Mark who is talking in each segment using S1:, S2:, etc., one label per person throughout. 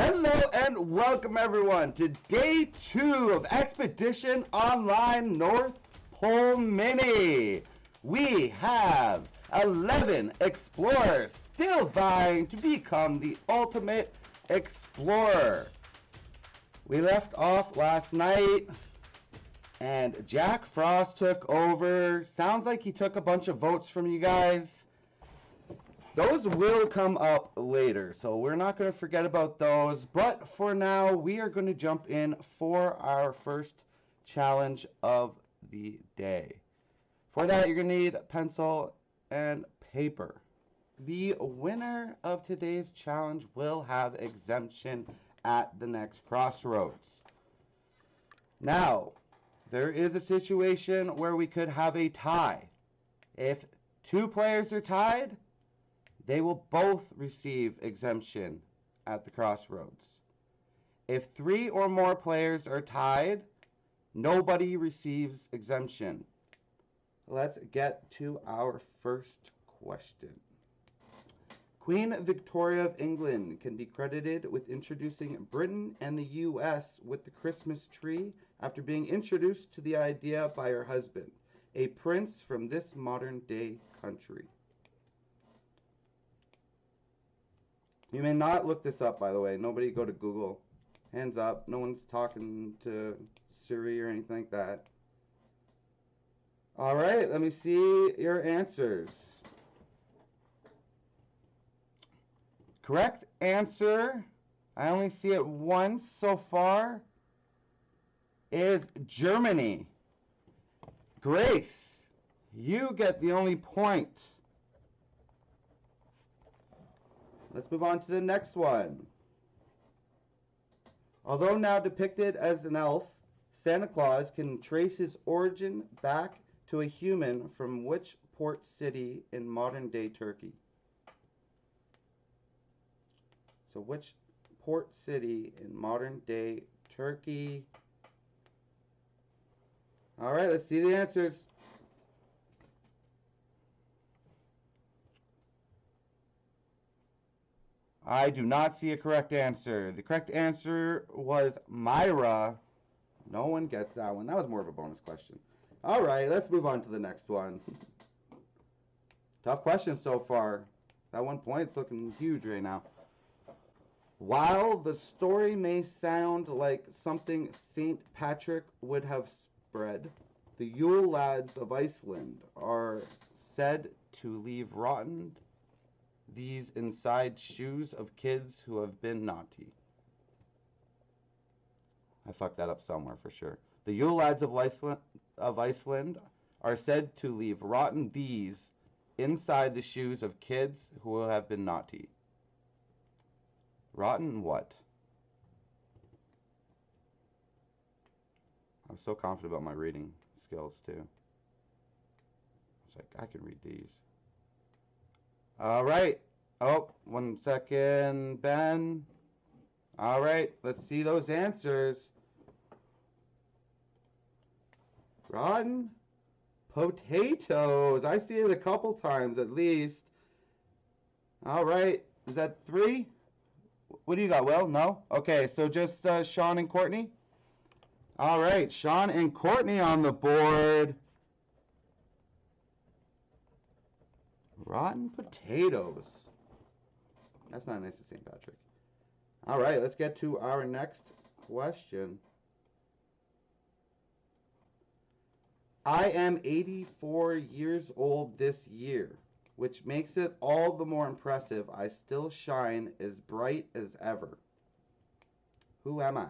S1: Hello and welcome everyone to day 2 of Expedition Online North Pole Mini. We have 11 explorers still vying to become the ultimate explorer. We left off last night and Jack Frost took over. Sounds like he took a bunch of votes from you guys. Those will come up later, so we're not going to forget about those. But for now, we are going to jump in for our first challenge of the day. For that, you're going to need pencil and paper. The winner of today's challenge will have exemption at the next crossroads. Now, there is a situation where we could have a tie. If 2 players are tied, they will both receive exemption at the crossroads. If 3 or more players are tied, nobody receives exemption. Let's get to our first question. Queen Victoria of England can be credited with introducing Britain and the US with the Christmas tree after being introduced to the idea by her husband, a prince from this modern day country. You may not look this up, by the way. Nobody go to Google. Hands up. No one's talking to Siri or anything like that. All right, let me see your answers. Correct answer, I only see it once so far, is Germany. Grace, you get the only point. Let's move on to the next one. Although now depicted as an elf, Santa Claus can trace his origin back to a human from which port city in modern-day Turkey? So which port city in modern-day Turkey? All right, let's see the answers. I do not see a correct answer. The correct answer was Myra. No one gets that one. That was more of a bonus question. All right, let's move on to the next one. Tough question so far. That 1 point's looking huge right now. While the story may sound like something St. Patrick would have spread, the Yule lads of Iceland are said to leave rotten these inside shoes of kids who have been naughty. I fucked that up somewhere for sure. The Yule lads of Iceland are said to leave rotten these inside the shoes of kids who have been naughty. Rotten what? I'm so confident about my reading skills too. It's like, I can read these. All right. Oh, 1 second, Ben. All right, let's see those answers. Rotten potatoes. I see it a couple times at least. All right, is that 3? What do you got, Will? No? Okay, so just Sean and Courtney? All right, Sean and Courtney on the board. Rotten potatoes. That's not nice to St. Patrick. All right, let's get to our next question. I am 84 years old this year, which makes it all the more impressive I still shine as bright as ever. Who am I?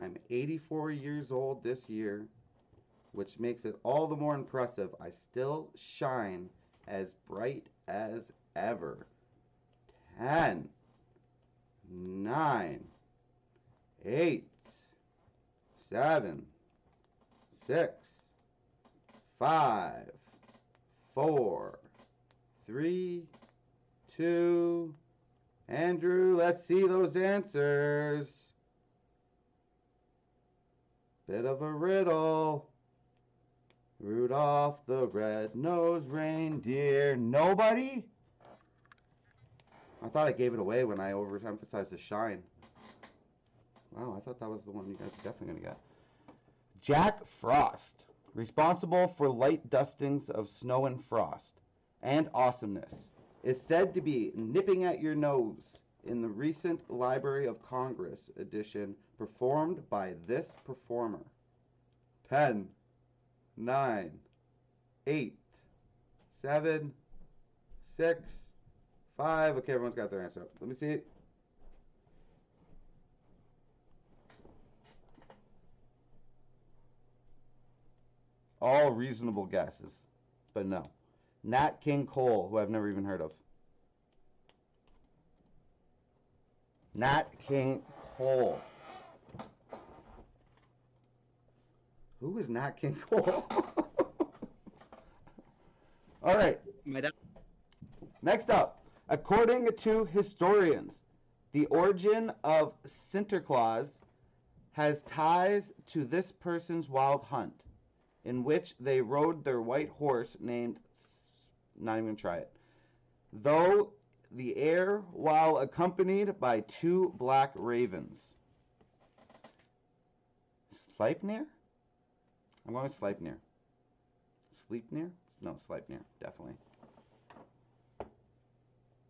S1: I'm 84 years old this year, which makes it all the more impressive I still shine as bright as ever. 10, 9, 8, 7, 6, 5, 4, 3, 2, Andrew, let's see those answers. Bit of a riddle. Rudolph the red-nosed reindeer. Nobody? I thought I gave it away when I overemphasized the shine. Wow, I thought that was the one you guys were definitely going to get. Jack Frost, responsible for light dustings of snow and frost and awesomeness, is said to be nipping at your nose in the recent Library of Congress edition performed by this performer. 10, 9, 8, 7, 6, 5. Okay, everyone's got their answer. Let me see it. All reasonable guesses, but no. Nat King Cole, who I've never even heard of. Nat King Cole. Who is Nat King Cole? All right. Next up, according to historians, the origin of Sinterklaas has ties to this person's wild hunt, in which they rode their white horse named, not even try it, though the air while accompanied by 2 black ravens. Sleipnir? I'm going with Sleipnir. Sleipnir? No, Sleipnir, definitely.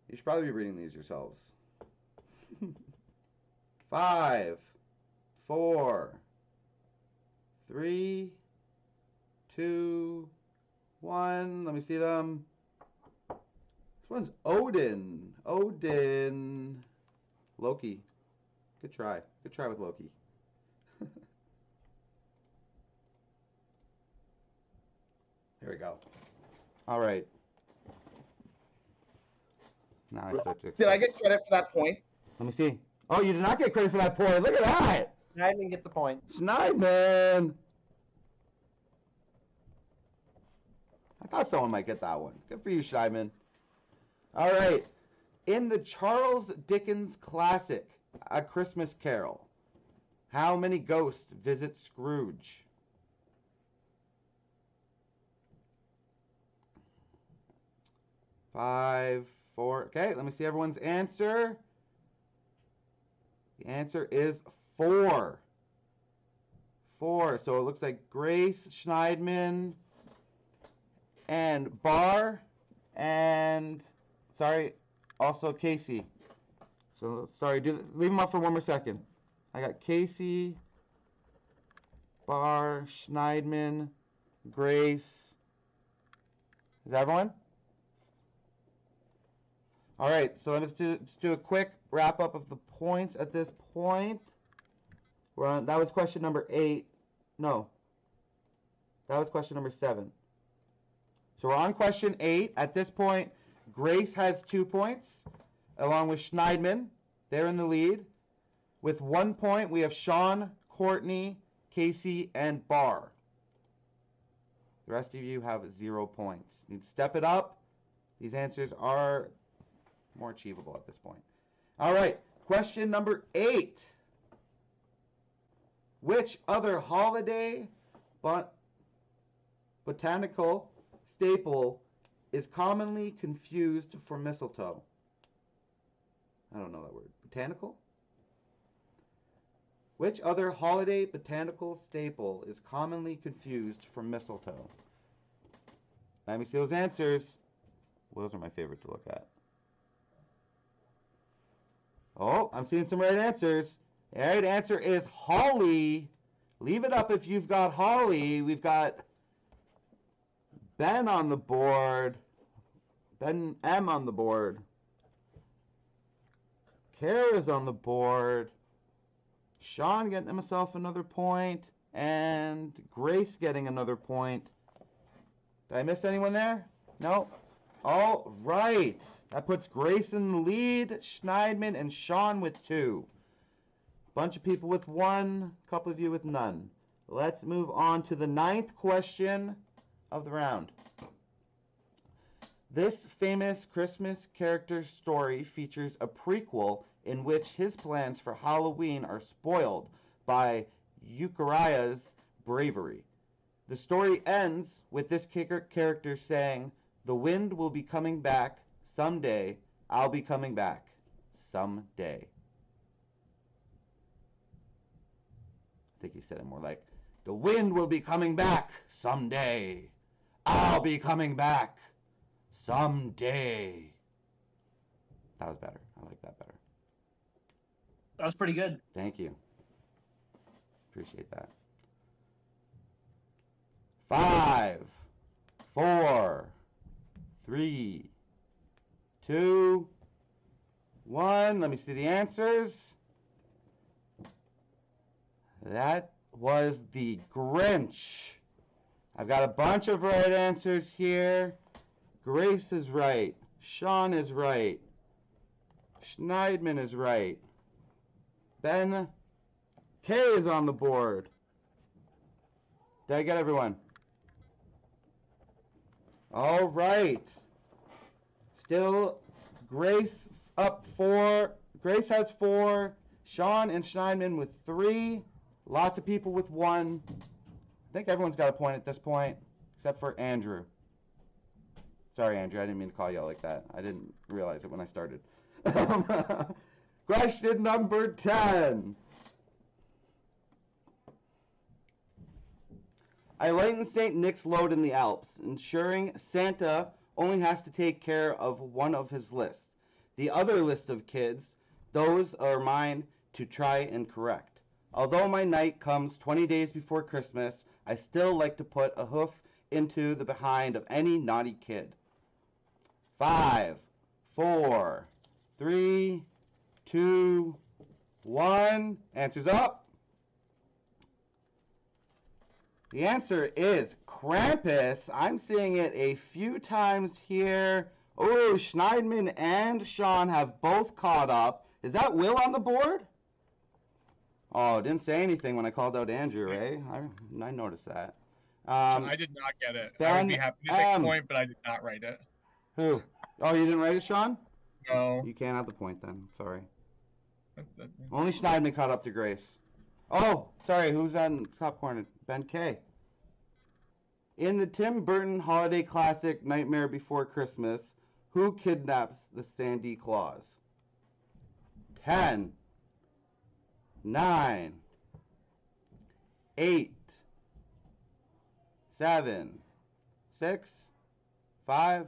S1: You should probably be reading these yourselves. 5, 4, 3, 2, 1. Let me see them. This one's Odin. Odin. Loki. Good try. Good try with Loki. There we go. All right. Now I start to expect.
S2: Did I get credit for that point?
S1: Let me see. Oh, you did not get credit for that point. Look at that.
S3: Schneidman gets the point.
S1: Schneidman. I thought someone might get that one. Good for you, Schneidman. All right. In the Charles Dickens classic, A Christmas Carol, how many ghosts visit Scrooge? 5, 4. Okay, let me see everyone's answer. The answer is 4. 4. So it looks like Grace, Schneidman, and Barr, and also Casey. So sorry, leave them up for one more second. I got Casey, Barr, Schneidman, Grace. Is that everyone? All right, so let's do a quick wrap up of the points at this point. That was question number 8. No, that was question number 7. So we're on question 8. At this point, Grace has 2 points, along with Schneidman. They're in the lead. With 1 point, we have Sean, Courtney, Casey, and Barr. The rest of you have 0 points. You need to step it up. These answers are more achievable at this point. All right, question number 8. Which other holiday botanical staple is commonly confused for mistletoe? I don't know that word. Botanical? Which other holiday botanical staple is commonly confused for mistletoe? Let me see those answers. Those are my favorite to look at. Oh, I'm seeing some right answers. The right answer is holly. Leave it up if you've got holly. We've got Ben on the board. Ben M on the board. Kara's on the board. Sean getting himself another point. And Grace getting another point. Did I miss anyone there? No? All right. That puts Grace in the lead, Schneidman and Sean with 2. Bunch of people with 1, a couple of you with none. Let's move on to the 9th question of the round. This famous Christmas character's story features a prequel in which his plans for Halloween are spoiled by Euchariah's bravery. The story ends with this character saying, "The wind will be coming back someday. I'll be coming back someday. I think he said it more like, the wind will be coming back someday. I'll be coming back someday. That was better. I like that better.
S2: That was pretty good.
S1: Thank you. Appreciate that. 5, 4, 3, 2, 1. Let me see the answers. That was the Grinch. I've got a bunch of right answers here. Grace is right. Sean is right. Schneidman is right. Ben K is on the board. Did I get everyone? All right. Still Grace up 4. Grace has 4. Sean and Schneidman with 3. Lots of people with 1. I think everyone's got a point at this point, except for Andrew. Sorry, Andrew, I didn't mean to call you out like that. I didn't realize it when I started. Question number 10. I lighten St. Nick's load in the Alps, ensuring Santa only has to take care of one of his lists. The other list of kids, those are mine to try and correct. Although my night comes 20 days before Christmas, I still like to put a hoof into the behind of any naughty kid. 5, 4, 3, 2, 1. Answers up. The answer is Krampus. I'm seeing it a few times here. Oh, Schneidman and Sean have both caught up. Is that Will on the board? Oh, didn't say anything when I called out Andrew, eh? I noticed that.
S3: I did not get it. I would be happy to take a point, but I did not write it.
S1: Who? Oh, you didn't write it, Sean?
S3: No.
S1: You can't have the point then. Sorry. Only Schneidman caught up to Grace. Oh, sorry. Who's on top corner? Ben K. In the Tim Burton holiday classic Nightmare Before Christmas, who kidnaps the Sandy Claus? 10, 9, 8, 7, 6, 5,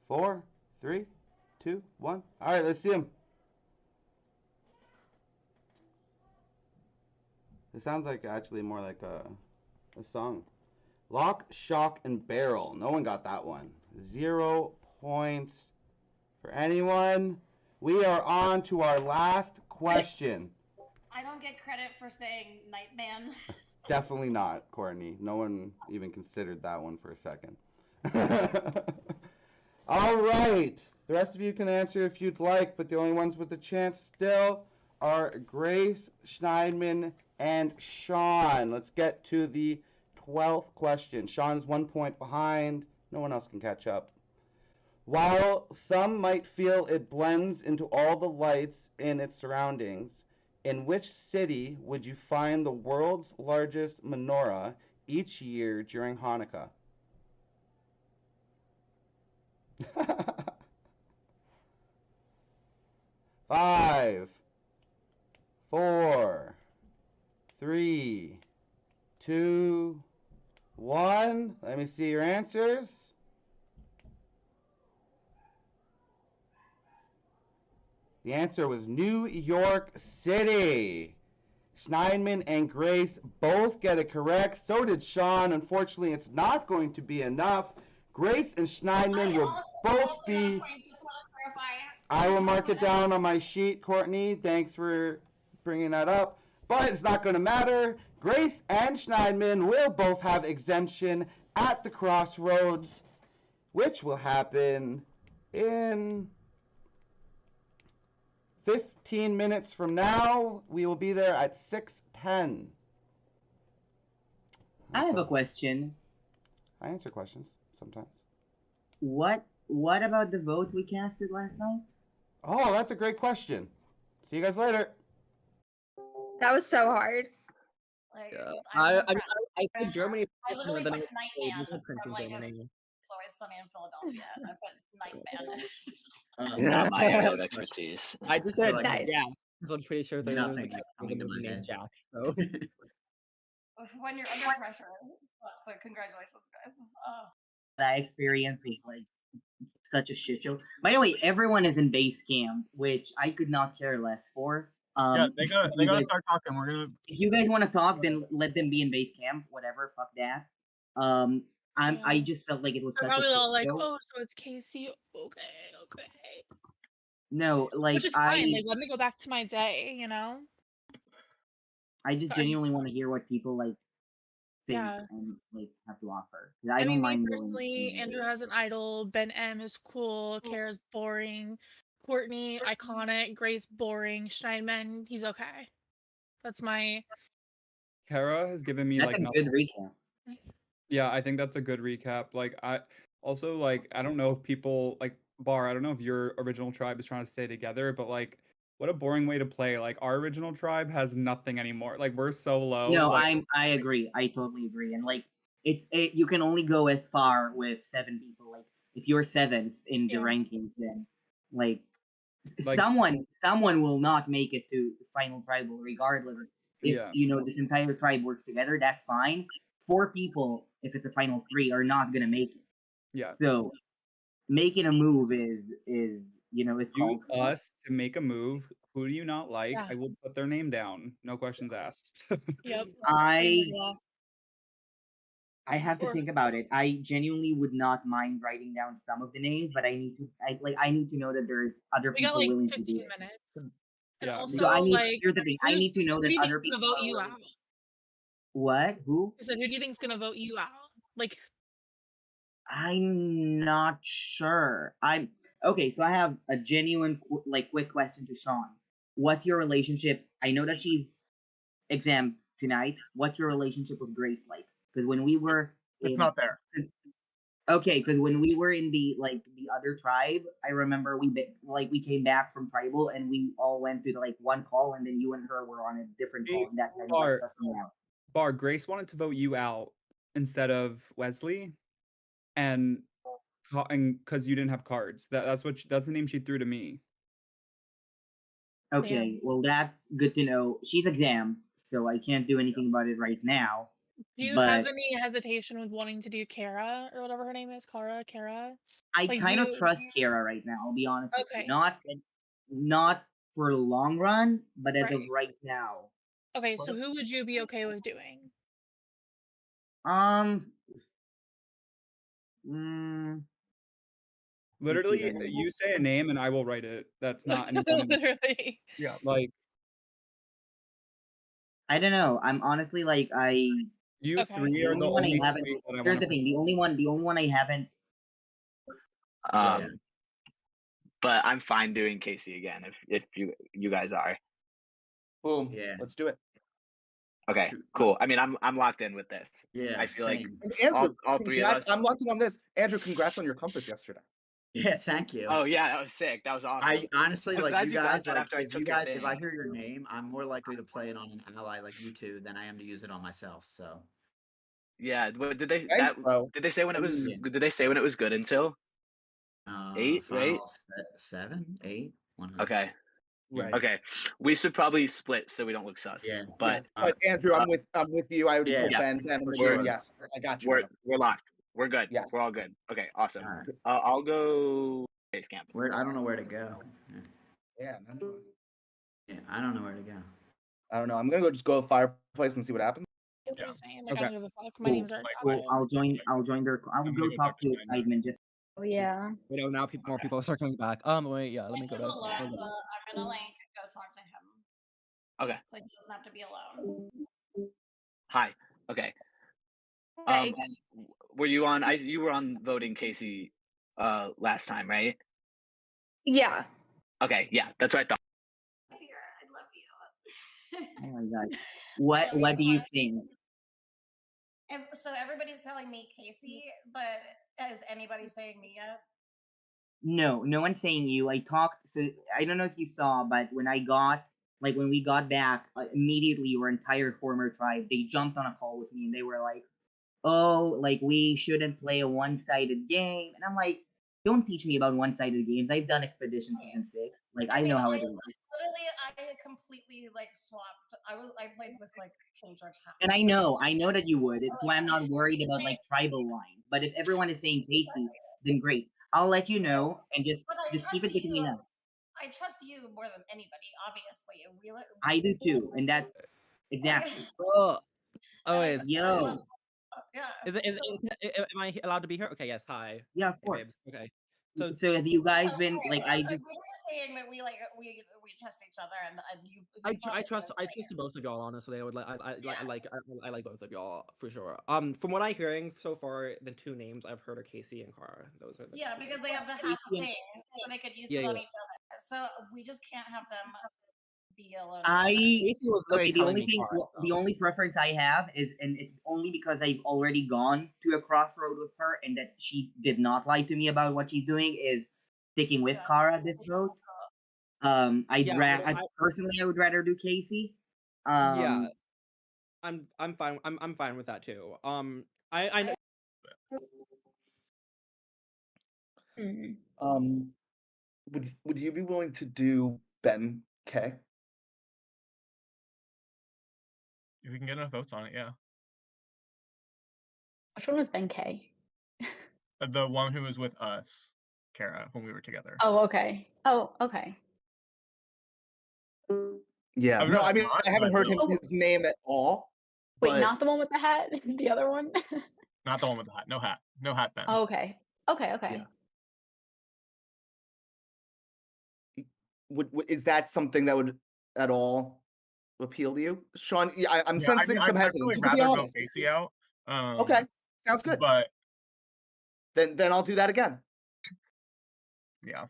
S1: 4, 3, 2, 1. All right, let's see him. It sounds like actually more like a song. Lock, Shock, and Barrel. No one got that one. 0 points for anyone. We are on to our last question.
S4: I don't get credit for saying Nightman.
S1: Definitely not, Courtney. No one even considered that one for a second. All right. The rest of you can answer if you'd like, but the only ones with the chance still are Grace, Schneidman, and Sean. Let's get to the 12th question. Sean's 1 point behind. No one else can catch up. While some might feel it blends into all the lights in its surroundings, in which city would you find the world's largest menorah each year during Hanukkah? Five, 4, 3, 2, 1. Let me see your answers. The answer was New York City. Schneidman and Grace both get it correct. So did Sean. Unfortunately, it's not going to be enough. Grace and Schneidman will both be... I will mark it down on my sheet, Courtney. Thanks for bringing that up. But it's not going to matter. Grace and Schneidman will both have exemption at the crossroads, which will happen in 15 minutes from now. We will be there at 6:10.
S5: I have a question.
S1: I answer questions sometimes.
S5: What about the votes we casted last night?
S1: Oh, that's a great question. See you guys later.
S6: That was so hard.
S4: Like,
S7: I think Germany
S4: I literally
S7: than
S4: put
S7: it was
S4: Nightman
S7: printing
S4: from like
S7: Germany.
S4: It's Always Sunny in Philadelphia. I put Nightman.
S7: Not my area of expertise.
S8: I just said
S6: like
S8: yeah. I'm pretty sure there was
S5: nothing
S8: a
S5: is
S8: character in
S5: coming
S8: the
S5: to
S8: movie
S5: my
S8: named
S5: head.
S8: Jack. So
S4: When you're under pressure. So congratulations, guys. Oh.
S5: I experienced was like such a shit show. By the way, everyone is in base camp, which I could not care less for.
S3: Yeah, they gotta
S5: you guys-
S3: start talking. We're gonna.
S5: If you guys want to talk, then let them be in base camp. Whatever, fuck that. I just felt like it was
S9: They're
S5: such a
S9: probably
S5: shit
S9: all like,
S5: show.
S9: oh, so it's Casey. Okay.
S5: No, like
S9: Which is fine. Like, let me go back to my day, you know?
S5: I just
S9: But
S5: genuinely want to hear what people like think
S9: Yeah.
S5: and like have to offer. 'Cause I
S9: I
S5: don't
S9: mean, me
S5: mind
S9: personally,
S5: going.
S9: Andrew has an idol. Ben M is cool. Kara's boring. Courtney, iconic. Grace, boring. Steinman, he's okay. That's my.
S10: Kara has given me
S5: That's
S10: like
S5: a
S10: nothing.
S5: good recap.
S10: Yeah, I think that's a good recap. Like I also like I don't know if people like Bar, I don't know if your original tribe is trying to stay together, but like what a boring way to play. Like our original tribe has nothing anymore. Like we're so low.
S5: No,
S10: like,
S5: I agree. I totally agree. And like you can only go as far with 7 people. Like if you're 7th in the
S9: Yeah.
S5: rankings, then like,
S10: Like-
S5: someone will not make it to the final tribal regardless. If
S10: Yeah.
S5: you know this entire tribe works together, that's fine. 4 people, if it's a final 3, are not gonna make it.
S10: Yeah.
S5: So making a move is you know, is
S10: Use
S5: called for.
S10: us to make a move. Who do you not like?
S9: Yeah.
S10: I will put their name down. No questions asked.
S9: Yep.
S5: I have to
S9: Or-
S5: think about it. I genuinely would not mind writing down some of the names, but I need to know that there's other
S9: We got
S5: people
S9: like
S5: willing to
S9: 15
S5: do it.
S9: minutes. And
S10: Yeah.
S9: also,
S5: So
S9: like,
S5: here's the thing. I need to know
S9: who
S5: that
S9: do you
S5: other
S9: think's gonna
S5: people
S9: vote
S5: are
S9: you
S5: willing.
S9: out?
S5: What? Who?
S9: I said, who do you think's gonna vote you out? Like,
S5: I'm not sure. Okay. So I have a genuine, quick question to Sean. What's your relationship? I know that she's exempt tonight. What's your relationship with Grace like? Because when we were
S3: It's not there.
S5: Okay, because when we were in the other tribe, I remember we came back from tribal and we all went to like one call, and then you and her were on a different call. And that kind of like sussed me out.
S10: Bar, Grace wanted to vote you out instead of Wesley, and because you didn't have cards. That's the name she threw to me.
S5: Okay, well that's good to know. She's exempt, so I can't do anything about it right now.
S9: do you
S5: But
S9: have any hesitation with wanting to do Kara or whatever her name is? Kara?
S5: I
S9: like,
S5: kind of
S9: you-
S5: trust Kara right now. I'll be honest. With
S9: Okay.
S5: you. Not for the long run, but as of
S9: Right.
S5: right now.
S9: Okay, so who would you be okay with doing?
S10: Literally, you say a name and I will write it. That's not anything.
S9: Literally.
S10: Yeah, like
S5: I don't know. I'm honestly like
S10: you
S9: Okay.
S10: three
S5: the
S10: are
S5: only
S10: the
S5: one
S10: only
S5: I haven't.
S10: three that I
S5: Here's
S10: want
S5: the thing. The only one I haven't.
S7: But I'm fine doing Casey again if you guys are.
S8: boom. Yeah.
S11: Let's do it.
S7: Okay, cool. I mean, I'm locked in with this.
S8: Yeah.
S7: I feel
S8: same.
S11: And Andrew,
S7: all 3 of us.
S11: I'm locked in on this. Andrew, congrats on your compass yesterday.
S8: Yeah. Thank you.
S7: Oh yeah, that was sick. That was awesome.
S8: I honestly
S7: I was
S8: like
S7: glad
S8: you
S7: you got
S8: guys.
S7: that
S8: Like
S7: after I
S8: if
S7: took
S8: you
S7: your
S8: guys, if I
S7: thing.
S8: hear your name, I'm more likely to play it on an ally like you two than I am to use it on myself. So
S7: Yeah. What did they?
S11: Thanks, bro.
S7: Did they say when it was?
S8: Yeah.
S7: Did they say when it was good until? 8, right?
S8: final 7, 8, 100.
S7: Okay.
S11: Right.
S7: Okay. We should probably split so we don't look sus.
S8: Yeah.
S7: But
S11: But Andrew, I'm with you. I already
S8: Yeah.
S11: told
S7: Yeah.
S11: Ben. Ben, we're
S7: We're-
S11: doing yes. I got you.
S7: we're locked. We're good.
S11: Yes.
S7: We're all good. Okay. Awesome.
S8: All right.
S7: I'll go base camp.
S8: I don't know where to go.
S11: Yeah.
S8: Yeah, I don't know where to go.
S11: I don't know. I'm gonna just go to the fireplace and see what happens.
S9: What are
S7: Yeah.
S9: you saying? Like, I
S10: Okay.
S9: don't give a fuck. My name's already
S5: Cool.
S9: out.
S5: I'll join their. I'll
S3: I'm
S5: go
S3: gonna go
S5: talk
S3: talk to
S5: to
S3: Simon.
S5: Simon. Just
S6: Oh yeah.
S8: You know, now more people are circling back. Wait, yeah, let me go to.
S4: I'm gonna like go talk to him.
S7: Okay.
S4: So he doesn't have to be alone.
S7: Hi. Okay.
S6: Okay.
S7: Were you on? You were on voting Casey, last time, right?
S6: Yeah.
S7: Okay. Yeah, that's what I thought.
S4: Dear, I love you.
S5: oh my god. What do you think?
S4: So everybody's telling me Casey, but is anybody saying me yet?
S5: No one's saying you. I talked. So I don't know if you saw, but when we got back, immediately your entire former tribe, they jumped on a call with me and they were like, oh, like we shouldn't play a one-sided game, and I'm like, don't teach me about one-sided games. I've done Expedition Season 6. Like I know how it works.
S4: Literally, I completely like swapped. I played with like King George half.
S5: And I know that you would. It's why I'm not worried about like tribal lines. But if everyone is saying Casey, then great. I'll let you know and just keep it between us.
S4: I trust you more than anybody, obviously.
S5: I do too, and that's exactly.
S12: Oh, wait.
S5: Yo.
S4: Yeah.
S12: Am I allowed to be here? Okay, yes. Hi.
S5: Yeah, of
S12: Hey,
S5: course.
S12: babes. Okay.
S5: So have you guys been like? I just.
S4: We were saying that we trust each other, and you.
S12: I trust both of y'all. Honestly, I like both of y'all for sure. From what I'm hearing so far, the two names I've heard are Casey and Cara. Those are the
S4: yeah, because they have the half thing, so they could use it on each other. So we just can't have them be alone.
S5: The only preference I have is, and it's only because I've already gone to a crossroad with her, and that she did not lie to me about what she's doing, is sticking with Cara this vote. Personally, I would rather do Casey.
S12: Yeah, I'm fine. I'm fine with that too. I
S11: Would you be willing to do Ben K?
S3: If we can get enough votes on it, yeah.
S6: Which one was Ben K?
S3: The one who was with us, Kara, when we were together.
S6: Oh, okay. Oh, okay.
S11: Yeah. No, I mean, I haven't heard his name at all.
S6: Wait, not the one with the hat? The other one?
S3: Not the one with the hat. No hat. No hat, Ben.
S6: Oh, okay. Okay.
S11: Yeah. Is that something that would at all appeal to you, Sean? Yeah, I'm sensing some hesitancy.
S3: I'd rather go Casey out.
S11: Okay, sounds good.
S3: But
S11: then I'll do that again.
S3: Yeah.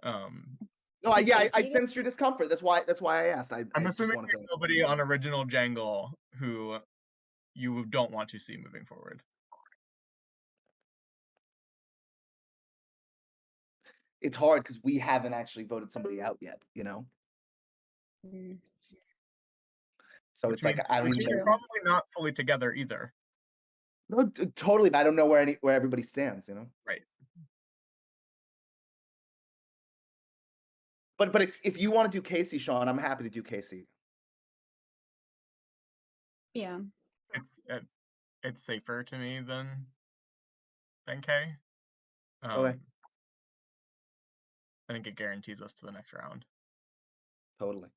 S11: No, I sensed your discomfort. That's why I asked.
S3: I'm assuming there's nobody on original Jangle who you don't want to see moving forward.
S11: It's hard because we haven't actually voted somebody out yet, you know? So
S3: Which
S11: it's like, I don't even
S3: know.
S11: know.
S3: Probably not fully together either.
S11: No, totally, but I don't know where everybody stands, you know?
S3: Right.
S11: But if you want to do Casey, Sean, I'm happy to do Casey.
S6: Yeah.
S3: It's safer to me than K.
S11: Okay.
S3: I think it guarantees us to the next round.
S11: Totally.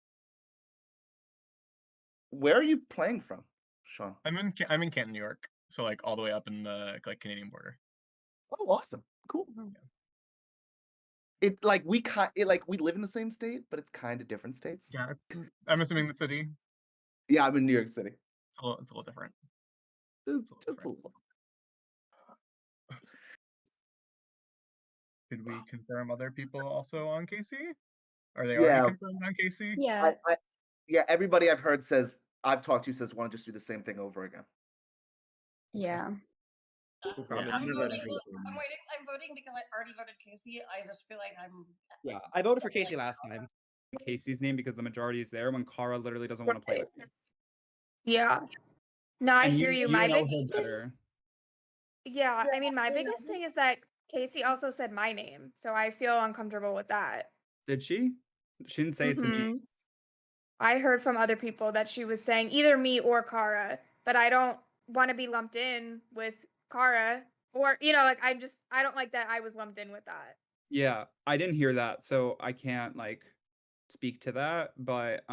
S11: Where are you playing from, Sean?
S3: I'm in Canton, New York. So like all the way up in the like Canadian border.
S11: Oh, awesome. Cool.
S3: Yeah.
S11: It like we live in the same state, but it's kind of different states.
S3: Yeah, I'm assuming the city.
S11: Yeah, I'm in New York City.
S3: It's a little different.
S11: Just a little.
S3: Did we confirm other people also on Casey? Are they already confirmed on Casey?
S6: Yeah.
S11: Yeah, everybody I've talked to says want to just do the same thing over again.
S6: Yeah.
S4: I'm voting because I already voted Casey. I just feel like
S12: Yeah, I voted for Casey last time.
S10: Casey's name because the majority is there when Cara literally doesn't want to play with me.
S6: Yeah. No, I hear you. My
S10: know her
S6: biggest,
S10: better.
S6: yeah, I mean, my biggest thing is that Casey also said my name, so I feel uncomfortable with that.
S10: Did she? She didn't say it to me.
S6: I heard from other people that she was saying either me or Cara, but I don't want to be lumped in with Cara, or like I don't like that I was lumped in with that.
S10: Yeah, I didn't hear that, so I can't like speak to that, but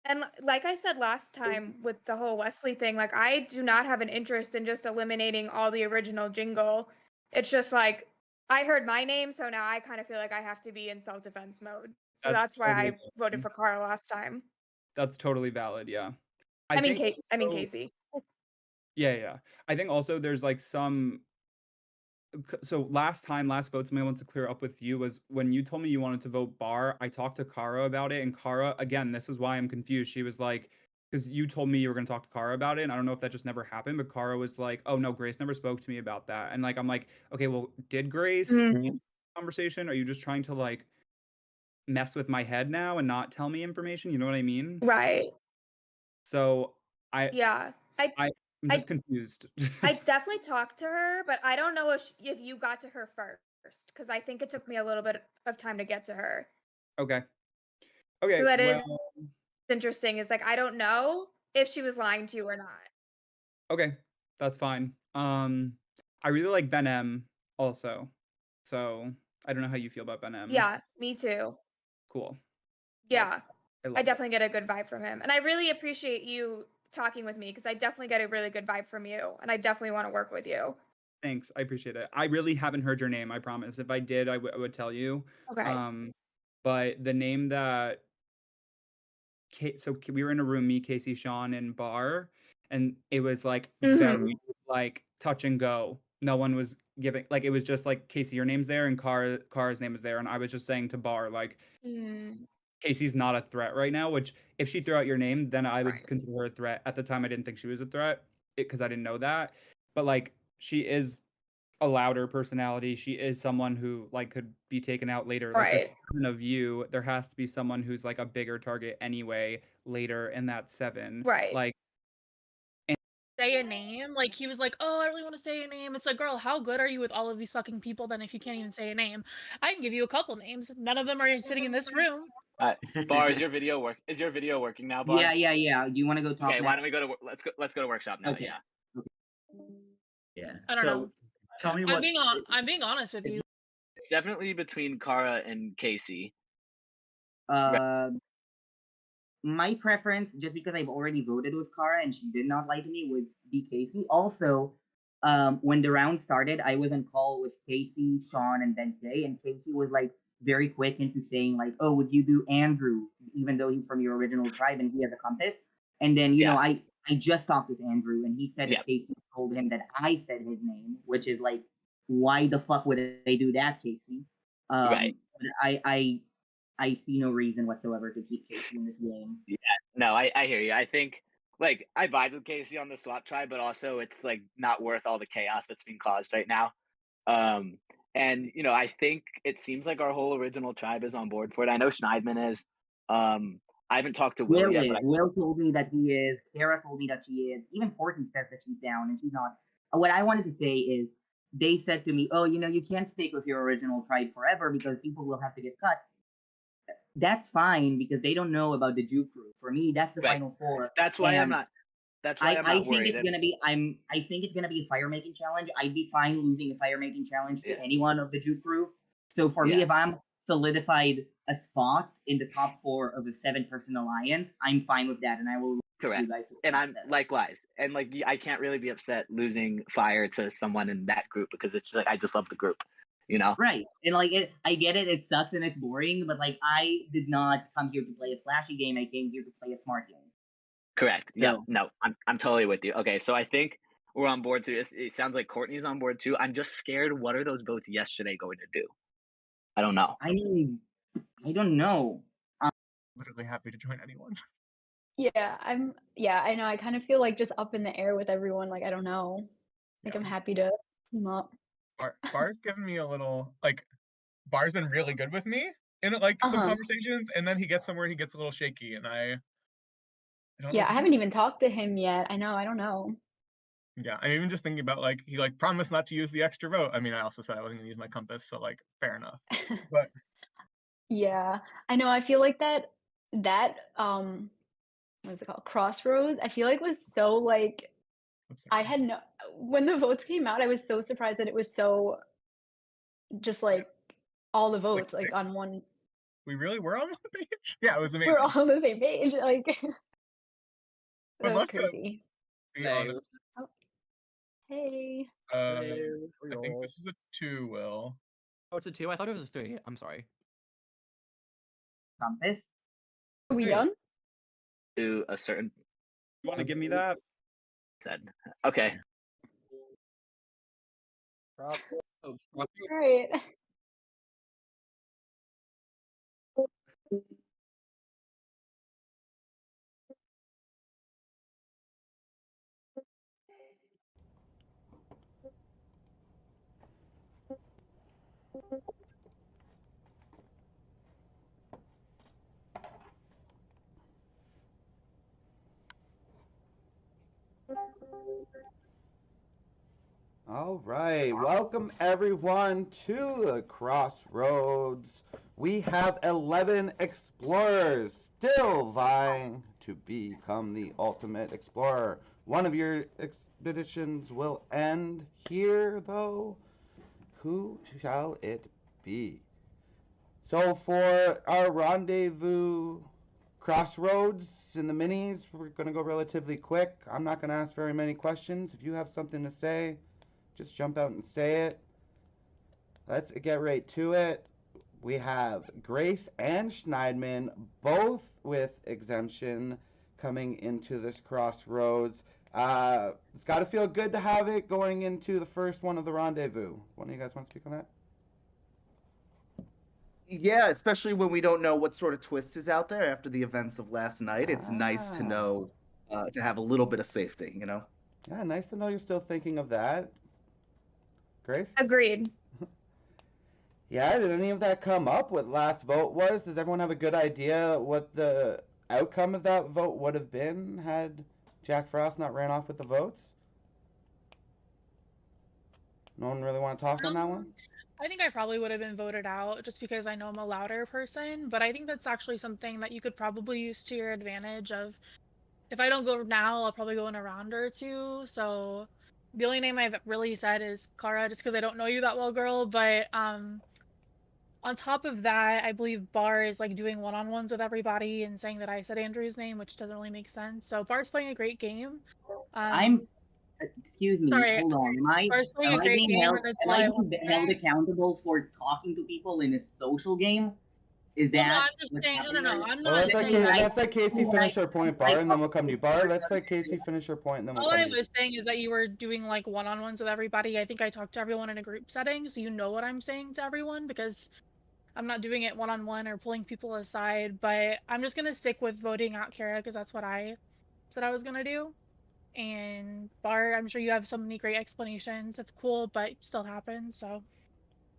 S6: And like I said last time with the whole Wesley thing, like I do not have an interest in just eliminating all the original jingle. It's just like I heard my name, so now I kind of feel like I have to be in self-defense mode. So that's why I voted for Cara last time.
S10: That's totally valid, yeah.
S6: I mean Casey.
S10: Yeah. I think also there's like some. So last vote, something I want to clear up with you was when you told me you wanted to vote Bar, I talked to Cara about it, and Cara, again, this is why I'm confused. She was like, because you told me you were going to talk to Cara about it, and I don't know if that just never happened, but Cara was like, oh no, Grace never spoke to me about that. And like, I'm like, okay, well, did Grace conversation? Are you just trying to like mess with my head now and not tell me information? You know what I mean?
S6: Right.
S10: So
S6: Yeah.
S10: I'm just confused.
S6: I definitely talked to her, but I don't know if you got to her first, because I think it took me a little bit of time to get to her.
S10: Okay.
S6: So
S10: Okay.
S6: that is
S10: well,
S6: interesting. It's like I don't know if she was lying to you or not.
S10: okay, that's fine. I really like Ben M also. So I don't know how you feel about Ben M.
S6: Yeah, me too.
S10: Cool.
S6: Yeah.
S10: I love
S6: I
S10: it.
S6: definitely get a good vibe from him. And I really appreciate you talking with me, because I definitely get a really good vibe from you, and I definitely want to work with you.
S10: Thanks. I appreciate it. I really haven't heard your name, I promise. If I did, I would tell you.
S6: Okay.
S10: But the name that we were in a room, me, Casey, Sean, and Bar, and it was like very like touch and go. No one was giving, like, it was just like, Casey, your name's there, and Cara's name was there, and I was just saying to Bar, like, Casey's not a threat right now. Which, if she threw out your name, then I would consider her a threat. At the time, I didn't think she was a threat because I didn't know that. But like, she is a louder personality. She is someone who like could be taken out later. Like,
S6: Right.
S10: the 7 of you, there has to be someone who's like a bigger target anyway later in that 7.
S6: Right.
S10: Like,
S9: Say a name. Like, he was like, oh, I really want to say a name. It's like, girl, how good are you with all of these fucking people then if you can't even say a name? I can give you a couple names. None of them are sitting in this room.
S7: Bar, is your video working now, Bar?
S5: Yeah. Do you want to go talk?
S7: Okay,
S5: now?
S7: why don't we go to let's go to workshop now.
S5: Okay.
S7: Yeah.
S8: Yeah.
S9: I don't know.
S8: Tell me
S9: I'm being honest with you.
S7: It's definitely between Kara and Casey.
S5: My preference, just because I've already voted with Kara and she did not lie to me, would be Casey. Also, when the round started, I was on call with Casey, Sean, and then Kay, and Casey was like very quick into saying like, "Oh, would you do Andrew?" Even though he's from your original tribe and he has a compass. And then you know, I just talked with Andrew, and he said that Casey told him that I said his name, which is like, why the fuck would they do that, Casey?
S7: Right.
S5: I see no reason whatsoever to keep Casey in this game.
S7: Yeah, no, I hear you. I think, like, I vibe with Casey on the swap tribe, but also it's like not worth all the chaos that's being caused right now. And you know, I think it seems like our whole original tribe is on board for it. I know Schneidman is. I haven't talked to Will yet, but
S5: Will told me that he is. Kara told me that she is. Even Fortune says that she's down and she's not. What I wanted to say is, they said to me, "Oh, you know, you can't stick with your original tribe forever because people will have to get cut." That's fine because they don't know about the Jew crew. For me, that's the final four.
S7: That's why I'm not. That's why I'm not
S5: I think
S7: worried.
S5: it's gonna be. I think it's gonna be a fire making challenge. I'd be fine losing a fire making challenge to anyone of the Jew crew. So for me, if I'm solidified a spot in the top 4 of a 7-person alliance, I'm fine with that, and I will.
S7: Correct. And I'm likewise. And like, I can't really be upset losing fire to someone in that group because it's like I just love the group. You know?
S5: Right. And like I get it, it sucks and it's boring, but like I did not come here to play a flashy game, I came here to play a smart game.
S7: Correct. Yeah. No, I'm totally with you. Okay, so I think we're on board too. It sounds like Courtney's on board too. I'm just scared. What are those votes yesterday going to do? I don't know.
S5: I mean, I don't know.
S3: Literally happy to join anyone.
S13: Yeah, I know. I kind of feel like just up in the air with everyone. Like, I don't know. Like, I'm happy to team up.
S3: Bar's given me a little, like, Bar's been really good with me in like some conversations, and then he gets somewhere he gets a little shaky, and I don't know.
S13: Yeah, I haven't even talked to him yet. I know. I don't know.
S3: Yeah, I'm even just thinking about like he like promised not to use the extra vote. I mean, I also said I wasn't gonna use my compass, so like fair enough. But
S13: Yeah, I know. I feel like that what is it called? Crossroads. I feel like was so like I had no when the votes came out, I was so surprised that it was so just like all the votes like on one.
S3: We really were on one page. Yeah, it was amazing.
S13: We're all on the same page. Like that was
S3: love
S13: crazy.
S3: to be honest.
S13: Oh. Hey.
S3: I think this is a 2, Will.
S12: Oh, it's a 2? I thought it was a 3. I'm sorry.
S5: Compass?
S13: Are we done?
S7: To a certain.
S10: You want to give me that?
S7: Said. Okay.
S13: Right.
S1: All right, welcome everyone to the Crossroads. We have 11 explorers still vying to become the ultimate explorer. One of your expeditions will end here, though. Who shall it be? So for our rendezvous crossroads in the minis, we're going to go relatively quick. I'm not going to ask very many questions. If you have something to say, just jump out and say it. Let's get right to it. We have Grace and Schneidman, both with exemption, coming into this crossroads. It's got to feel good to have it going into the first one of the rendezvous. One of you guys want to speak on that?
S11: Yeah, especially when we don't know what sort of twist is out there after the events of last night. It's nice to know, to have a little bit of safety, you know?
S1: Yeah, nice to know you're still thinking of that. Grace?
S6: Agreed.
S1: Yeah, did any of that come up? What last vote was? Does everyone have a good idea what the outcome of that vote would have been had Jack Frost not ran off with the votes? No one really want to talk on that one?
S9: I think I probably would have been voted out just because I know I'm a louder person, but I think that's actually something that you could probably use to your advantage of if I don't go now, I'll probably go in a round or two. So the only name I've really said is Kara just because I don't know you that well, girl, but on top of that, I believe Bar is like doing one-on-ones with everybody and saying that I said Andrew's name, which doesn't really make sense. So Bar's playing a great game.
S5: Excuse me,
S9: sorry,
S5: hold on.
S9: Bar's playing a great game, and that's
S5: am
S9: all
S5: I
S9: I want
S5: being
S9: to
S5: held
S9: say.
S5: accountable for talking to people in a social game? Is
S9: Well, no,
S5: that
S9: I'm just
S5: what's
S9: saying.
S5: happening?
S9: No, I'm
S1: Well,
S9: not
S1: let's let,
S9: saying that.
S1: let's let Casey finish her point, Bar, and then we'll come to you. Bar, let's let Casey finish her point, and then we'll
S9: All
S1: come
S9: I
S1: to you.
S9: was saying is that you were doing like one-on-ones with everybody. I think I talked to everyone in a group setting, so you know what I'm saying to everyone because I'm not doing it one-on-one or pulling people aside. But I'm just gonna stick with voting out Kara because that's what I said I was gonna do. And Bar, I'm sure you have so many great explanations. That's cool, but still happens. So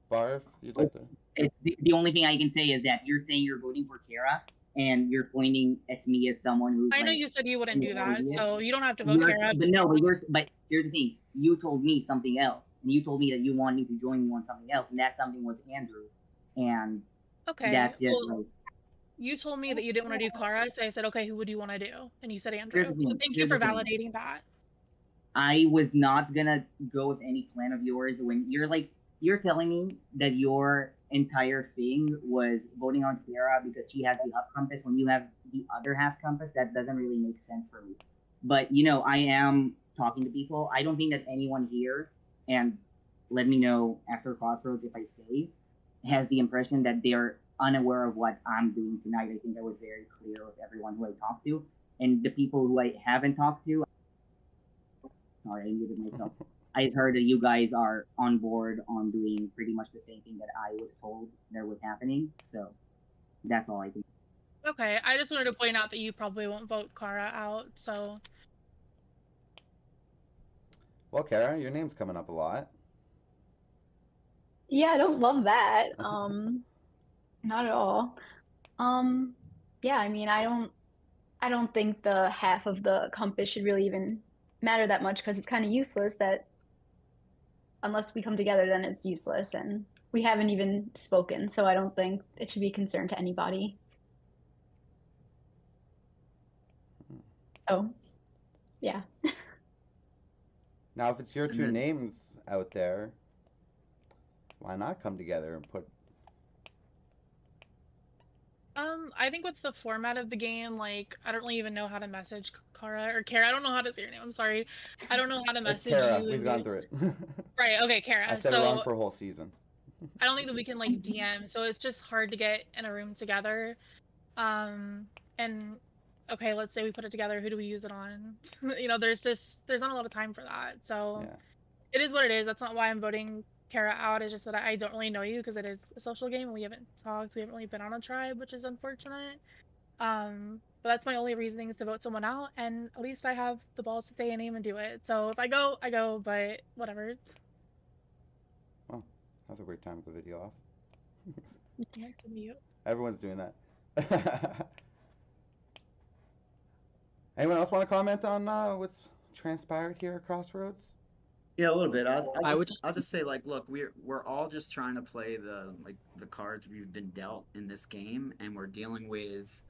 S1: Bar, if you'd like to.
S5: It's the only thing I can say is that you're saying you're voting for Kara, and you're pointing at me as someone who's
S9: I know
S5: like,
S9: you said you wouldn't do that,
S5: idiot.
S9: so you don't have to vote Kara.
S5: But here's the thing: you told me something else, and you told me that you wanted me to join you on something else, and that something was Andrew, and
S9: Okay.
S5: that's just
S9: Well,
S5: like.
S9: you told me that you didn't want to do Kara, so I said, okay, who would you want to do? And you said
S5: Here's
S9: Andrew.
S5: the
S9: So
S5: thing,
S9: thank you
S5: here's
S9: for
S5: the thing.
S9: validating that.
S5: I was not gonna go with any plan of yours when you're telling me that your entire thing was voting on Kiara because she has the half compass when you have the other half compass. That doesn't really make sense for me. But you know, I am talking to people. I don't think that anyone here, and let me know after Crossroads if I stay, has the impression that they're unaware of what I'm doing tonight. I think I was very clear with everyone who I talked to, and the people who I haven't talked to. Sorry, I muted myself. I've heard that you guys are on board on doing pretty much the same thing that I was told that was happening. So that's all I think.
S9: Okay, I just wanted to point out that you probably won't vote Kara out, so.
S1: Well, Kara, your name's coming up a lot.
S13: Yeah, I don't love that. Not at all. Yeah, I mean, I don't think the half of the compass should really even matter that much because it's kind of useless that unless we come together, then it's useless. And we haven't even spoken, so I don't think it should be a concern to anybody. So, yeah.
S1: Now, if it's your two names out there, why not come together and put...
S9: I think with the format of the game, like, I don't really even know how to message Kara, or Kara, I don't know how to say your name, I'm sorry. I don't know how to message
S1: Kara.
S9: you.
S1: We've gone through it.
S9: Right, okay, Kara.
S1: I said it wrong for a whole season.
S9: I don't think that we can, like, DM, so it's just hard to get in a room together. And, okay, let's say we put it together, who do we use it on? You know, there's not a lot of time for that, so...
S1: Yeah.
S9: It is what it is. That's not why I'm voting Kara out. It's just that I don't really know you because it is a social game and we haven't talked. We haven't really been on a tribe, which is unfortunate. But that's my only reasoning is to vote someone out, and at least I have the balls to say a name and do it. So if I go, I go. But whatever.
S1: Well, that's a weird time to go video off.
S9: Nice to meet you.
S1: Everyone's doing that. Anyone else want to comment on what's transpired here at Crossroads?
S8: Yeah, a little bit.
S12: I would
S8: I'll just say like, look, we're all just trying to play the cards we've been dealt in this game, and we're dealing with,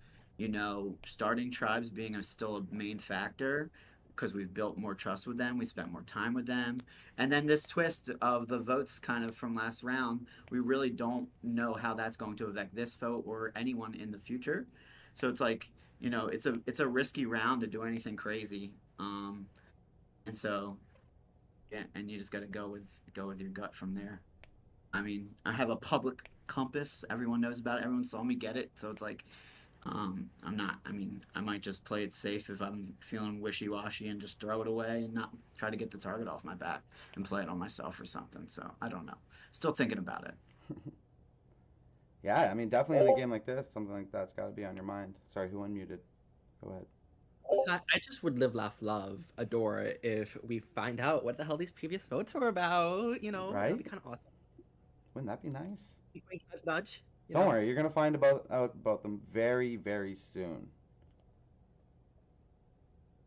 S8: starting tribes being still a main factor because we've built more trust with them, we spent more time with them, and then this twist of the votes kind of from last round, we really don't know how that's going to affect this vote or anyone in the future. So it's like, it's a risky round to do anything crazy. And so yeah, and you just got to go with your gut from there. I mean, I have a public compass. Everyone knows about it. Everyone saw me get it. So it's like, I'm not. I mean, I might just play it safe if I'm feeling wishy-washy and just throw it away and not try to get the target off my back and play it on myself or something. So I don't know. Still thinking about it.
S1: Yeah, I mean, definitely in a game like this, something like that's got to be on your mind. Sorry, who unmuted? Go ahead.
S12: I just would live, laugh, love, adore if we find out what the hell these previous votes were about.
S1: Right?
S12: That'd be kind of awesome.
S1: Wouldn't that be nice?
S12: Nudge.
S1: Don't worry, you're gonna find out about them very, very soon.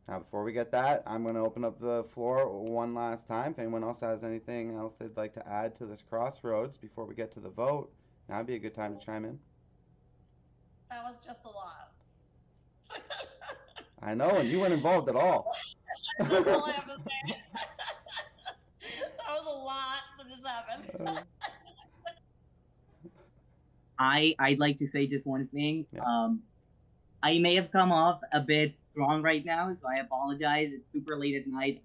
S1: Now, before we get that, I'm gonna open up the floor one last time. If anyone else has anything else they'd like to add to this Crossroads before we get to the vote, now would be a good time to chime in.
S4: That was just a lot.
S1: I know, and you weren't involved at all.
S4: That's all I have to say. That was a lot that just happened.
S5: I'd like to say just one thing.
S1: Yeah.
S5: I may have come off a bit strong right now, so I apologize. It's super late at night.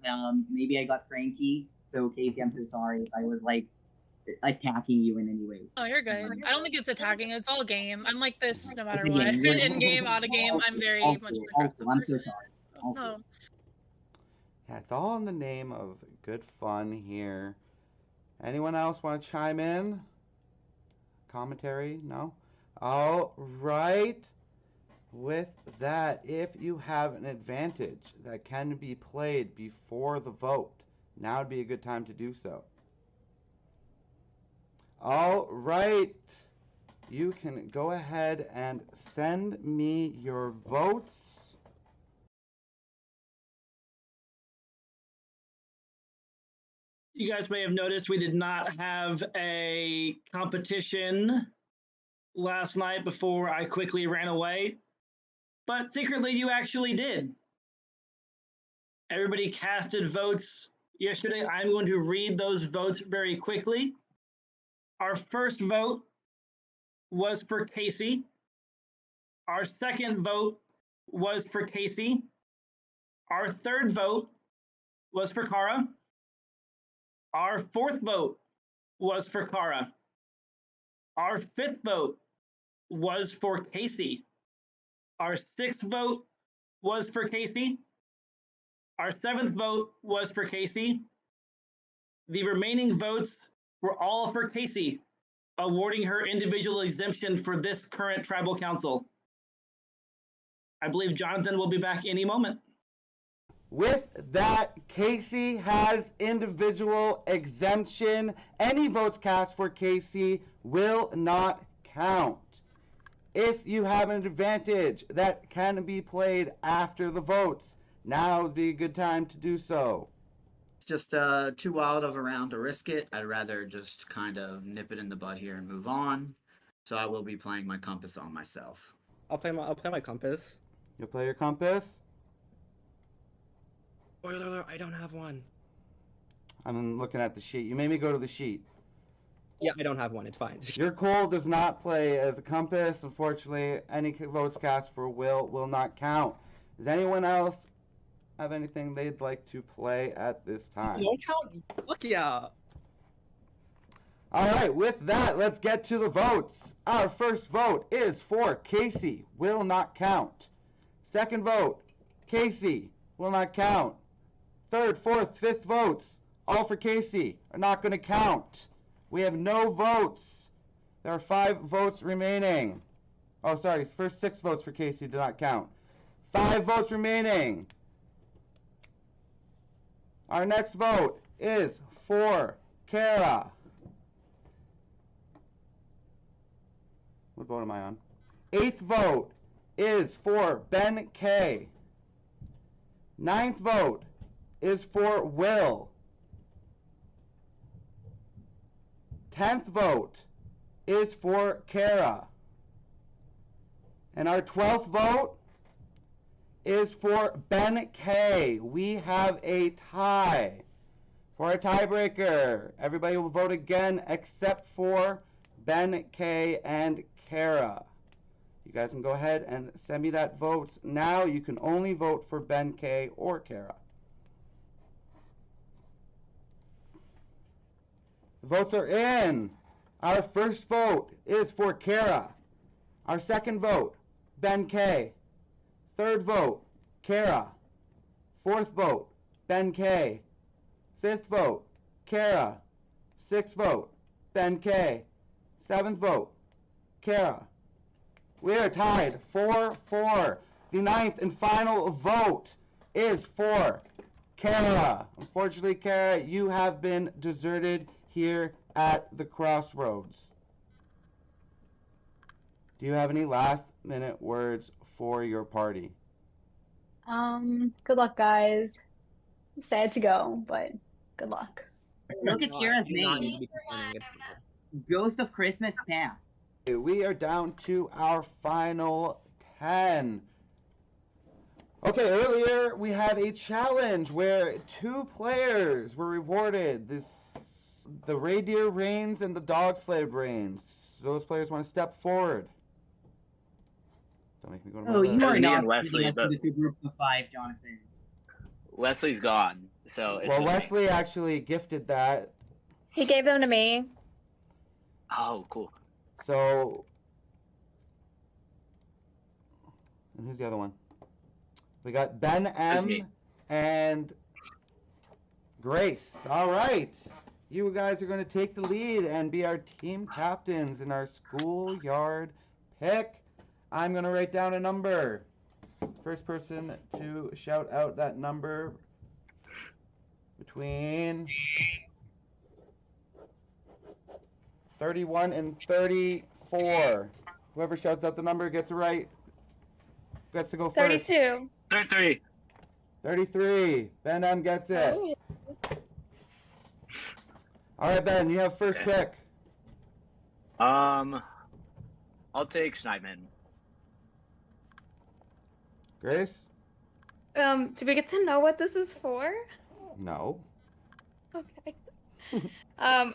S5: Maybe I got cranky. So Casey, I'm so sorry if I was like attacking you in any way.
S9: Oh, you're good. I don't think it's attacking. It's all game. I'm like this no matter
S5: It's a
S9: what.
S5: game.
S9: In game, out of game, I'm very much an aggressive
S5: I'm so
S9: person.
S5: sorry.
S9: No.
S1: Yeah, it's all in the name of good fun here. Anyone else want to chime in? Commentary? No? All right. With that, if you have an advantage that can be played before the vote, now would be a good time to do so. All right. You can go ahead and send me your votes.
S2: You guys may have noticed we did not have a competition last night before I quickly ran away, but secretly you actually did. Everybody casted votes yesterday. I'm going to read those votes very quickly. Our first vote was for Casey. Our second vote was for Casey. Our third vote was for Kara. Our fourth vote was for Kara. Our fifth vote was for Casey. Our sixth vote was for Casey. Our seventh vote was for Casey. The remaining votes were all for Casey, awarding her individual exemption for this current tribal council. I believe Jonathan will be back any moment.
S1: With that, Casey has individual exemption. Any votes cast for Casey will not count. If you have an advantage that can be played after the votes, now would be a good time to do so.
S8: It's just too wild of a round to risk it. I'd rather just kind of nip it in the bud here and move on. So I will be playing my compass on myself.
S12: I'll play my compass.
S1: You'll play your compass?
S12: Spoiler, I don't have one.
S1: I'm looking at the sheet. You made me go to the sheet.
S12: Yeah, I don't have one. It's fine.
S1: Your coal does not play as a compass. Unfortunately, any votes cast for will not count. Does anyone else have anything they'd like to play at this time?
S12: Don't count. Look, yeah.
S1: All right, with that, let's get to the votes. Our first vote is for Casey. Will not count. Second vote, Casey. Will not count. Third, fourth, fifth votes, all for Casey, are not going to count. We have no votes. There are 5 votes remaining. Oh, sorry, first 6 votes for Casey do not count. 5 votes remaining. Our next vote is for Kara. What vote am I on? 8th vote is for Ben K. 9th vote is for Will. 10th vote is for Kara. And our 12th vote is for Ben K. We have a tie. For a tiebreaker, everybody will vote again except for Ben K and Kara. You guys can go ahead and send me that vote now. You can only vote for Ben K or Kara. The votes are in. Our first vote is for Kara. Our second vote, Ben K. Third vote, Kara. Fourth vote, Ben K. Fifth vote, Kara. Sixth vote, Ben K. Seventh vote, Kara. We are tied 4-4. The ninth and final vote is for Kara. Unfortunately, Kara, you have been deserted here at the crossroads. Do you have any last minute words for your party?
S13: Good luck, guys. Sad to go, but good luck.
S5: Look at Kira's name. Ghost of Christmas Past.
S1: We are down to our final 10. Okay, earlier we had a challenge where 2 players were rewarded. The reindeer reins and the dog sled reins. Those players want to step forward. Don't make me go to my list.
S5: You are
S7: Me
S5: not
S7: and Wesley,
S5: us
S7: but
S5: into 2 groups of 5, Jonathan.
S7: Wesley's gone, so it's
S1: Well,
S7: just me.
S1: Wesley actually gifted that.
S6: He gave them to me.
S7: Oh, cool.
S1: So, and who's the other one? We got Ben M
S7: me.
S1: and Grace. All right. You guys are going to take the lead and be our team captains in our schoolyard pick. I'm going to write down a number. First person to shout out that number between 31 and 34. Whoever shouts out the number gets it right. Gets to go first.
S6: 32.
S7: 33.
S1: 33. Ben M gets it.
S6: Oh.
S1: All right, Ben, you have first pick.
S7: I'll take Schneidman.
S1: Grace?
S6: Do we get to know what this is for?
S1: No.
S6: Okay. I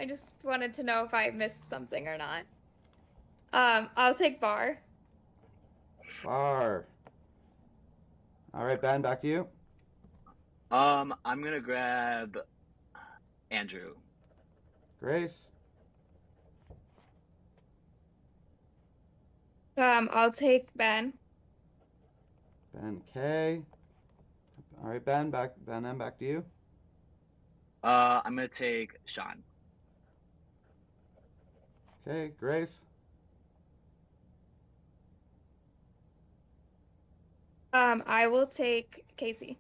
S6: just wanted to know if I missed something or not. I'll take Bar.
S1: Bar. All right, Ben, back to you.
S7: I'm gonna grab Andrew.
S1: Grace?
S6: I'll take Ben.
S1: Ben K. All right, Ben M, back to you.
S7: I'm gonna take Sean.
S1: Okay, Grace.
S6: I will take Casey.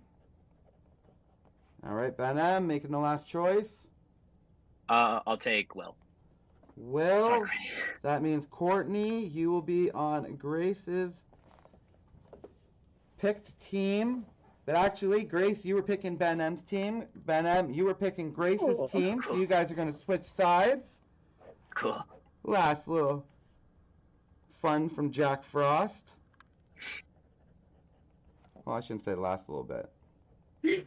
S1: All right, Ben M, making the last choice.
S7: I'll take Will.
S1: Will. That means Courtney, you will be on Grace's picked team. But actually, Grace, you were picking Ben M's team. Ben M, you were picking Grace's team. So you guys are going to switch sides.
S7: Cool.
S1: Last little fun from Jack Frost. Well, I shouldn't say last little bit.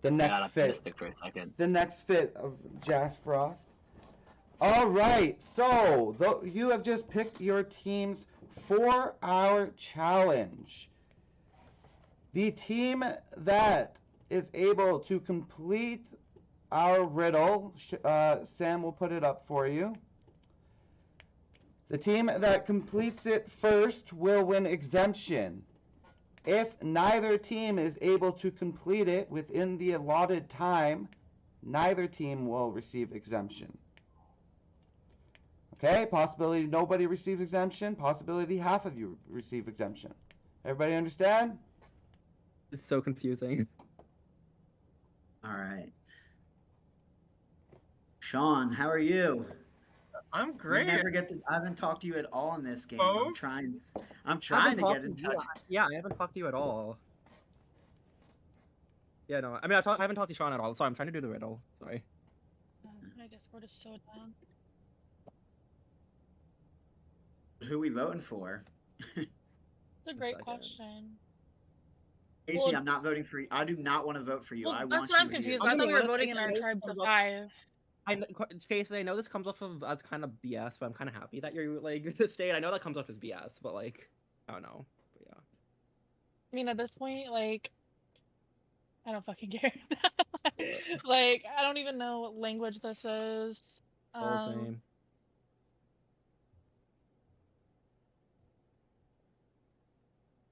S1: The next fit.
S7: For a second.
S1: The next fit of Jack Frost. All right, so you have just picked your teams for our challenge. The team that is able to complete our riddle, Sam will put it up for you. The team that completes it first will win exemption. If neither team is able to complete it within the allotted time, neither team will receive exemption. Okay, possibility nobody receives exemption, possibility half of you receive exemption. Everybody understand?
S12: It's so confusing.
S8: All right. Sean, how are you?
S3: I'm great.
S8: I haven't talked to you at all in this game.
S3: Oh?
S8: I'm trying to get in touch.
S12: Yeah, I haven't talked to you at all. Yeah, no. I mean, I haven't talked to Sean at all. Sorry, I'm trying to do the riddle. Sorry.
S9: My Discord is so down.
S8: Who we voting for?
S9: It's a great question.
S8: Casey,
S9: Well,
S8: I'm not voting for you. I do not want to vote for you.
S9: Well,
S8: I
S9: that's
S8: want
S9: what
S8: you
S9: I'm
S8: here.
S9: confused.
S12: I'm
S9: I thought
S12: gonna
S9: we
S12: be
S9: were
S12: honest,
S9: voting
S12: Casey,
S9: in
S12: I
S9: our
S12: know this
S9: tribes of
S12: comes up-
S9: 5.
S12: Casey, I know this comes off of as kind of BS, but I'm kind of happy that you're like gonna stay. I know that comes off as BS, but like, I don't know. But yeah.
S9: I mean, at this point, like, I don't fucking care. Like, I don't even know what language this is.
S12: All the same.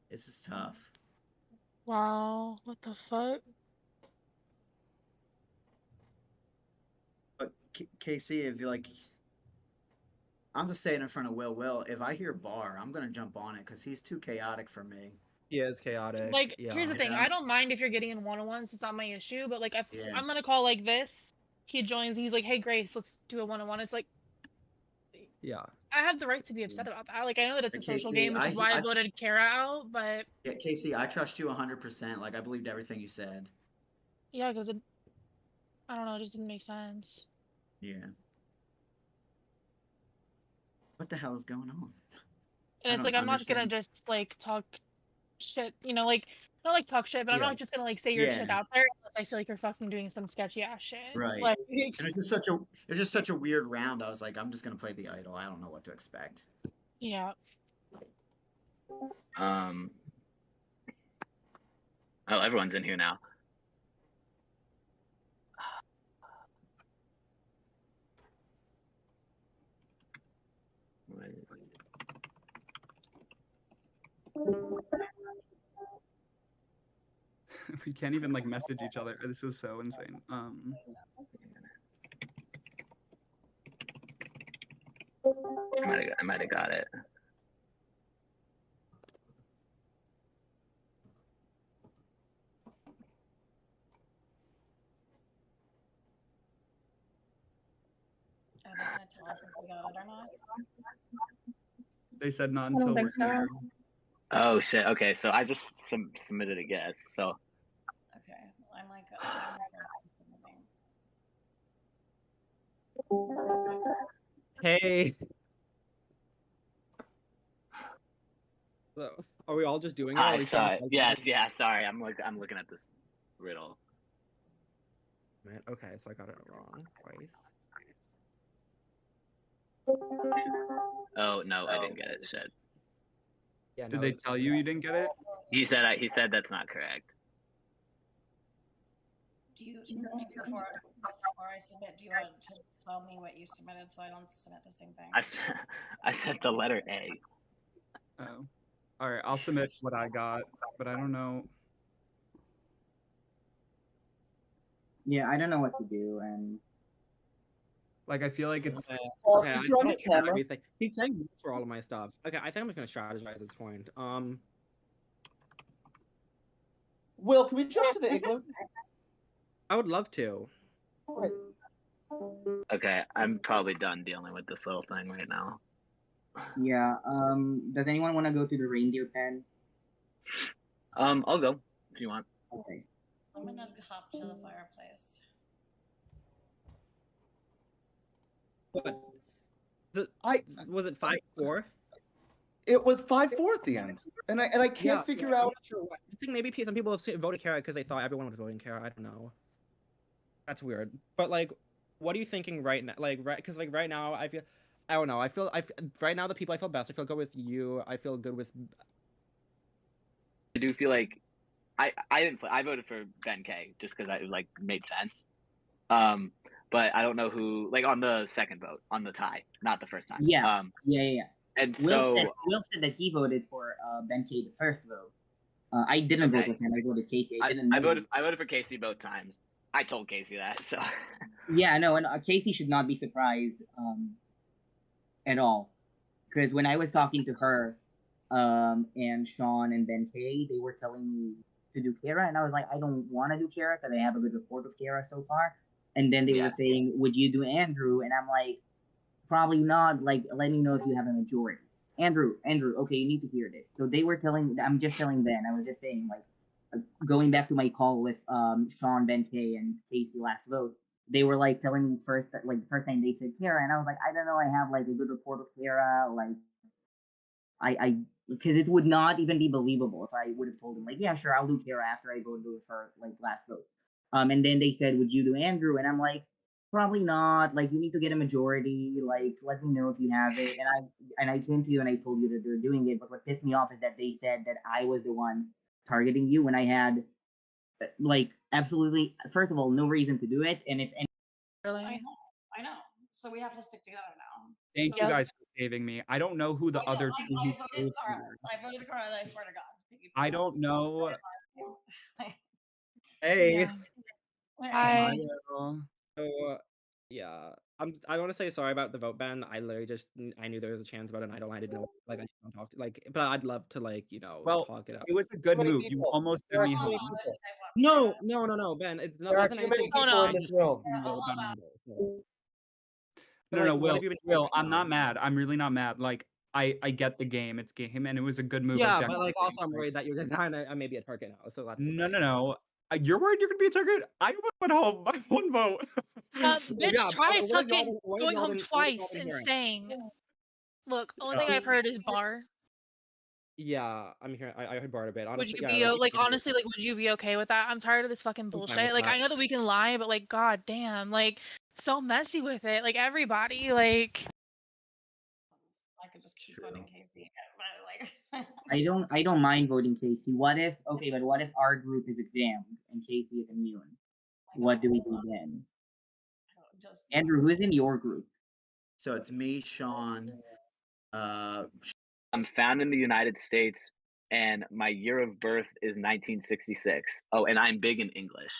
S8: This is tough.
S9: Wow, what the fuck?
S8: But Casey, if you're like, I'm just saying in front of Will, if I hear Bar, I'm gonna jump on it because he's too chaotic for me.
S12: He is chaotic.
S9: Like,
S12: yeah.
S9: here's the thing.
S8: Yeah.
S9: I don't mind if you're getting in one-on-ones. It's not my issue. But like, if
S8: Yeah.
S9: I'm gonna call like this, he joins. He's like, "Hey, Grace, let's do a one-on-one." It's like,
S12: Yeah.
S9: I have the right to be upset about that. Like, I know that it's a social
S8: Casey,
S9: game, which is why I voted Kara out. But
S8: Yeah, Casey, I trust you 100%. Like I believed everything you said.
S9: yeah, because I don't know, it just didn't make sense.
S8: Yeah. What the hell is going on?
S9: And it's like, I'm not gonna just like talk shit, you know, like not like talk shit, but I'm
S8: Yeah.
S9: not just gonna like say your shit
S8: Yeah.
S9: out there unless I feel like you're fucking doing some sketchy ass shit.
S8: Right.
S9: Like,
S8: And it's just such a weird round. I was like, I'm just gonna play the idol. I don't know what to expect.
S9: yeah.
S7: Oh, everyone's in here now.
S10: We can't even like message each other. This is so insane.
S7: I might have got it.
S4: Are they gonna tell us if we got it or not?
S10: They said not
S6: I don't
S10: until
S6: think
S10: we're
S6: so.
S10: here.
S7: Oh shit. Okay, so I just submitted a guess. So
S4: Okay, I'm like, I'm
S12: Hey. So, are we all just doing it? Or are
S7: I
S12: we
S7: saw
S12: trying
S7: it.
S12: to, like,
S7: Yes, yeah. Sorry, I'm looking at this riddle.
S12: Man, okay, so I got it wrong twice.
S7: Oh no, I didn't get it. Shit.
S12: Yeah.
S10: Did they tell you didn't get it?
S7: He said that's not correct.
S4: Do you before I submit? Do you want to tell me what you submitted so I don't submit the same thing?
S7: I said the letter A.
S10: Oh. All right, I'll submit what I got, but I don't know.
S5: Yeah, I don't know what to do, and
S10: Like I feel like it's
S12: Okay,
S11: if you're on the camera,
S12: everything. He's saying no for all of my stuff. Okay, I think I'm just gonna strategize at this point.
S11: Will, can we jump to the igloo?
S12: I would love to.
S11: Right.
S7: Okay, I'm probably done dealing with this little thing right now.
S5: yeah. Does anyone want to go to the reindeer pen?
S7: I'll go if you want.
S5: Okay.
S4: I'm gonna hop to the fireplace.
S12: Was it 5-4?
S11: It was 5-4 at the end, and I can't figure out.
S12: I'm not sure. I think maybe some people have voted Kara because they thought everyone was voting Kara. I don't know. That's weird. But like, what are you thinking right now? Like, because like right now, I don't know. Right now the people I feel best. I feel good with you. I feel good with.
S7: I do feel like I voted for Ben K just because it like made sense. But I don't know who, like on the second vote on the tie, not the first time.
S5: Yeah. Yeah.
S7: And
S5: Will said that he voted for Ben K the first vote. I didn't vote with him. I voted Casey. I
S7: voted for Casey both times. I told Casey that. So.
S5: Yeah, no, and Casey should not be surprised at all, because when I was talking to her, and Sean and Ben K, they were telling me to do Kara, and I was like, I don't want to do Kara because I have a good report of Kara so far. And then they were saying, would you do Andrew? And I'm like, probably not. Like, let me know if you have a majority. Andrew, okay, you need to hear this. So they were telling, I'm just telling Ben, I was just saying, like, going back to my call with Sean, Ben K, and Casey last vote, they were like telling me first that like the first time they said Kara, and I was like, I don't know, I have like a good report of Kara, like I because it would not even be believable if I would have told them like, yeah, sure, I'll do Kara after I go and do it for like last vote. And then they said, would you do Andrew? And I'm like, probably not. Like, you need to get a majority. Like, let me know if you have it. And I came to you and I told you that they're doing it. But what pissed me off is that they said that I was the one targeting you when I had like absolutely, first of all, no reason to do it. And if any,
S4: I know. So we have to stick together now.
S10: Thank
S4: So
S10: you guys for saving me. I don't know who the other two who
S4: I voted
S10: saved
S4: Kara.
S10: were.
S4: I voted Kara, and I swear to God.
S10: I don't know.
S12: Hey.
S9: Yeah.
S12: Hi.
S10: Hello.
S12: So, yeah, I want to say sorry about the vote ban. I literally just I knew there was a chance about it, and I didn't know like I shouldn't talk to like, but I'd love to like
S10: Well,
S12: talk it out.
S10: it was a good
S11: many
S10: move. You
S11: people.
S10: almost
S11: There
S10: sent
S11: are
S10: me
S11: too many
S10: home.
S11: people.
S12: No, Ben. It
S11: There are
S12: wasn't
S11: too many
S12: anything.
S9: Oh,
S11: people
S9: no.
S11: in this room.
S12: But,
S10: No,
S12: like,
S10: no,
S12: what
S10: Will.
S12: have you been
S10: Will, I'm not mad. I'm really not mad. Like, I get the game. It's game, and it was a good move.
S12: Yeah, but like
S10: objectively.
S12: also I'm worried that you're gonna I may be a target now, so that's the
S10: No,
S12: thing.
S10: no, no. You're worried you're gonna be a target? I almost went home by one vote.
S9: Bitch,
S12: yeah,
S9: try
S12: what if
S9: fucking
S12: what if
S9: going
S12: y'all
S9: home
S12: been- what if y'all
S9: twice
S12: been
S9: and
S12: hearing?
S9: staying. Look, only
S10: Yeah.
S9: thing I've heard is bar.
S12: Yeah, I'm here. I heard Bart a bit.
S9: Would
S12: Honestly,
S9: you
S12: yeah,
S9: be
S12: like,
S9: honestly, like, would you be okay with that? I'm tired of this fucking
S12: I'm fine
S9: bullshit.
S12: with
S9: Like, I
S12: that.
S9: know that we can lie, but like, god damn, like, so messy with it. Like, everybody, like.
S4: I could just keep voting Casey. Like,
S5: I don't mind voting Casey. What if our group is examined and Casey is immune? What do we do then? Andrew, who is in your group?
S8: So it's me, Sean.
S7: I'm found in the United States, and my year of birth is 1966. Oh, and I'm big in English.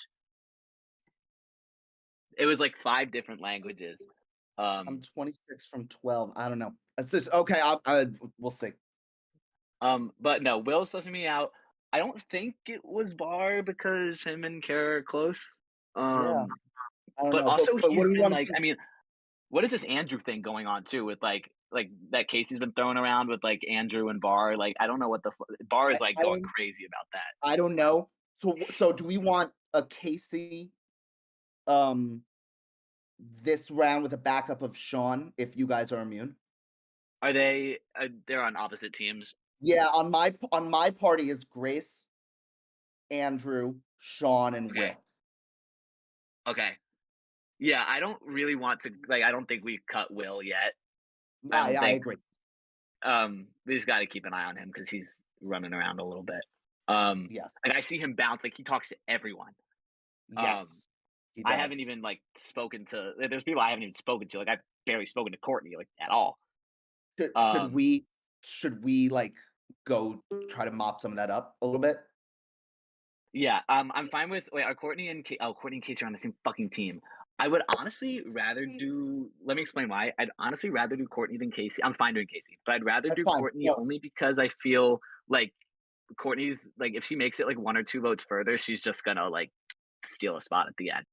S7: It was like 5 different languages.
S11: I'm 26 from 12. I don't know. It's just okay. We'll see.
S7: But no, Will sussing me out. I don't think it was Bar because him and Kara are close.
S11: Yeah. I don't
S7: But
S11: know.
S7: also
S11: But
S7: he's
S11: what do we
S7: been
S11: want
S7: like,
S11: to?
S7: I mean, what is this Andrew thing going on too with like that Casey's been throwing around with like Andrew and Bar? Like, I don't know what Bar is like
S11: I
S7: going
S11: don't-
S7: crazy about that.
S11: I don't know. So do we want a Casey, this round with a backup of Sean if you guys are immune?
S7: Are they? They're on opposite teams.
S11: Yeah, on my party is Grace, Andrew, Sean, and Will.
S7: Okay. Yeah, I don't really want to like. I don't think we've cut Will yet.
S11: I agree.
S7: We just got to keep an eye on him because he's running around a little bit.
S11: Yes.
S7: Like I see him bounce. Like he talks to everyone.
S11: Yes. He
S7: I
S11: does.
S7: haven't even like spoken to. There's people I haven't even spoken to. Like I've barely spoken to Courtney like at all.
S11: Should we like go try to mop some of that up a little bit?
S7: Yeah, I'm fine with. Wait, are Courtney and Courtney and Casey are on the same fucking team? I would honestly rather do. Let me explain why. I'd honestly rather do Courtney than Casey. I'm fine doing Casey, but I'd rather
S11: That's
S7: do
S11: fine.
S7: Courtney
S11: No.
S7: only because I feel like Courtney's like if she makes it like 1 or 2 votes further, she's just gonna like steal a spot at the end.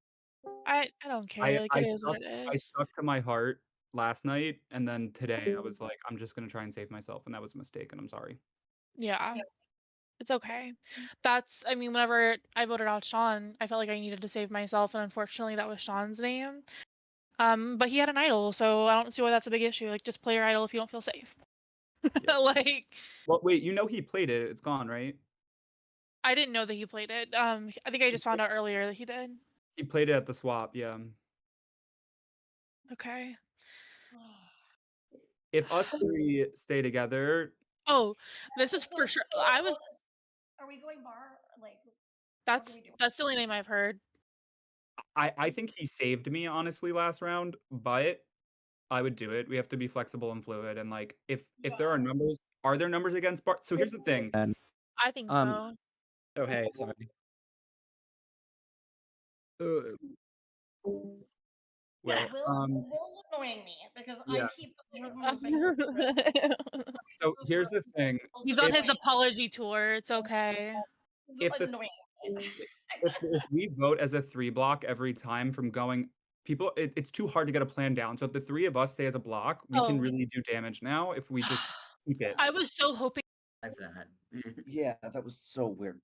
S9: I don't care. Like, it is what it
S10: I
S9: is.
S10: stuck to my heart last night, and then today I was like, I'm just gonna try and save myself, and that was a mistake, and I'm sorry.
S9: Yeah. It's okay. I mean, whenever I voted out Sean, I felt like I needed to save myself, and unfortunately that was Sean's name. But he had an idol, so I don't see why that's a big issue. Like, just play your idol if you don't feel safe. Like,
S10: Well, wait, he played it. It's gone, right?
S9: I didn't know that he played it. I think I just found out earlier that he did.
S10: He played it at the swap, yeah.
S9: Okay.
S10: If us 3 stay together,
S9: Oh, this is for sure.
S4: Are we going bar? Like,
S9: That's the only name I've heard.
S10: I think he saved me honestly last round, but I would do it. We have to be flexible and fluid, and like if there are numbers, are there numbers against Bart? So here's the thing.
S9: I think so.
S12: Oh hey, sorry.
S10: Well,
S4: Will's annoying me because
S10: yeah.
S4: I keep moving.
S10: So here's the thing.
S9: He's on his apology tour. It's okay.
S10: If
S4: annoying.
S10: if we vote as a 3 block every time from going, it's too hard to get a plan down. So if the 3 of us stay as a block, we can really do damage now if we just keep it.
S9: I was so hoping.
S11: Yeah, that was so weird.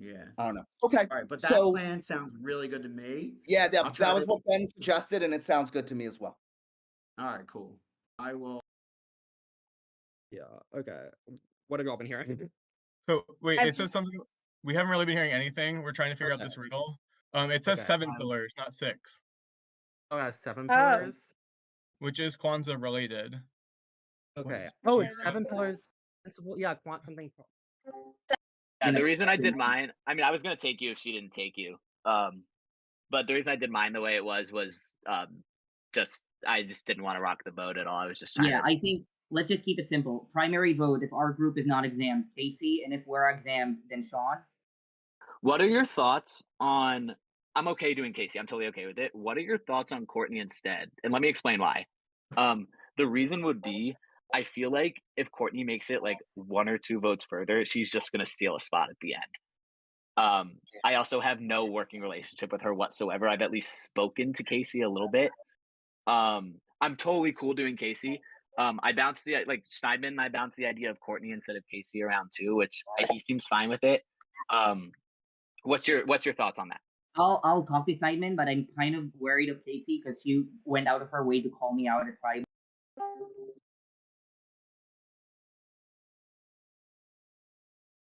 S8: Yeah.
S11: I don't know. Okay.
S8: All right, but that
S11: So
S8: plan sounds really good to me.
S11: yeah,
S8: I'll
S11: that,
S8: try
S11: that was
S8: to.
S11: what Ben suggested, and it sounds good to me as well.
S8: All right, cool. I will.
S12: Yeah. Okay. What have y'all been hearing?
S3: So wait,
S6: I've
S3: it says
S6: just
S3: something. We haven't really been hearing anything. We're trying to figure out
S12: Okay.
S3: this riddle. It says
S12: Okay.
S3: 7 pillars, not 6,
S12: Oh, it has 7
S6: oh
S12: pillars.
S3: which is Kwanzaa related. What
S12: Okay.
S3: is
S12: Oh,
S3: she
S12: it's
S3: said?
S12: 7 pillars. Principle. Yeah, quant something.
S7: Yeah, the
S5: Gonna
S7: reason I did mine, I mean, I was gonna take you if she didn't take you. But the reason I did mine the way it was just I just didn't want to rock the boat at all. I was just trying
S5: Yeah,
S7: to.
S5: I think let's just keep it simple. Primary vote if our group is not examined, Casey, and if we're examined, then Sean.
S7: What are your thoughts on? I'm okay doing Casey. I'm totally okay with it. What are your thoughts on Courtney instead? And let me explain why. The reason would be I feel like if Courtney makes it like 1 or 2 votes further, she's just gonna steal a spot at the end. I also have no working relationship with her whatsoever. I've at least spoken to Casey a little bit. I'm totally cool doing Casey. I bounced the like Schneidman and I bounced the idea of Courtney instead of Casey around too, which he seems fine with it. What's your thoughts on that?
S5: I'll talk to Simon, but I'm kind of worried of Casey because she went out of her way to call me out at Pride.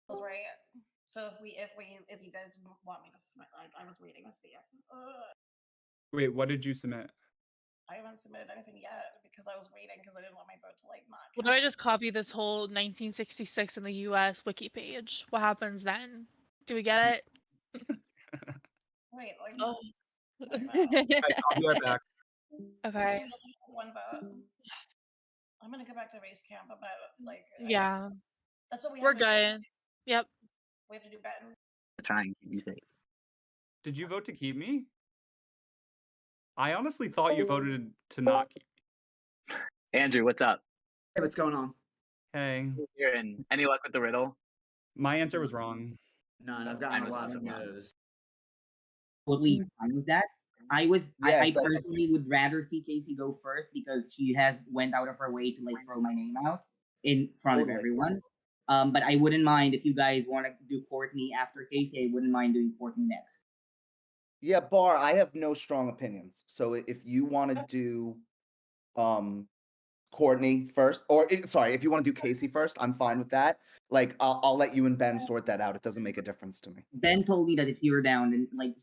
S4: Was right. So if you guys want me to submit, I was waiting to see it.
S10: Wait, what did you submit?
S4: I haven't submitted anything yet because I was waiting because I didn't want my vote to like not.
S9: What do I just copy this whole 1966 in the U.S. wiki page? What happens then? Do we get it?
S4: Wait, like
S9: Oh.
S10: Guys, I'll be right back.
S9: Okay.
S4: one vote. I'm gonna go back to base camp, but like I
S9: Yeah.
S4: guess that's what we
S9: We're
S4: have to do.
S9: good. Yep.
S4: We have to do better.
S7: Try and keep you safe.
S10: Did you vote to keep me? I honestly thought you voted to not keep me.
S7: Andrew, what's up?
S8: Hey, what's going on?
S10: Hey.
S7: Here, and any luck with the riddle?
S10: My answer was wrong.
S8: None. I've gotten a lot of no's.
S5: Totally fine with that. I
S11: Yeah,
S5: I
S11: but-
S5: personally would rather see Casey go first because she has went out of her way to like throw my name out in front of
S11: Totally.
S5: everyone. But I wouldn't mind if you guys want to do Courtney after Casey. I wouldn't mind doing Courtney next.
S11: Yeah, Bar, I have no strong opinions. So if you want to do Courtney first, or sorry, if you want to do Casey first, I'm fine with that. Like I'll let you and Ben sort that out. It doesn't make a difference to me.
S5: Ben told me that if you're down, and like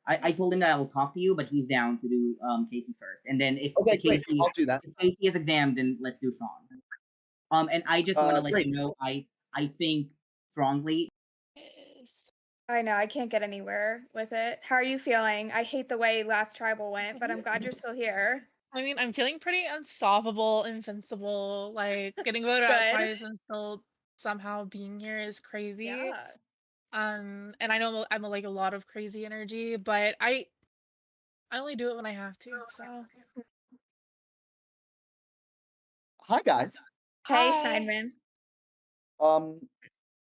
S5: I told him that I'll talk to you, but he's down to do Casey first, and then if
S11: Okay, great.
S5: Casey
S11: I'll do that.
S5: if Casey is examined, then let's do Sean. And I just want to let
S11: great.
S5: you know I think strongly.
S6: I know I can't get anywhere with it. How are you feeling? I hate the way last tribal went, but I'm glad you're still here.
S9: I mean, I'm feeling pretty unstoppable, invincible. Like getting voted out
S6: Good.
S9: twice and still somehow being here is crazy.
S6: Yeah.
S9: And I know I'm like a lot of crazy energy, but I only do it when I have to. So
S11: Hi guys.
S6: Hey,
S9: Hi.
S6: Scheinman.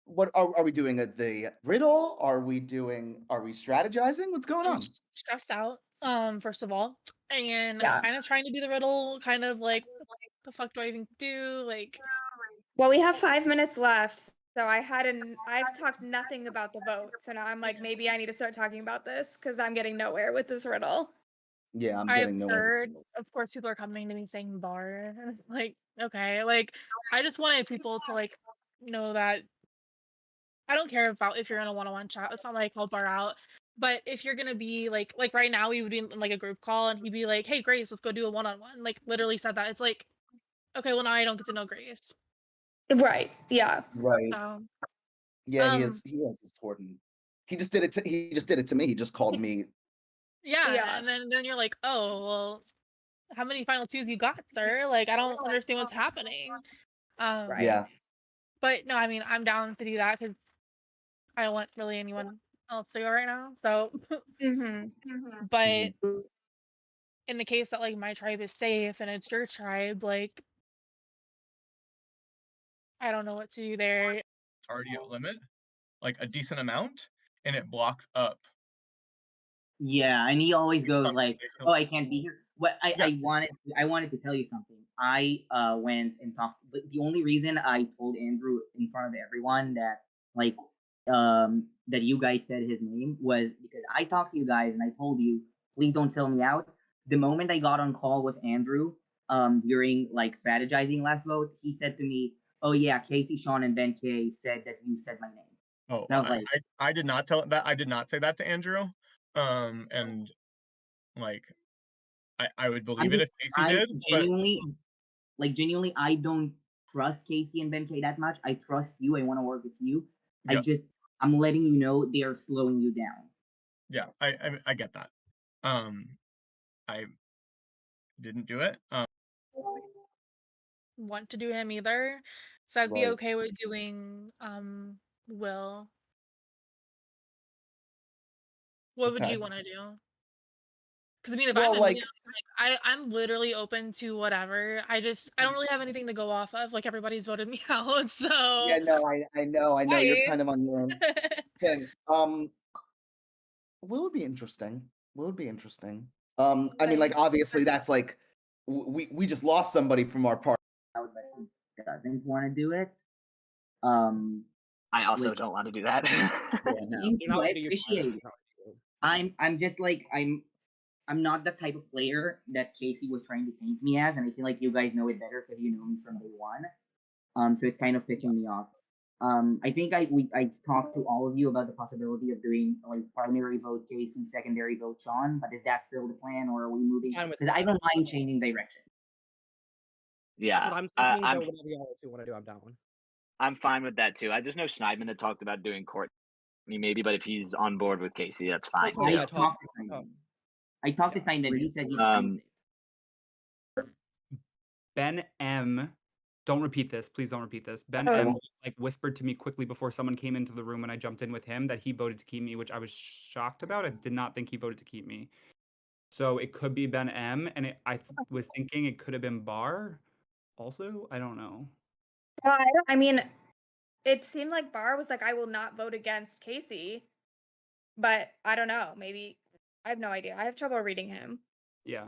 S11: What are we doing? The riddle? Are we strategizing? What's going
S9: I'm
S11: on?
S9: stressed out. First of all, and
S6: Yeah.
S9: kind of trying to do the riddle, kind of like, what the fuck do I even do? Like,
S6: Well, we have 5 minutes left, so I've talked nothing about the vote. So now I'm like, maybe I need to start talking about this because I'm getting nowhere with this riddle.
S11: Yeah, I'm
S9: I've
S11: getting nowhere.
S9: heard, of course, people are coming to me saying bar. And it's like, okay, like, I just wanted people to like know that I don't care about if you're in a one-on-one chat. It's not like I'll bar out. But if you're gonna be like right now, we would be in like a group call, and he'd be like, "Hey, Grace, let's go do a one-on-one." Like literally said that. It's like, okay, well now I don't get to know Grace.
S6: Right. Yeah.
S11: Right. Yeah, he
S9: Um,
S11: is important. He just did it to me. He just called me.
S9: yeah,
S6: Yeah.
S9: and then you're like, oh well, how many final twos you got, sir? Like I don't understand what's happening.
S6: Right.
S11: Yeah.
S9: But no, I mean I'm down to do that because I don't want really anyone else to go right now. So, but in the case that like my tribe is safe and it's your tribe, like I don't know what to do there.
S3: It's already a limit, like a decent amount, and it blocks up.
S5: Yeah, and he always goes like, "Oh, I can't be here." What
S3: Yeah.
S5: I wanted to tell you something. I went and talked. The only reason I told Andrew in front of everyone that like that you guys said his name was because I talked to you guys and I told you, please don't sell me out. The moment I got on call with Andrew, during like strategizing last vote, he said to me, "Oh yeah, Casey, Sean, and Ben K said that you said my name."
S3: Oh,
S5: and I was like,
S3: I did not tell that. I did not say that to Andrew. And like, I would believe it if Casey did.
S5: Genuinely, I don't trust Casey and Ben K that much. I trust you. I want to work with you.
S3: Yep.
S5: I'm letting you know they are slowing you down.
S3: Yeah, I get that. I didn't do it.
S9: Want to do him either, so I'd be
S11: Right.
S9: okay with doing Will. What would
S11: Okay.
S9: you want to do? Because I mean, if
S11: Well,
S9: I'm
S11: like-
S9: immune, like I'm literally open to whatever. I don't really have anything to go off of. Like everybody's voted me out, so
S11: Yeah, no, I know. You're
S9: Right.
S11: kind of on your own thing. Will it be interesting? Will it be interesting? I mean, like, obviously, that's like we just lost somebody from our party.
S5: But he doesn't want to do it.
S7: I also
S5: which-
S7: don't want to do that.
S5: Thank you, I appreciate it. I'm just like I'm not the type of player that Casey was trying to paint me as, and I feel like you guys know it better because you know me from day one. So it's kind of pissing me off. I think I talked to all of you about the possibility of doing like primary vote Casey, secondary vote Sean, but is that still the plan, or are we moving? Because I don't mind changing direction.
S7: Yeah,
S12: But I'm thinking
S7: I'm
S12: that whatever y'all two want to do, I'm down.
S7: I'm fine with that too. I just know Schneidman had talked about doing Courtney maybe, but if he's on board with Casey, that's fine.
S12: Oh,
S7: too.
S12: yeah,
S5: I talked to Stein, and he said he's
S10: Ben M. Don't repeat this. Please don't repeat this. Ben
S6: Oh.
S10: M. like whispered to me quickly before someone came into the room when I jumped in with him that he voted to keep me, which I was shocked about. I did not think he voted to keep me. So it could be Ben M. And I was thinking it could have been Bar. Also, I don't know.
S6: Well, I mean, it seemed like Bar was like, I will not vote against Casey, but I don't know. Maybe I have no idea. I have trouble reading him.
S10: Yeah.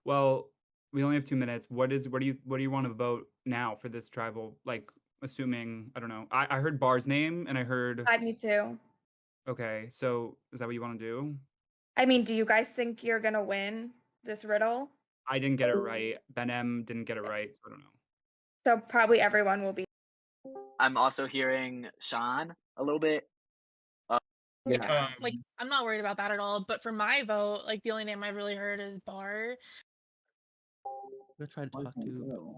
S10: Well, we only have 2 minutes. What do you want to vote now for this tribal? Like, assuming I don't know. I heard Bar's name and I heard.
S6: Me too.
S10: Okay, so is that what you want to do?
S6: I mean, do you guys think you're gonna win this riddle?
S10: I didn't get it right. Ben M didn't get it right, so I don't know.
S6: So probably everyone will be.
S7: I'm also hearing Sean a little bit.
S9: Like I'm not worried about that at all. But for my vote, like the only name I really heard is Bar.
S12: I'm gonna try to talk to.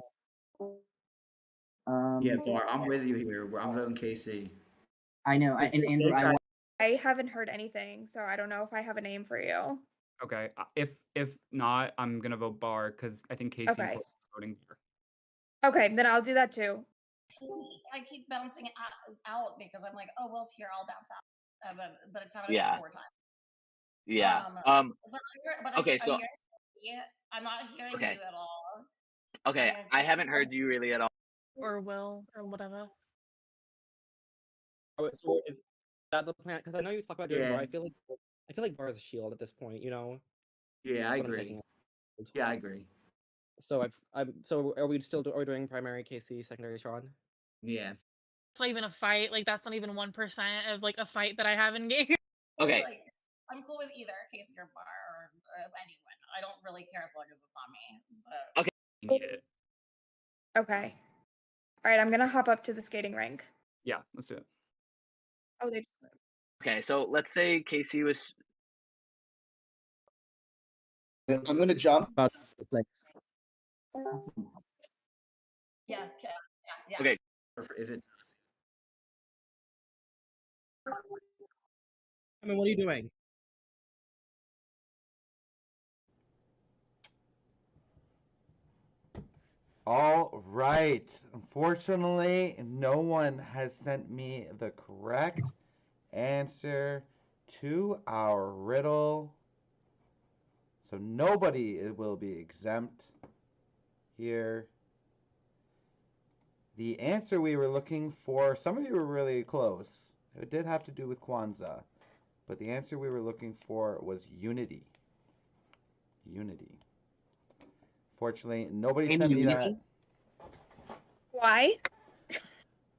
S8: Yeah, Bar, I'm with you here. I'm voting Casey.
S5: I know, and Andrew,
S6: I haven't heard anything, so I don't know if I have a name for you.
S10: Okay, if not, I'm gonna vote Bar because I think Casey
S6: Okay.
S10: is voting Bar.
S6: Okay, then I'll do that too.
S4: I keep bouncing out because I'm like, oh, Will's here, I'll bounce out. But it's happened
S7: Yeah.
S4: 4 times.
S7: Yeah. Okay, so
S4: I'm not hearing
S7: Okay.
S4: you at all.
S7: okay, I haven't heard you really at all.
S9: Or Will or whatever.
S12: Oh, so is that the plan? Because I know you talk about doing
S8: Yeah.
S12: Bar. I feel like Bar is a shield at this point. You know.
S8: Yeah, I
S12: What I'm
S8: agree.
S12: thinking.
S8: Yeah, I agree.
S12: So So are we doing primary Casey, secondary Sean?
S8: Yeah.
S9: It's not even a fight. Like that's not even 1% of like a fight that I have in game.
S7: Okay.
S4: Like, I'm cool with either Casey or Bar or anyone. I don't really care as long as it's not me. But...
S7: Okay.
S10: You need it.
S6: Okay. All right, I'm gonna hop up to the skating rink.
S10: Yeah, let's do it.
S6: Oh, they.
S7: Okay, so let's say Casey was.
S11: I'm gonna jump.
S4: Yeah.
S7: Okay.
S8: If it's
S12: I mean, what are you doing?
S1: All right. Unfortunately, no one has sent me the correct answer to our riddle. So nobody will be exempt here. The answer we were looking for, some of you were really close. It did have to do with Kwanzaa. But the answer we were looking for was unity. Unity. Fortunately, nobody sent me that.
S6: Why?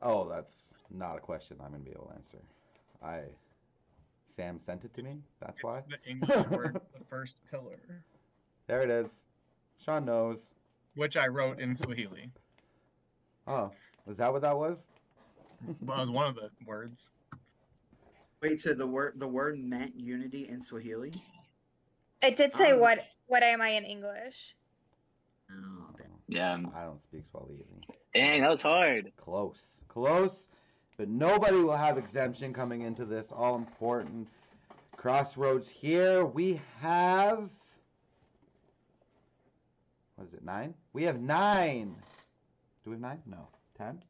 S1: Oh, that's not a question I'm going to be able to answer. Sam sent it to me. That's
S3: It's
S1: why.
S3: the English word, the first pillar,
S1: There it is. Sean knows.
S3: which I wrote in Swahili.
S1: Oh, was that what that was?
S3: Well, that was one of the words.
S8: Wait, so the word meant unity in Swahili?
S6: It did say what am I in English?
S8: Oh, okay.
S7: Yeah.
S1: I don't speak Swahili.
S7: Dang, that was hard.
S1: Close, but nobody will have exemption coming into this all important crossroads here. We have, what is it, 9? We have 9. Do we have 9? No. 10?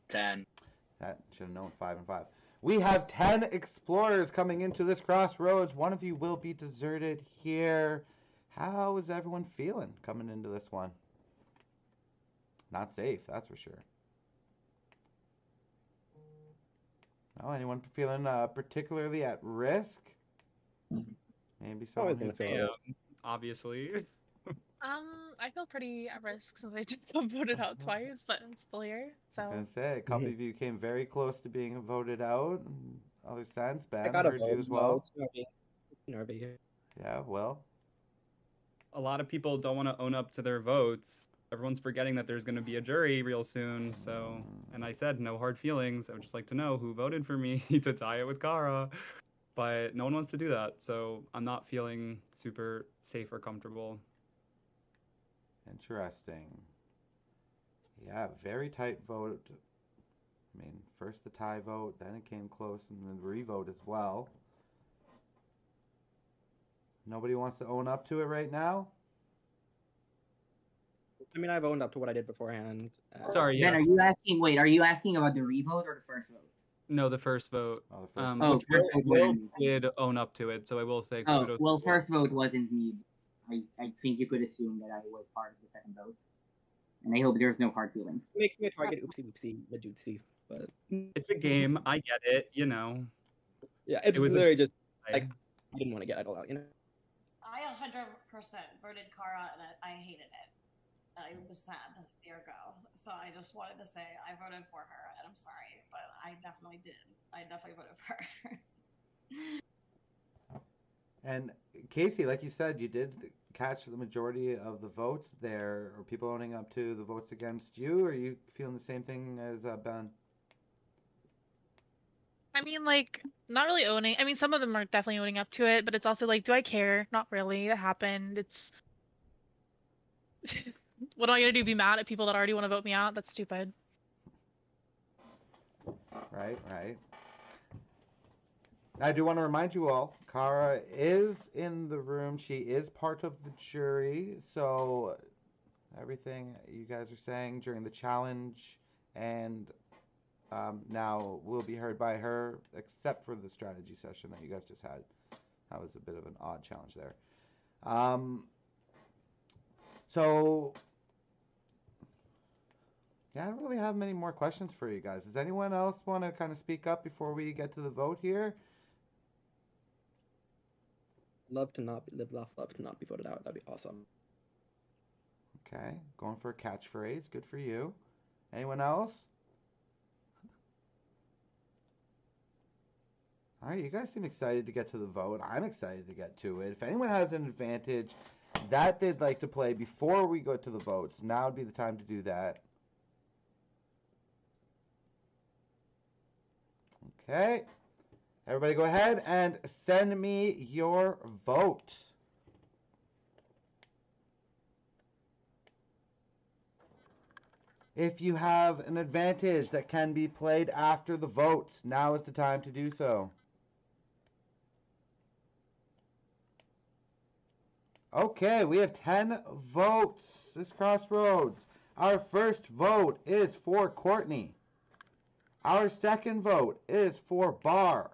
S7: 10.
S1: That should have known 5 and 5. We have 10 explorers coming into this crossroads. One of you will be deserted here. How is everyone feeling coming into this one? Not safe, that's for sure. Oh, anyone feeling particularly at risk? Maybe someone
S12: Always gonna
S1: who
S12: feel
S10: obviously.
S9: I feel pretty at risk since I just got voted out twice, but I'm still here. So
S1: I was gonna say a couple of you came very close to being voted out. In other sense, Ben,
S12: I got a
S1: heard you
S12: vote.
S1: as well.
S12: Yeah,
S1: well.
S10: A lot of people don't want to own up to their votes. Everyone's forgetting that there's going to be a jury real soon. So, and I said no hard feelings. I would just like to know who voted for me to tie it with Kara. But no one wants to do that. So I'm not feeling super safe or comfortable.
S1: Interesting. Yeah, very tight vote. I mean, first the tie vote, then it came close, and then the revote as well. Nobody wants to own up to it right now?
S12: I mean, I've owned up to what I did beforehand.
S10: Sorry,
S5: Ben,
S10: yes.
S5: are you asking about the revote or the first vote?
S10: No, the first vote.
S1: Oh, the first vote.
S10: Which
S5: first vote
S10: Will
S5: wasn't me.
S10: did own up to it, so I will say
S5: Oh,
S10: kudos.
S5: well, first vote wasn't me. I think you could assume that I was part of the second vote. And I hope there's no hard feelings.
S12: It makes me a target, oopsie whoopsie, majootsie, but
S10: It's a game. I get it, you know.
S12: yeah, it's
S10: It was
S12: literally just like I didn't want to get idle out, you know.
S4: I 100% voted Kara, and I hated it. I was sad to see her go. So I just wanted to say I voted for her, and I'm sorry, but I definitely did. I definitely voted for her.
S1: And Casey, like you said, you did catch the majority of the votes there. Are people owning up to the votes against you? Or are you feeling the same thing as Ben?
S9: I mean, like, not really owning. I mean, some of them are definitely owning up to it, but it's also like, do I care? Not really. It happened. It's what am I gonna do? Be mad at people that already want to vote me out? That's stupid.
S1: Right. I do want to remind you all, Kara is in the room. She is part of the jury. So everything you guys are saying during the challenge and now will be heard by her, except for the strategy session that you guys just had. That was a bit of an odd challenge there. So yeah, I don't really have many more questions for you guys. Does anyone else want to kind of speak up before we get to the vote here?
S12: Love to not live, laugh, love to not be voted out. That'd be awesome.
S1: Okay, going for a catchphrase. Good for you. Anyone else? All right, you guys seem excited to get to the vote. I'm excited to get to it. If anyone has an advantage that they'd like to play before we go to the votes, now would be the time to do that. Okay. Everybody go ahead and send me your vote. If you have an advantage that can be played after the votes, now is the time to do so. Okay, we have 10 votes this crossroads. Our first vote is for Courtney. Our second vote is for Bar.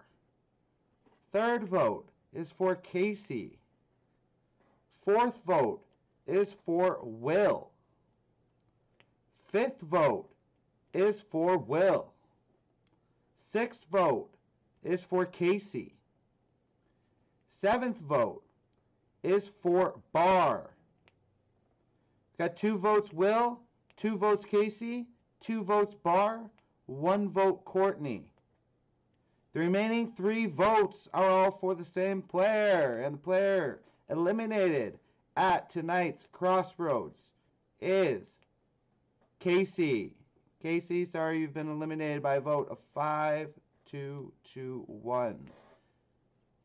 S1: Third vote is for Casey. Fourth vote is for Will. Fifth vote is for Will. Sixth vote is for Casey. Seventh vote is for Bar. Got 2 votes Will, 2 votes Casey, 2 votes Bar, 1 vote Courtney. The remaining 3 votes are all for the same player, and the player eliminated at tonight's Crossroads is Casey. Casey, sorry, you've been eliminated by a vote of 5-2-1.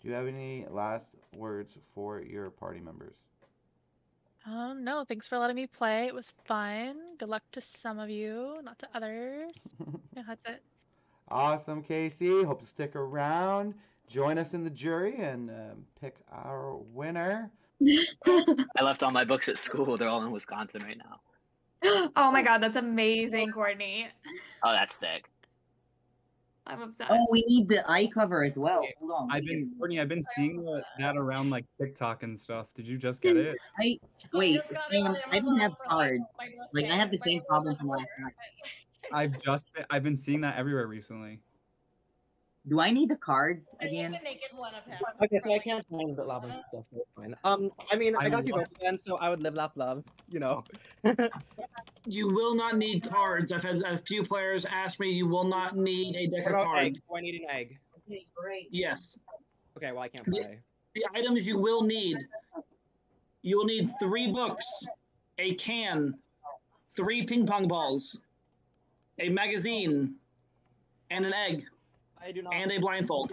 S1: Do you have any last words for your party members?
S9: No, thanks for letting me play. It was fun. Good luck to some of you, not to others. Yeah, that's it.
S1: Awesome, Casey. Hope to stick around. Join us in the jury and pick our winner.
S7: I left all my books at school. They're all in Wisconsin right now.
S6: Oh my god, that's amazing, Courtney.
S7: Oh, that's sick.
S6: I'm obsessed.
S5: Oh, we need the eye cover as well. Hold on.
S10: Courtney, I've been seeing that around like TikTok and stuff. Did you just get it?
S5: Wait,
S4: just got it
S5: Sam,
S4: on
S5: I don't have
S4: Amazon for,
S5: cards.
S4: my
S5: Like, I
S4: birthday.
S5: have the
S4: My
S5: same
S4: birthday
S5: problem
S4: was
S5: from
S4: in
S5: last
S4: order.
S5: night.
S10: I've been seeing that everywhere recently.
S5: Do I need the cards
S4: I
S5: again?
S4: even naked one of him.
S12: Okay, so I can't find the lava stuff. So it's fine. I mean, I got you votes again, so I would live, laugh, love. You know.
S2: You will not need cards. I've had a few players ask me, you will not need a deck
S12: What
S2: of
S12: about
S2: cards.
S12: eggs? Do I need an egg?
S5: Okay, great.
S2: Yes.
S12: Okay, well I can't play.
S2: The items you will need. You will need 3 books, a can, 3 ping pong balls, a magazine, and an egg,
S12: I do not.
S2: and a blindfold.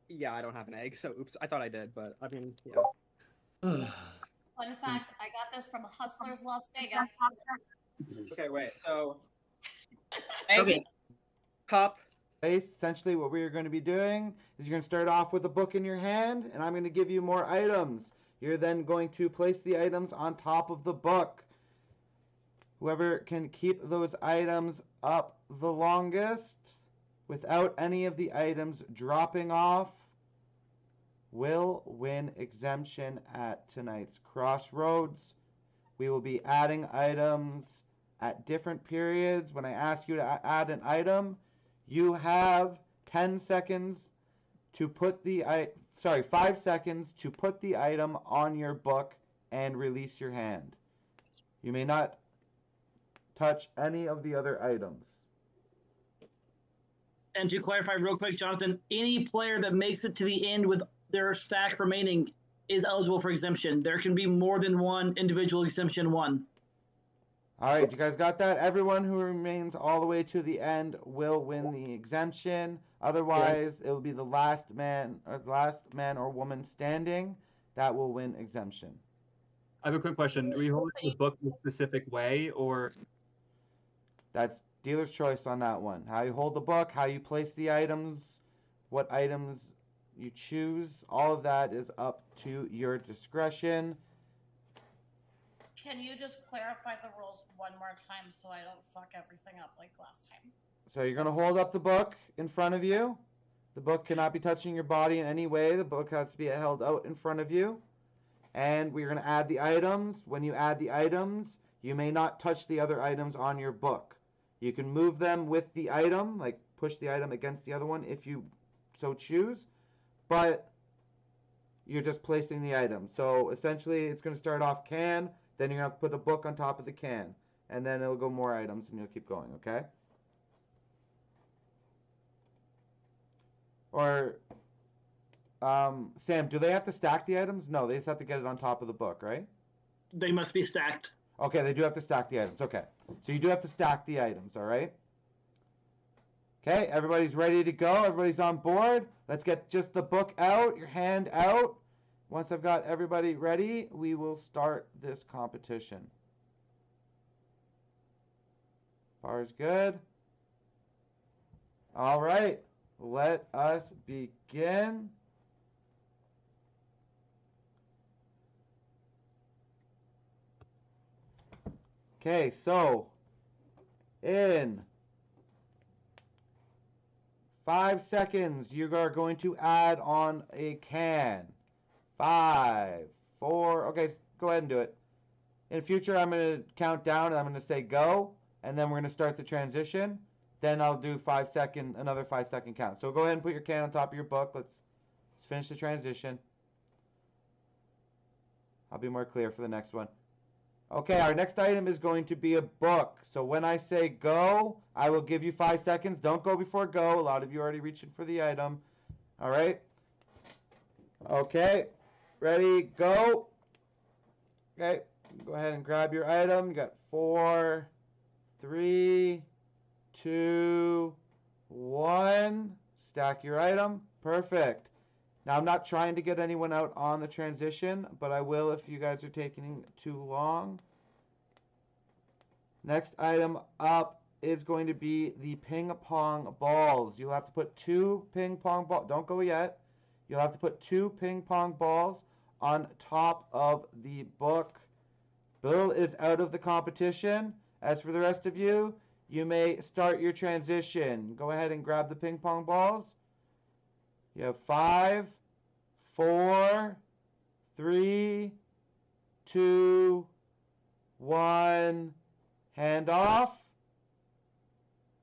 S12: Yeah, I don't have an egg, so oops. I thought I did, but I mean, yeah.
S4: Fun fact, I got this from Hustlers Las Vegas.
S12: Okay, wait. So, egg,
S5: Okay.
S12: cup.
S1: Essentially, what we are going to be doing is you're going to start off with a book in your hand, and I'm going to give you more items. You're then going to place the items on top of the book. Whoever can keep those items up the longest without any of the items dropping off will win exemption at tonight's Crossroads. We will be adding items at different periods. When I ask you to add an item, you have 10 seconds to put the 5 seconds to put the item on your book and release your hand. You may not touch any of the other items.
S2: And to clarify real quick, Jonathan, any player that makes it to the end with their stack remaining is eligible for exemption. There can be more than one individual exemption one.
S1: All right, you guys got that? Everyone who remains all the way to the end will win the exemption. Otherwise, it will be the last man or woman standing that will win exemption.
S10: I have a quick question. Are we holding the book in a specific way, or
S1: That's dealer's choice on that one. How you hold the book, how you place the items, what items you choose, all of that is up to your discretion.
S4: Can you just clarify the rules one more time so I don't fuck everything up like last time?
S1: So you're going to hold up the book in front of you. The book cannot be touching your body in any way. The book has to be held out in front of you. And we're going to add the items. When you add the items, you may not touch the other items on your book. You can move them with the item, like push the item against the other one if you so choose. But you're just placing the item. So essentially, it's going to start off can. Then you're going to have to put a book on top of the can. And then it'll go more items and you'll keep going, okay? Or, Sam, do they have to stack the items? No, they just have to get it on top of the book, right?
S2: They must be stacked.
S1: Okay, they do have to stack the items. Okay. So you do have to stack the items, all right? Okay, everybody's ready to go. Everybody's on board. Let's get just the book out, your hand out. Once I've got everybody ready, we will start this competition. Bar's good. All right, let us begin. Okay, so in 5 seconds, you are going to add on a can. 5, 4, okay, go ahead and do it. In future, I'm going to count down and I'm going to say go, and then we're going to start the transition. Then I'll do another 5 second count. So go ahead and put your can on top of your book. Let's finish the transition. I'll be more clear for the next one. Okay, our next item is going to be a book. So when I say go, I will give you 5 seconds. Don't go before go. A lot of you are already reaching for the item. All right. Okay. Ready, go. Okay. Go ahead and grab your item. You got 4, 3, 2, 1. Stack your item. Perfect. Now, I'm not trying to get anyone out on the transition, but I will if you guys are taking too long. Next item up is going to be the ping pong balls. You'll have to put 2 ping pong balls. Don't go yet. You'll have to put 2 ping pong balls on top of the book. Bill is out of the competition. As for the rest of you, you may start your transition. Go ahead and grab the ping pong balls. You have 5, 4, 3, 2, 1. Hand off.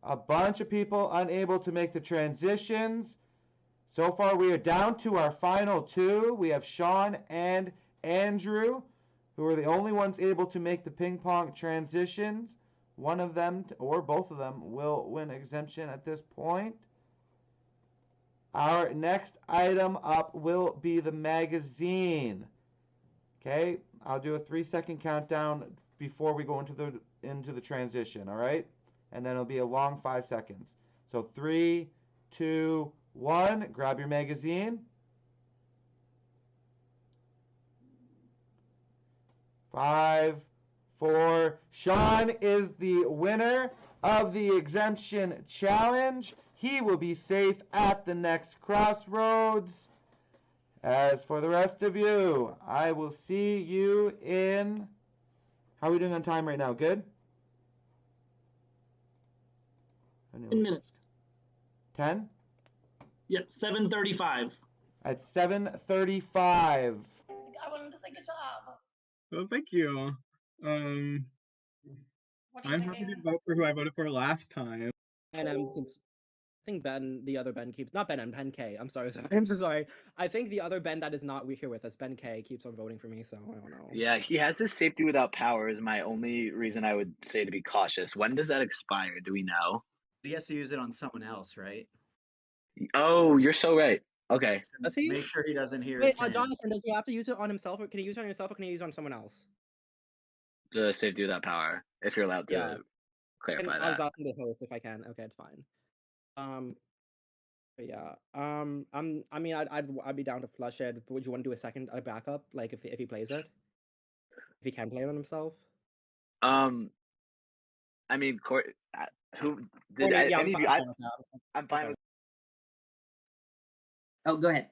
S1: A bunch of people unable to make the transitions. So far, we are down to our final 2. We have Sean and Andrew, who are the only ones able to make the ping pong transitions. One of them, or both of them, will win exemption at this point. Our next item up will be the magazine. Okay, I'll do a 3-second countdown before we go into the transition, all right? And then it'll be a long 5 seconds. So 3, 2, 1, grab your magazine. 5, 4. Sean is the winner of the exemption challenge. He will be safe at the next crossroads. As for the rest of you, I will see you in... How are we doing on time right now? Good?
S2: 10 minutes.
S1: 10?
S2: Yep, 7:35.
S1: At 7:35.
S4: I wanted to say good job.
S3: Well, thank you.
S4: What are you
S3: I'm happy to vote for who I voted for last time.
S12: And I think Ben, the other Ben keeps, not Ben and Ben K. I'm sorry, I'm so sorry. I think the other Ben that is not here with us, Ben K, keeps on voting for me, so I don't know.
S7: Yeah, he has this safety without power is my only reason I would say to be cautious. When does that expire? Do we know?
S8: He has to use it on someone else, right?
S7: Oh, you're so right. Okay.
S12: Does he?
S8: Make sure he doesn't hear
S12: Wait,
S8: it's him.
S12: Jonathan, does he have to use it on himself, or can he use it on himself, or can he use it on someone else?
S7: The safety without power, if you're allowed to
S12: Yeah.
S7: clarify
S12: I was
S7: that.
S12: asking the host if I can. Okay, it's fine. But yeah. I mean, I'd be down to flush it. Would you want to do a backup, like if he plays it, if he can play it on himself?
S7: I mean, who did
S12: Courtney, yeah,
S7: any of you? I'm fine with.
S5: Oh, go ahead.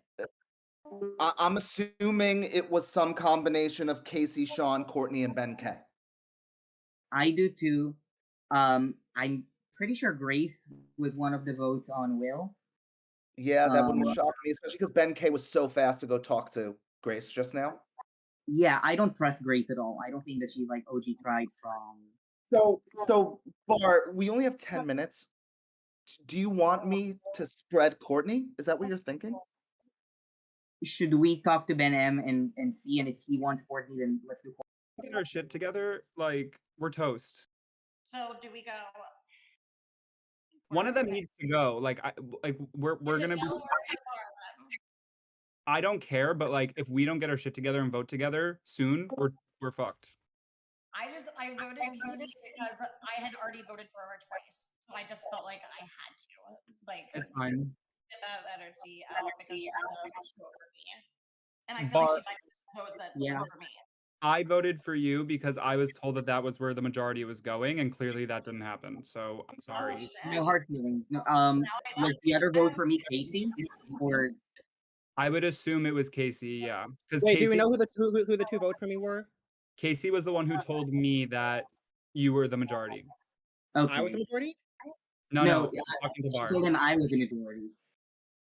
S11: I'm assuming it was some combination of Casey, Sean, Courtney, and Ben K.
S5: I do too. I'm pretty sure Grace was one of the votes on Will.
S11: Yeah, that wouldn't shock me, especially because Ben K was so fast to go talk to Grace just now.
S5: Yeah, I don't trust Grace at all. I don't think that she's like OG tried strong.
S11: So Bart, we only have 10 minutes. Do you want me to spread Courtney? Is that what you're thinking?
S5: Should we talk to Ben M and see, and if he wants Courtney, then let's do Courtney.
S10: Get our shit together, like we're toast.
S4: So do we go?
S10: One of them needs to go. Like we're gonna be. I don't care, but like if we don't get our shit together and vote together soon, we're fucked.
S4: I voted Casey because I had already voted for her twice, so I just felt like I had to
S10: It's fine.
S4: Get that energy out because she voted for me, and I feel like she might vote that was for me.
S10: I voted for you because I was told that was where the majority was going, and clearly that didn't happen. So I'm sorry.
S5: No hard feelings. No, was the other vote for me Casey, or?
S10: I would assume it was Casey. Yeah.
S12: Wait, Casey, do we know who the two votes for me were?
S10: Casey was the one who told me that you were the majority.
S5: Okay.
S12: I was the majority?
S10: No.
S5: She told him I was the majority.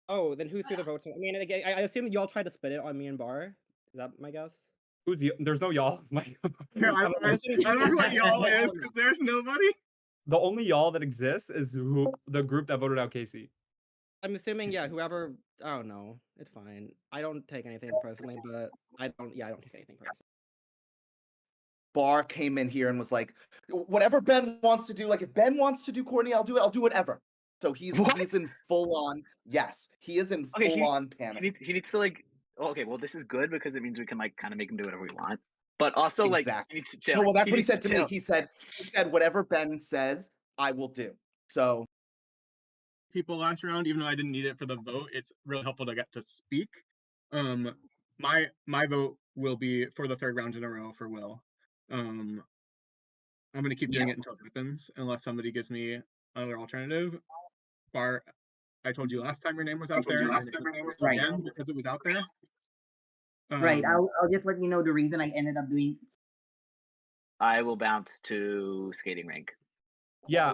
S12: Oh, then who threw the votes? I mean, I assume y'all tried to split it on me and Bar. Is that my guess?
S10: There's no y'all.
S3: I don't know what y'all is because there's nobody.
S10: The only y'all that exists is the group that voted out Casey.
S12: I'm assuming, yeah, whoever. I don't know. It's fine. I don't take anything personally, but I don't take anything personally.
S11: Bar came in here and was like, whatever Ben wants to do, like if Ben wants to do Courtney, I'll do it. I'll do whatever. So he's in full on. Yes, he is in full on panic.
S7: He needs to like. Okay, well, this is good because it means we can like kind of make him do whatever we want. But also, like, he needs to chill.
S11: No, well, that's what he
S7: needs
S11: said
S7: to
S11: to me.
S7: chill.
S11: He said whatever Ben says, I will do. So
S3: people last round, even though I didn't need it for the vote, it's really helpful to get to speak. My vote will be for the third round in a row for Will. I'm gonna keep doing it until it happens, unless somebody gives me another alternative. Bar, I told you last time your name was out there,
S5: Right.
S3: again because it was out there.
S5: Right. I'll just let you know the reason I ended up doing.
S7: I will bounce to skating rink.
S10: Yeah,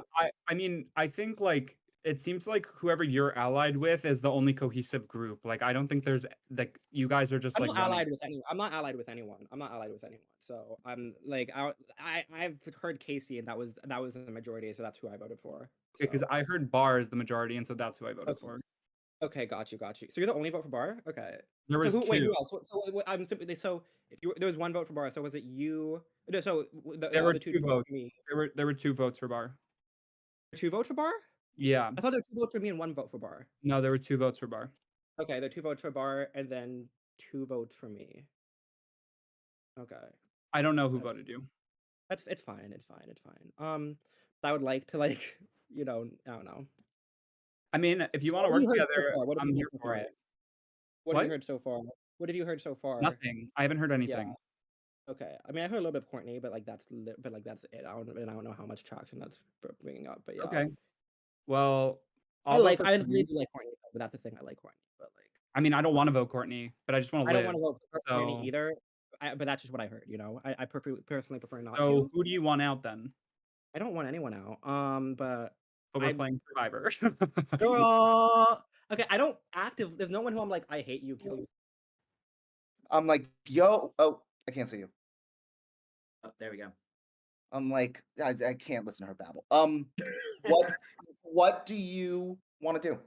S10: I mean, I think like it seems like whoever you're allied with is the only cohesive group. Like I don't think there's like you guys are just
S12: I'm
S10: like
S12: not allied with anyone. I'm not allied with anyone. So I'm like I've heard Casey and that was the majority, so that's who I voted for.
S10: because I heard Bar is the majority, and so that's who I voted for.
S12: Okay, got you. So you're the only vote for Bar? Okay.
S10: There was
S12: Wait,
S10: two.
S12: who else? So I'm simply if there was one vote for Bar. So was it you? No, so
S10: There were
S12: the
S10: two votes. There were 2 votes for Bar.
S12: 2 votes for Bar?
S10: Yeah.
S12: I thought there were 2 votes for me and 1 vote for Bar.
S10: No, there were 2 votes for Bar.
S12: Okay, there are 2 votes for Bar and then 2 votes for me. Okay.
S10: I don't know who voted you.
S12: It's fine. I would like to like, I don't know.
S10: I mean, if you want to work together, I'm here for it.
S12: What have you heard so far? What have you heard so far?
S10: Nothing. I haven't heard anything.
S12: Yeah. Okay. I mean, I heard a little bit of Courtney, but like that's it. I don't know how much traction that's bringing up, but yeah.
S10: Okay. Well,
S12: I really do like Courtney, but that's the thing. I like Courtney, but like.
S10: I mean, I don't want to vote Courtney, but I just want to live.
S12: I don't want to vote for Courtney either. But that's just what I heard. I personally prefer not to.
S10: So who do you want out then?
S12: I don't want anyone out. But
S10: we're playing Survivor.
S12: Okay, I don't there's no one who I'm like, I hate you, kill you.
S11: I'm like, yo, oh, I can't see you.
S8: Oh, there we go.
S11: I'm like, I can't listen to her babble. What do you want to do?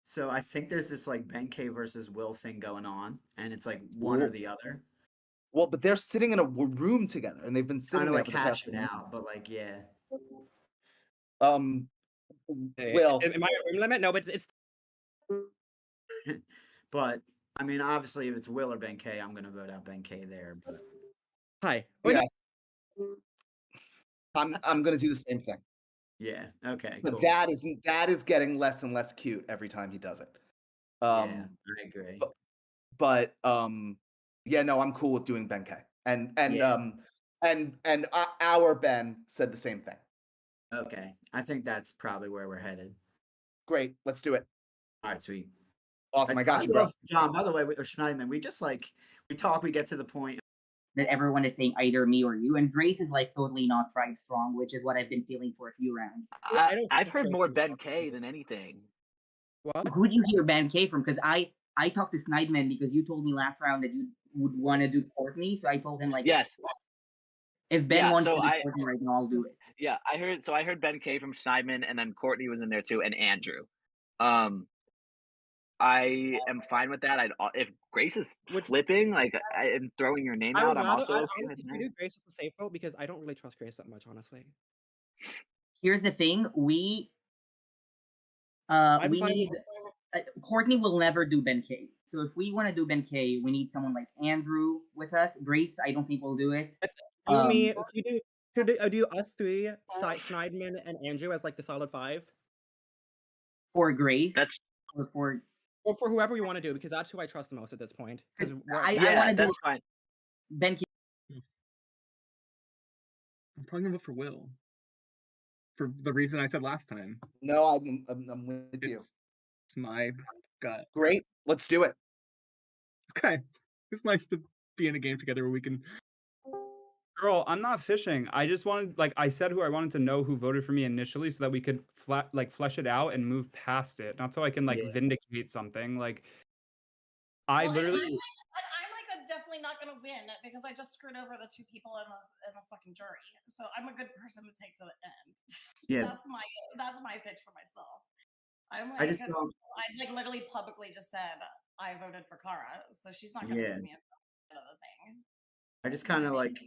S8: So I think there's this like Ben K versus Will thing going on, and it's like one or the other.
S11: Well, but they're sitting in a room together, and they've been sitting
S8: there
S11: like
S8: for the past it out, but like yeah.
S11: Will,
S12: am I a room limit? No, but it's.
S8: But I mean, obviously, if it's Will or Ben K, I'm gonna vote out Ben K there. But
S12: hi.
S11: Yeah. I'm gonna do the same thing.
S8: Yeah. Okay.
S11: But
S8: cool.
S11: that is getting less and less cute every time he does it.
S8: Yeah, I agree.
S11: But yeah, no, I'm cool with doing Ben K. And our Ben said the same thing.
S8: Okay, I think that's probably where we're headed.
S11: Great, let's do it.
S8: All right, sweet.
S11: Awesome, I got you, bro.
S8: John, by the way, or Schneidman, we just like we talk, we get to the point
S5: that everyone is saying either me or you, and Grace is like totally not tribe strong, which is what I've been feeling for a few rounds.
S7: I've heard more Ben K than anything.
S12: What?
S5: Who'd you hear Ben K from? Because I talked to Schneidman because you told me last round that you would want to do Courtney, so I told him like,
S7: yes,
S5: if Ben wants to do Courtney right now, I'll do it.
S7: Yeah, I heard Ben K from Schneidman, and then Courtney was in there too, and Andrew. I am fine with that. If Grace is flipping, like and throwing your name out, I'm also okay with that.
S12: I do Grace is the safe vote because I don't really trust Grace that much, honestly.
S5: Here's the thing: we need Courtney will never do Ben K. So if we want to do Ben K, we need someone like Andrew with us. Grace, I don't think will do it.
S12: Do us three, Schneidman and Andrew as like the solid 5
S5: for Grace?
S7: That's
S5: or
S12: for whoever you want to do, because that's who I trust the most at this point.
S5: I want to do
S7: fine.
S5: Ben K.
S3: I'm probably gonna vote for Will. For the reason I said last time.
S11: No, I'm with you.
S3: It's my gut.
S11: Great, let's do it.
S3: Okay, it's nice to be in a game together where we can.
S10: Girl, I'm not fishing. I just wanted, like, I said who I wanted to know who voted for me initially so that we could flesh it out and move past it. Not so I can vindicate something. Like, I literally.
S4: I'm like definitely not gonna win because I just screwed over the 2 people in the fucking jury. So I'm a good person to take to the end.
S8: Yeah.
S4: that's my pitch for myself. I'm like, I like literally publicly just said I voted for Kara, so she's not gonna put me in the end of the thing.
S8: I just kind of like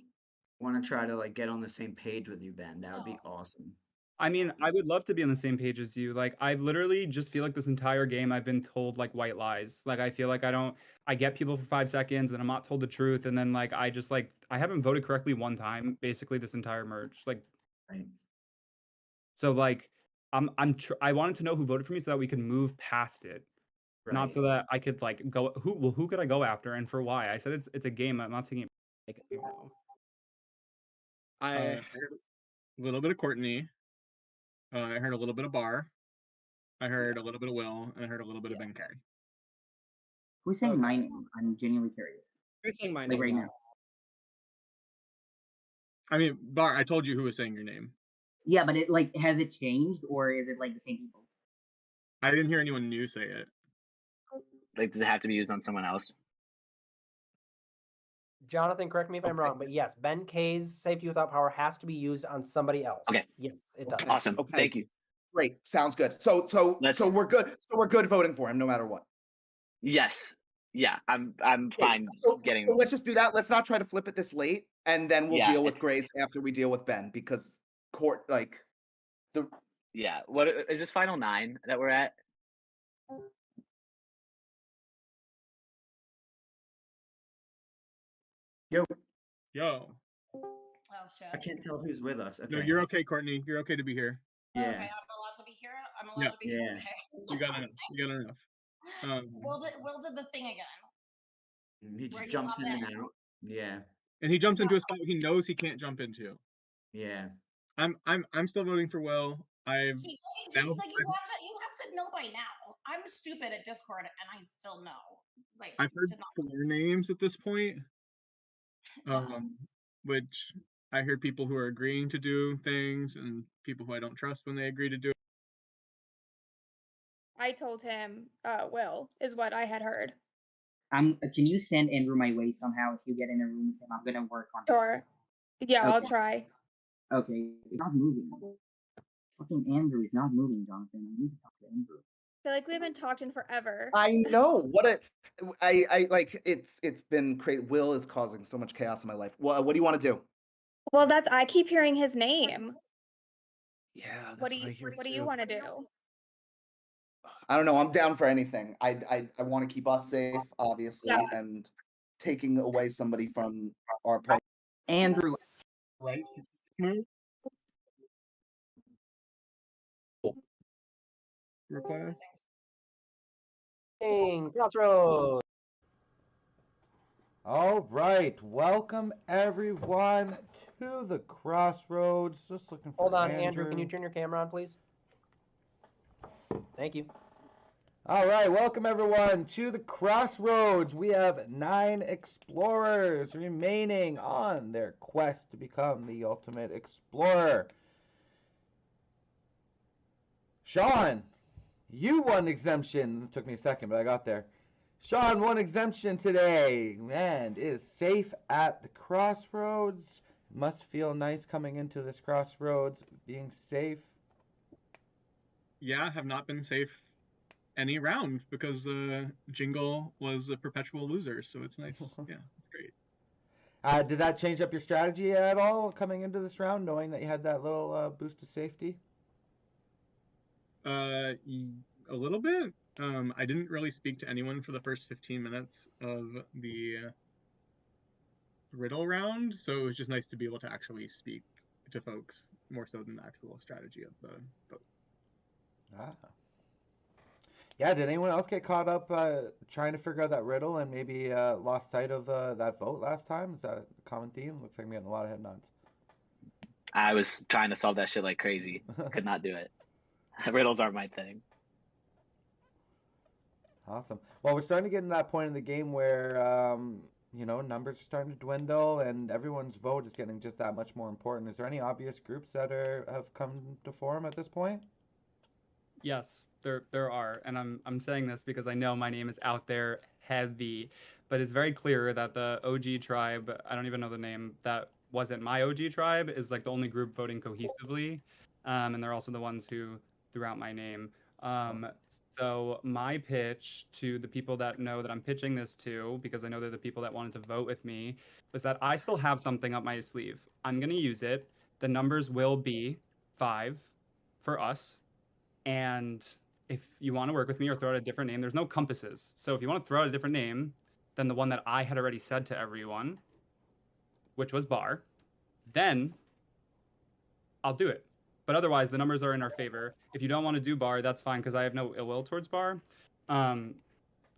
S8: want to try to like get on the same page with you, Ben. That would be awesome.
S10: I mean, I would love to be on the same page as you. Like, I've literally just feel like this entire game I've been told like white lies. Like, I feel like I get people for 5 seconds and I'm not told the truth. And then like, I haven't voted correctly one time, basically this entire merge. Like,
S8: Right.
S10: so like, I wanted to know who voted for me so that we could move past it. Not
S8: Right.
S10: so that I could like go, who could I go after and for why? I said it's a game. I'm not taking it.
S12: Like, you know.
S3: I
S12: I
S3: heard a little bit of Courtney. I heard a little bit of Bar. I heard a little bit of Will, and I heard a little bit of Ben Carey.
S5: Who's saying
S12: Okay.
S5: my name? I'm genuinely curious.
S12: who's saying my
S5: Like
S12: name
S5: right
S12: now?
S5: now.
S3: I mean, Bar, I told you who was saying your name.
S5: Yeah, but it like has it changed or is it like the same people?
S3: I didn't hear anyone new say it.
S7: Like, does it have to be used on someone else?
S14: Jonathan, correct me if I'm
S3: Okay.
S14: wrong, but yes, Ben K's safety without power has to be used on somebody else.
S7: Okay.
S14: Yes, it does.
S7: Awesome.
S11: Okay.
S7: Thank you.
S11: Great. Sounds good. So
S7: Let's-
S11: we're good. So we're good voting for him no matter what.
S7: Yes. Yeah, I'm
S11: Okay,
S7: fine
S11: So
S7: getting.
S11: let's just do that. Let's not try to flip it this late, and then we'll
S7: Yeah,
S11: deal with
S7: it's-
S11: Grace after we deal with Ben because court like the
S7: Yeah. What is this final 9 that we're at?
S8: Yo,
S3: Yo.
S4: Oh shit.
S8: I can't tell who's with us. Okay.
S3: No, you're okay, Courtney. You're okay to be here.
S8: Yeah.
S4: Okay, I'm allowed to be here. I'm allowed
S3: Yeah.
S4: to be here.
S8: Yeah.
S4: Okay.
S3: You got enough. You got enough.
S4: Will did the thing again.
S8: He
S4: Where
S8: just
S4: he
S8: jumps in
S4: hopped
S8: and out. Yeah.
S3: And he jumps into a spot he knows he can't jump into.
S8: Yeah.
S3: I'm still voting for Will. I've
S4: Like
S3: now-
S4: you have to know by now. I'm stupid at Discord and I still know. Like
S3: I've heard
S4: to not
S3: 4 names at this point. Which I hear people who are agreeing to do things and people who I don't trust when they agree to do it.
S6: I told him, Will, is what I had heard.
S5: Can you send Andrew my way somehow if you get in a room with him? I'm gonna work on it.
S6: Sure. Yeah, I'll
S5: Okay.
S6: try.
S5: Okay. It's not moving. Fucking Andrew is not moving, Jonathan. I need to talk to Andrew.
S6: I feel like we haven't talked in forever.
S11: I know what a I like. It's been crazy. Will is causing so much chaos in my life. What do you want to do?
S6: Well, I keep hearing his name.
S11: Yeah, that's
S6: What do
S11: I hear
S6: you
S11: too.
S6: want to do?
S11: I don't know. I'm down for anything. I want to keep us safe, obviously,
S6: Yeah.
S11: and taking away somebody from our part.
S5: Andrew.
S3: Right?
S14: Crossroads.
S1: All right, welcome everyone to the Crossroads. Just looking for
S14: Hold on, Andrew. Can you turn your camera on, please? Thank you.
S1: All right, welcome everyone to the Crossroads. We have 9 explorers remaining on their quest to become the ultimate explorer. Sean, you won exemption. It took me a second, but I got there. Sean won exemption today and is safe at the Crossroads. Must feel nice coming into this Crossroads, being safe.
S3: Yeah, have not been safe any round because Jingle was a perpetual loser, so it's nice. Yeah, it's great.
S1: Did that change up your strategy at all coming into this round, knowing that you had that little boost of safety?
S3: A little bit. I didn't really speak to anyone for the first 15 minutes of the riddle round, so it was just nice to be able to actually speak to folks more so than the actual strategy of the vote.
S1: Yeah, did anyone else get caught up trying to figure out that riddle and maybe lost sight of that vote last time? Is that a common theme? Looks like I'm getting a lot of head nods.
S7: I was trying to solve that shit like crazy. Could not do it. Riddles aren't my thing.
S1: Awesome. Well, we're starting to get in that point in the game where, numbers are starting to dwindle and everyone's vote is getting just that much more important. Is there any obvious groups that have come to form at this point?
S10: Yes, there are, and I'm saying this because I know my name is out there heavy, but it's very clear that the OG tribe, I don't even know the name, that wasn't my OG tribe, is like the only group voting cohesively, and they're also the ones who threw out my name. So my pitch to the people that know that I'm pitching this to, because I know they're the people that wanted to vote with me, was that I still have something up my sleeve. I'm going to use it. The numbers will be 5 for us. And if you want to work with me or throw out a different name, there's no compasses. So if you want to throw out a different name than the one that I had already said to everyone, which was Bar, then I'll do it. But otherwise, the numbers are in our favor. If you don't want to do Bar, that's fine, because I have no ill will towards Bar.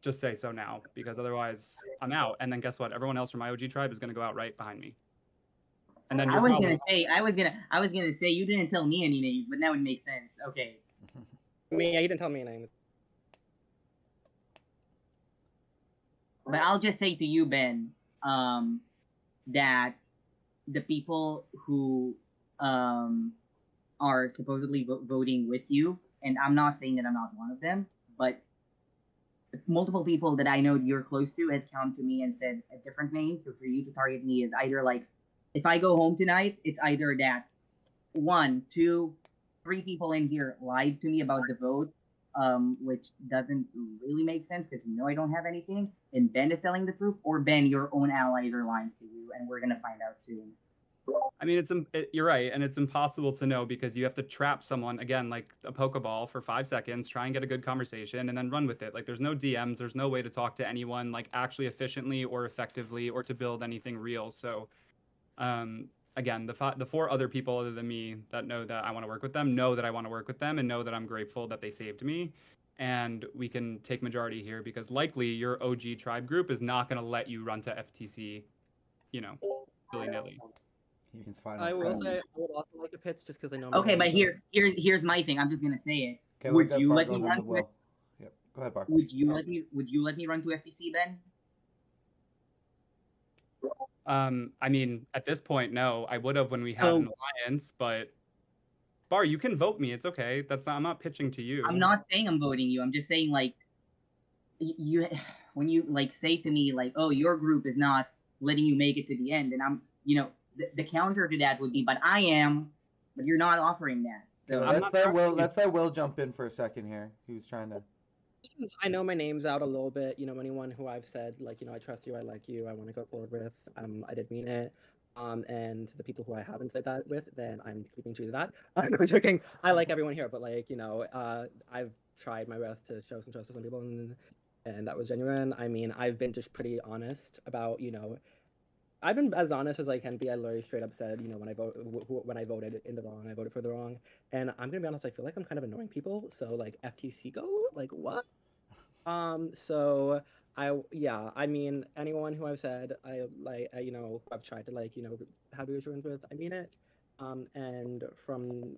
S10: Just say so now, because otherwise I'm out. And then guess what? Everyone else from my OG tribe is going to go out right behind me. And then
S5: I was gonna say you didn't tell me any names, but now it makes sense. Okay.
S12: Yeah, you didn't tell me any names.
S5: But I'll just say to you, Ben, that the people who are supposedly voting with you, and I'm not saying that I'm not one of them, but multiple people that I know you're close to had come to me and said a different name. So for you to target me is either like, if I go home tonight, it's either that 1, 2, 3 people in here lied to me about the vote, which doesn't really make sense because you know I don't have anything, and Ben is telling the truth, or Ben, your own allies are lying to you, and we're gonna find out soon.
S10: I mean, you're right, and it's impossible to know because you have to trap someone, again, like a Pokeball for 5 seconds, try and get a good conversation, and then run with it. Like, there's no DMs, there's no way to talk to anyone, like, actually efficiently or effectively or to build anything real. So, again, the 4 other people other than me that know that I want to work with them know that I want to work with them and know that I'm grateful that they saved me. And we can take majority here because likely your OG tribe group is not going to let you run to FTC, willy-nilly.
S12: I will say I would also like to pitch just because I know.
S5: Okay, but here's my thing. I'm just gonna say it.
S1: Okay,
S5: would you let me run?
S1: Yep. Go ahead, Bar.
S5: Would you let me run to FTC, Ben?
S10: I mean, at this point, no. I would have when we had an alliance, but Bar, you can vote me. It's okay. I'm not pitching to you.
S5: I'm not saying I'm voting you. I'm just saying like you when you like say to me like, oh, your group is not letting you make it to the end, and I'm the counter to that would be, but I am, but you're not offering that. So
S1: let's let Will jump in for a second here. He was trying to.
S12: I know my name's out a little bit. Anyone who I've said like, I trust you, I like you, I want to go forward with. I did mean it. And the people who I haven't said that with, then I'm keeping true to that. I'm not joking. I like everyone here, but I've tried my best to show some trust to some people, and that was genuine. I mean, I've been just pretty honest about, I've been as honest as I can be. I literally straight up said, when I voted in the wrong, I voted for the wrong. And I'm gonna be honest, I feel like I'm kind of annoying people. So like FTC go, like what? So I mean, anyone who I've said I've tried to have reassurance with, I mean it. And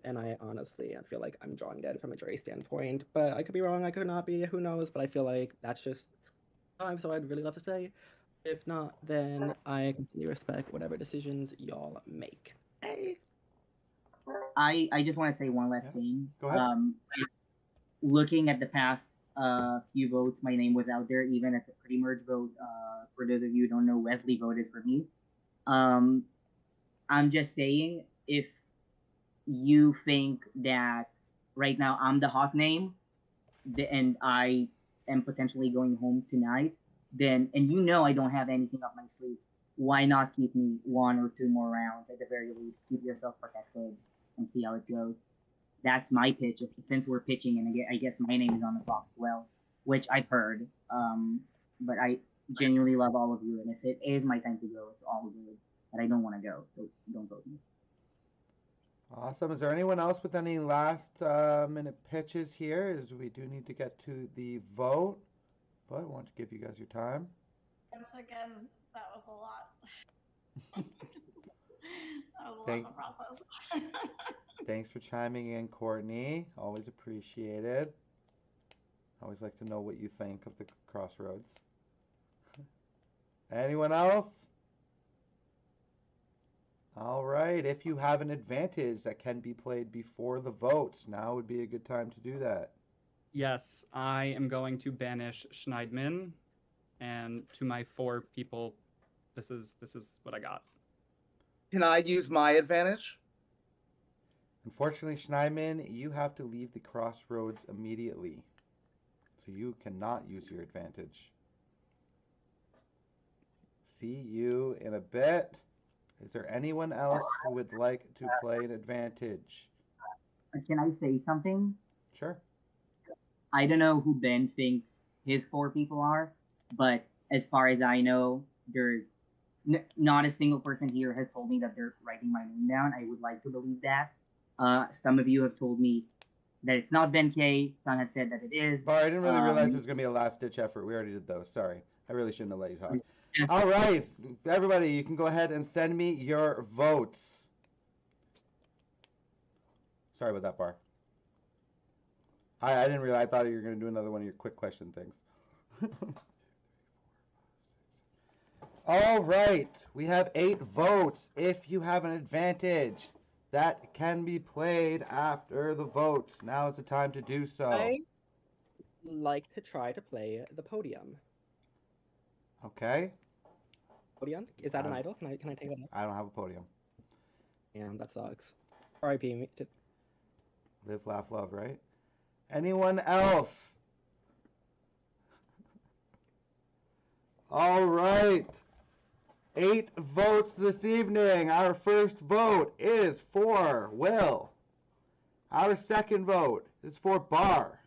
S12: I honestly, I feel like I'm drawing dead from a jury standpoint, but I could be wrong, I could not be, who knows? But I feel like that's just so I'd really love to say. If not, then I completely respect whatever decisions y'all make. Hey.
S5: I just want to say one last thing.
S1: Go ahead.
S5: Looking at the past few votes, my name was out there, even at the pre-merge vote. For those of you who don't know, Wesley voted for me. I'm just saying, if you think that right now I'm the hot name, and I am potentially going home tonight, then, and I don't have anything up my sleeves, why not keep me 1 or 2 more rounds at the very least? Keep yourself protected and see how it goes. That's my pitch, since we're pitching, and I guess my name is on the clock as well, which I've heard. But I genuinely love all of you, and if it is my time to go, it's all good. But I don't want to go, so don't vote me.
S1: Awesome. Is there anyone else with any last minute pitches here? As we do need to get to the vote, but I want to give you guys your time.
S4: Once again, that was a lot. That was a lot to process.
S1: Thanks for chiming in, Courtney. Always appreciated. I always like to know what you think of the crossroads. Anyone else? All right. If you have an advantage that can be played before the votes, now would be a good time to do that.
S10: Yes, I am going to banish Schneidman, and to my 4 people, this is what I got.
S11: Can I use my advantage?
S1: Unfortunately, Schneemann, you have to leave the crossroads immediately. So you cannot use your advantage. See you in a bit. Is there anyone else who would like to play an advantage?
S5: Can I say something?
S1: Sure.
S5: I don't know who Ben thinks his 4 people are, but as far as I know, there's not a single person here has told me that they're writing my name down. I would like to believe that. Some of you have told me that it's not Ben K. Some have said that it is.
S1: Bar, I didn't really realize it was going to be a last-ditch effort. We already did those. Sorry. I really shouldn't have let you talk. All right. Everybody, you can go ahead and send me your votes. Sorry about that, Bar. I didn't realize. I thought you were going to do another one of your quick question things. All right. We have 8 votes. If you have an advantage, that can be played after the votes. Now is the time to do so.
S12: I like to try to play the podium.
S1: Okay.
S12: Podium? Is that an idol? Can I take it up?
S1: I don't have a podium.
S12: Damn, that sucks. R.I.P. me.
S1: Live, laugh, love, right? Anyone else? All right. 8 votes this evening. Our first vote is for Will. Our second vote is for Bar.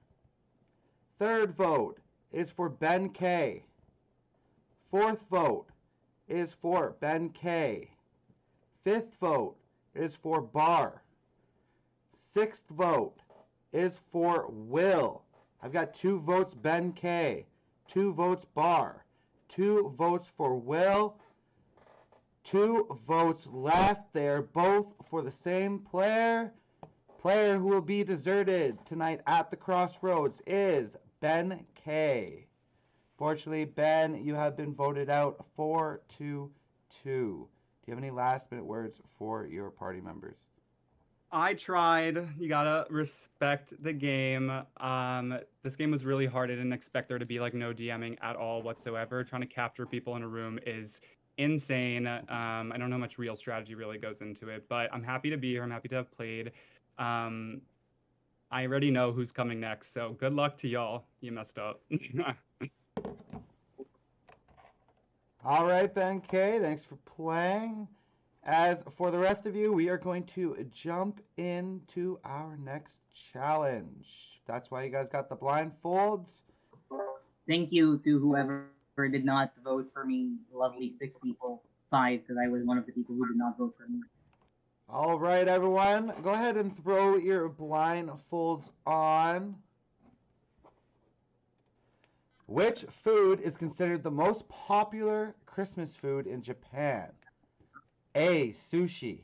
S1: Third vote is for Ben K. Fourth vote is for Ben K. Fifth vote is for Bar. Sixth vote is for Will. I've got 2 votes Ben K, 2 votes Bar, 2 votes for Will, 2 votes left. They are both for the same player. Player who will be deserted tonight at the crossroads is Ben K. Fortunately, Ben, you have been voted out 4-2-2. Do you have any last-minute words for your party members?
S10: I tried. You gotta respect the game. This game was really hard. I didn't expect there to be like no DMing at all whatsoever. Trying to capture people in a room is insane. I don't know how much real strategy really goes into it, but I'm happy to be here. I'm happy to have played. I already know who's coming next, so good luck to y'all. You messed up.
S1: All right, Ben K, thanks for playing. As for the rest of you, we are going to jump into our next challenge. That's why you guys got the blindfolds.
S5: Thank you to whoever did not vote for me, lovely 6 people, 5, because I was one of the people who did not vote for me.
S1: All right, everyone, go ahead and throw your blindfolds on. Which food is considered the most popular Christmas food in Japan? A. Sushi.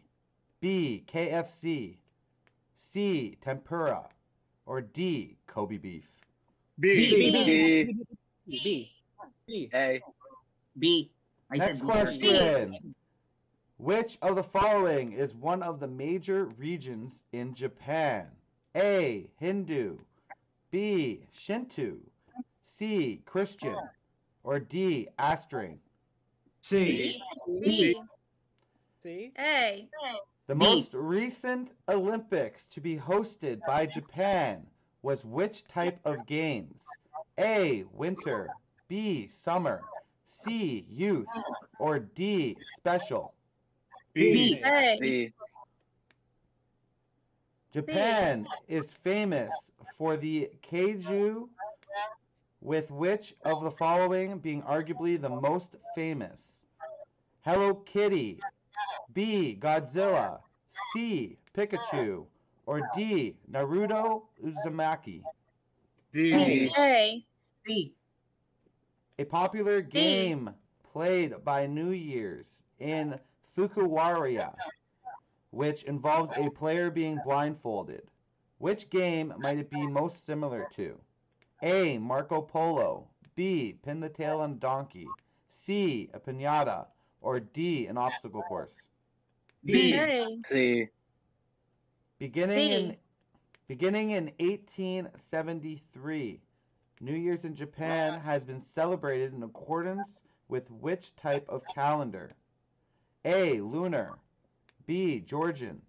S1: B. KFC. C. Tempura. Or D. Kobe beef.
S7: B.
S5: B.
S7: A.
S5: B.
S1: Next question. Which of the following is one of the major regions in Japan? A. Hindu. B. Shinto. C. Christian. Or D. Astring.
S8: C.
S6: B.
S12: C.
S6: A.
S1: The most recent Olympics to be hosted by Japan was which type of games? A. Winter. B. Summer. C. Youth. Or D. Special.
S5: B.
S6: A.
S7: B.
S1: Japan is famous for the kaiju, with which of the following being arguably the most famous? Hello Kitty. B. Godzilla. C. Pikachu. Or D. Naruto Uzumaki.
S7: D.
S6: A.
S5: C.
S1: A popular game played by New Year's in Fukuwaria, which involves a player being blindfolded. Which game might it be most similar to? A. Marco Polo. B. Pin the tail on a donkey. C. A piñata. Or D. An obstacle course.
S5: B.
S6: A.
S7: C.
S1: Beginning
S6: B.
S1: in 1873, New Year's in Japan has been celebrated in accordance with which type of calendar? A. Lunar. B. Georgian.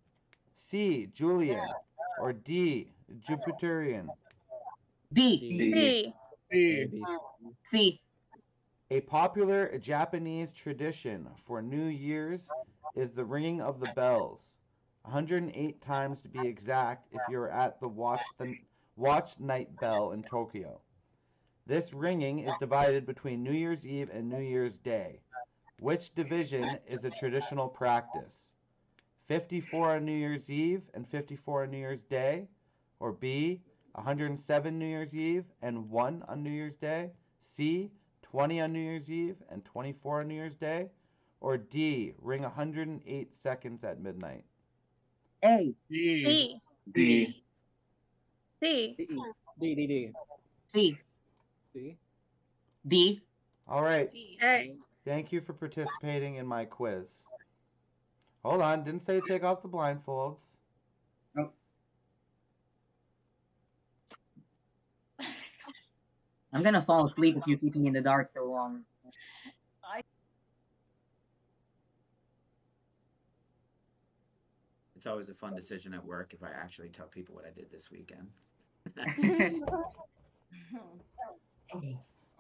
S1: C. Julian, or D. Jupiterian?
S5: D.
S6: C.
S3: C.
S5: C.
S1: A popular Japanese tradition for New Year's is the ringing of the bells, 108 times to be exact if you're at the Watch Night Bell in Tokyo. This ringing is divided between New Year's Eve and New Year's Day. Which division is a traditional practice? 54 on New Year's Eve and 54 on New Year's Day? Or B, 107 New Year's Eve and 1 on New Year's Day? C, 20 on New Year's Eve and 24 on New Year's Day? Or D, ring 108 seconds at midnight?
S5: A.
S6: D.
S7: D.
S6: C.
S12: D.
S5: C.
S12: C.
S5: D.
S1: All right.
S6: A.
S1: Thank you for participating in my quiz. Hold on, didn't say take off the blindfolds.
S5: Oh. I'm gonna fall asleep if you keep me in the dark so long.
S8: It's always a fun decision at work if I actually tell people what I did this weekend.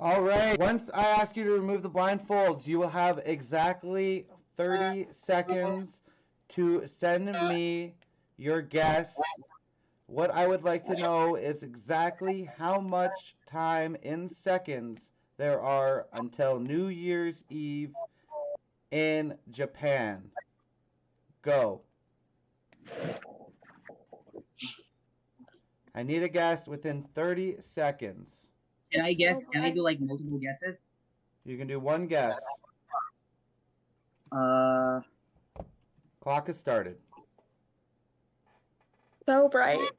S1: All right. Once I ask you to remove the blindfolds, you will have exactly 30 seconds to send me your guess. What I would like to know is exactly how much time in seconds there are until New Year's Eve in Japan. Go. I need a guess within 30 seconds.
S5: Can I guess? Can I do like multiple guesses?
S1: You can do one guess. Clock has started.
S6: So bright.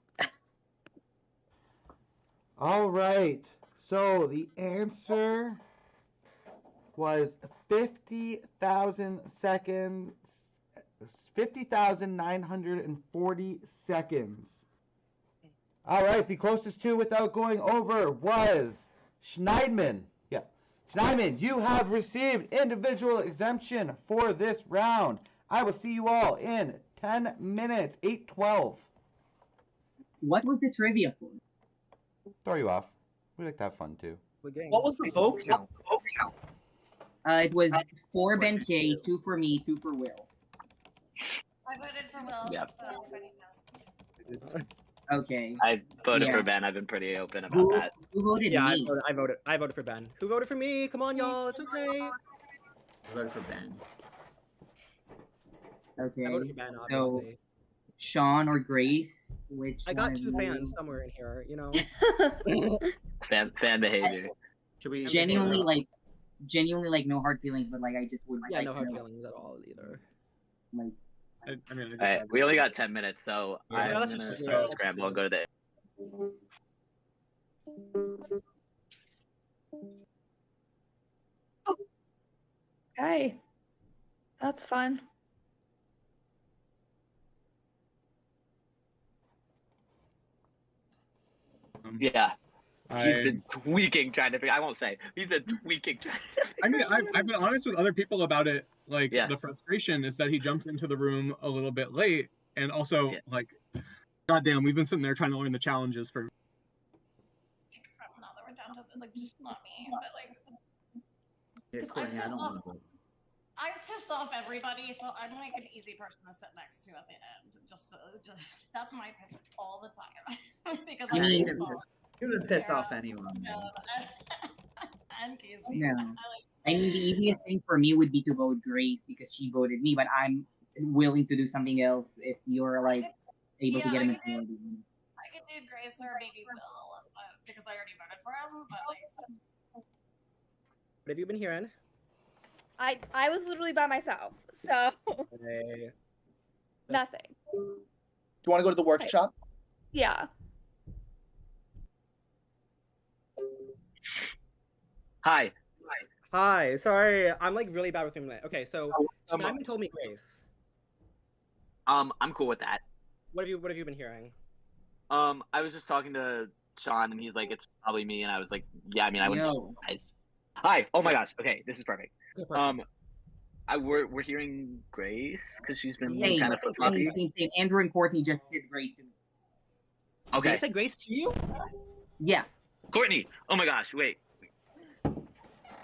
S1: All right. So the answer was 50,000 seconds. 50,940 seconds. All right. The closest to without going over was Schneidman. Yeah. Schneidman, you have received individual exemption for this round. I will see you all in 10 minutes. 8:12.
S5: What was the trivia for?
S1: Throw you off. We like to have fun too.
S11: What was the vote count?
S5: It was 4 Ben K, 2 for me, 2 for Will.
S4: I voted for Will.
S7: Yep.
S4: So if anything else.
S5: Okay.
S7: I voted
S5: Yeah.
S7: for Ben. I've been pretty open about that.
S5: Who voted
S12: Yeah,
S5: me?
S12: I voted for Ben. Who voted for me? Come on, y'all. It's okay.
S8: I voted for Ben.
S5: Okay.
S12: I voted for Ben,
S5: So,
S12: obviously.
S5: Sean or Grace? Which
S12: I got
S5: one
S12: 2
S5: of you?
S12: fans somewhere in here, you know.
S7: Fan behavior.
S8: Should we
S5: Genuinely like no hard feelings, but like I just would
S12: Yeah,
S5: like
S12: no
S5: to
S12: hard
S5: know,
S12: feelings at all either.
S5: like
S3: I mean, I just
S7: Alright, we only got 10 minutes, so
S8: Yeah,
S7: I'm
S12: let's
S7: gonna
S12: just do
S7: start
S12: it.
S7: a
S12: Let's
S7: scramble
S12: do
S7: and go to the.
S6: Okay. That's fun.
S7: Yeah. He's
S3: I
S7: been tweaking trying to figure. I won't say. He's been tweaking trying to figure.
S3: I mean, I've been honest with other people about it. Like,
S7: Yeah.
S3: the frustration is that he jumped into the room a little bit late. And also,
S7: Yeah.
S3: like, goddamn, we've been sitting there trying to learn the challenges for.
S4: Now that we're down to like just not me, but like
S8: Yeah,
S4: 'cause
S8: Courtney, I don't want to vote.
S4: I've pissed off everybody, so I'm like an easy person to sit next to at the end. Just that's my piss all the time because
S5: I
S4: I'm
S5: mean,
S4: pissed off.
S8: You would piss
S4: Yeah.
S8: off anyone, man.
S4: And Casey.
S5: Yeah.
S4: I
S5: I mean, the easiest thing for me would be to vote Grace because she voted me, but I'm willing to do something else if you're like able to
S4: yeah,
S5: get a
S4: I could
S5: majority.
S4: I could do Grace or maybe Will because I already voted for him. But like,
S12: What have you been hearing?
S6: I was literally by myself, so
S12: Hey.
S6: nothing.
S11: Do you want to go to the workshop?
S6: Yeah.
S7: Hi.
S12: Hi, sorry, I'm like really bad with him. Okay, so Simon told me Grace.
S7: I'm cool with that.
S12: What have you been hearing?
S7: I was just talking to Sean, and he's like, "It's probably me," and I was like, "Yeah, I mean, I wouldn't."
S5: Yo.
S7: Hi. Oh my gosh. Okay, this is perfect.
S12: Okay, perfect.
S7: we're hearing Grace because she's been
S5: Same,
S7: kind of flip floppy.
S5: same. Andrew and Courtney just did Grace to me.
S7: Okay.
S12: Did they say Grace to you?
S5: Yeah.
S7: Courtney. Oh my gosh. Wait.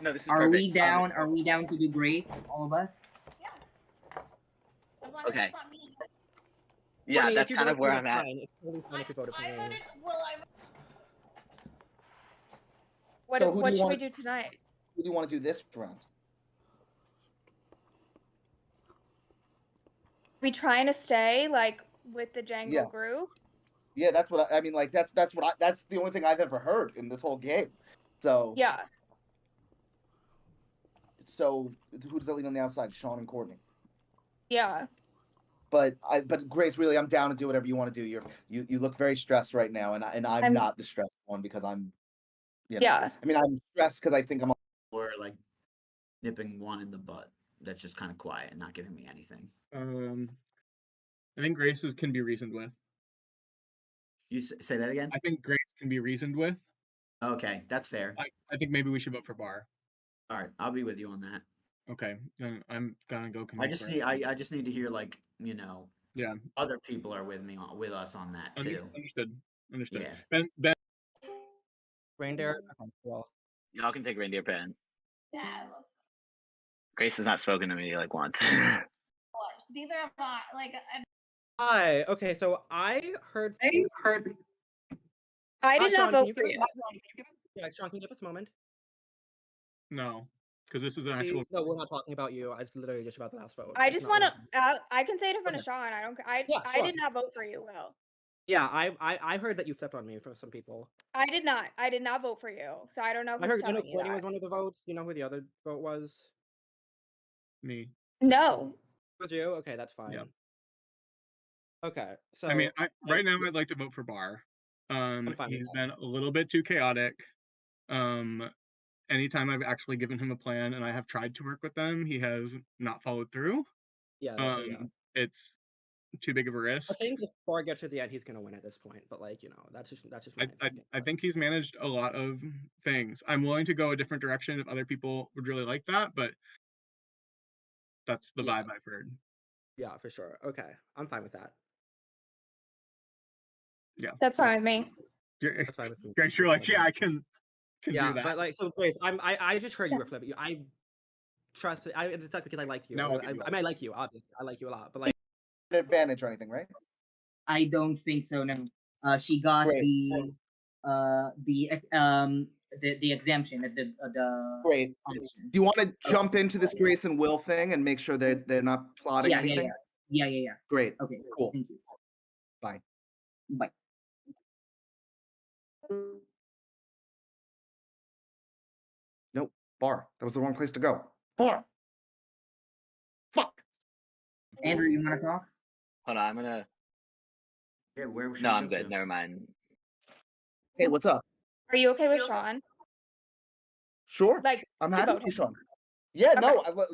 S7: No, this is
S5: Are
S7: perfect.
S5: we down? Are we down to do Grace, all of us?
S4: As long
S7: Okay.
S4: as it's not me.
S7: Yeah,
S12: Courtney,
S7: that's
S12: if you
S7: kind
S12: vote
S7: of
S12: for
S7: where
S12: me,
S7: I'm
S12: that's
S7: at.
S12: fine. It's totally fine if you voted for me.
S4: I voted. Well, I.
S6: What
S11: So who do
S6: what
S11: you
S6: should we
S11: want?
S6: do tonight?
S11: Who do you want to do this round?
S6: We trying to stay like with the Django
S11: Yeah.
S6: group?
S11: Yeah, that's what I mean. Like that's the only thing I've ever heard in this whole game. So
S6: Yeah.
S11: So who does that leave on the outside? Sean and Courtney.
S6: Yeah.
S11: But Grace, really, I'm down to do whatever you want to do. You look very stressed right now, and I'm not the stressed one because I'm,
S6: Yeah.
S11: I mean, I'm stressed because I think I'm.
S8: Or like nipping one in the butt. That's just kind of quiet and not giving me anything.
S3: I think Grace's can be reasoned with.
S8: You say that again?
S3: I think Grace can be reasoned with.
S8: Okay, that's fair.
S3: I think maybe we should vote for Bar.
S8: All right, I'll be with you on that.
S3: Okay, then I'm gonna go.
S8: I just need to hear like
S3: yeah,
S8: other people are with us on that too.
S3: Understood.
S8: Yeah.
S3: Ben.
S12: Reindeer. Well,
S7: Y'all can take reindeer pen.
S4: Yeah. Let's.
S7: Grace has not spoken to me like once.
S4: What? Neither of I. Like.
S12: Hi. Okay, so I heard.
S6: I did
S12: Sean,
S6: not vote
S12: can
S6: for
S12: you
S6: you.
S12: Yeah, Sean, can you give us a moment?
S3: No, because this is an actual.
S12: No, we're not talking about you. It's literally just about the last vote.
S6: I just want to. I can say it in front of
S12: Okay.
S6: Sean. I don't.
S12: Yeah,
S6: I
S12: sure.
S6: did not vote for you, Will.
S12: Yeah, I heard that you flipped on me for some people.
S6: I did not. I did not vote for you. So I don't know
S12: I
S6: who's
S12: heard
S6: telling you
S12: Courtney
S6: that.
S12: was one of the votes. You know who the other vote was?
S3: Me.
S6: No.
S12: Was you? Okay, that's fine.
S3: Yeah.
S12: Okay, so
S3: I mean, right now I'd like to vote for Bar.
S12: I'm fine with
S3: He's
S12: that.
S3: been a little bit too chaotic. Anytime I've actually given him a plan and I have tried to work with them, he has not followed through.
S12: Yeah,
S3: It's too big of a risk.
S12: I think before I get to the end, he's gonna win at this point. But like, that's just my
S3: I think he's managed a lot of things. I'm willing to go a different direction if other people would really like that, but that's the vibe I've heard.
S12: Yeah, for sure. Okay, I'm fine with that.
S3: Yeah,
S6: that's fine with me.
S12: That's fine with me.
S3: Grace, you're like, yeah, I can do that.
S12: But like, so Grace, I just heard you were flipping. I trust. It's not because I liked you.
S11: No,
S12: I mean, I like you. Obviously, I like you a lot. But like,
S11: An advantage or anything, right?
S5: I don't think so. No. She got the exemption at the
S11: Great. Do you want to jump into this Grace and Will thing and make sure they're not plotting anything?
S5: Yeah.
S11: Great.
S5: Okay.
S11: Cool.
S5: Thank you.
S11: Bye.
S5: Bye.
S11: Nope. Bar. That was the wrong place to go. Bar. Fuck.
S5: Andrew, you want to talk?
S7: Hold on, I'm gonna.
S8: Yeah, where should
S7: No,
S8: we
S7: I'm
S8: jump
S7: good.
S8: to?
S7: Never mind.
S11: Hey, what's up?
S6: Are you okay with Sean?
S11: Sure.
S6: Like,
S11: I'm
S6: to
S11: happy
S6: vote
S11: to
S6: him.
S11: Sean. Yeah,
S6: Okay.
S11: no,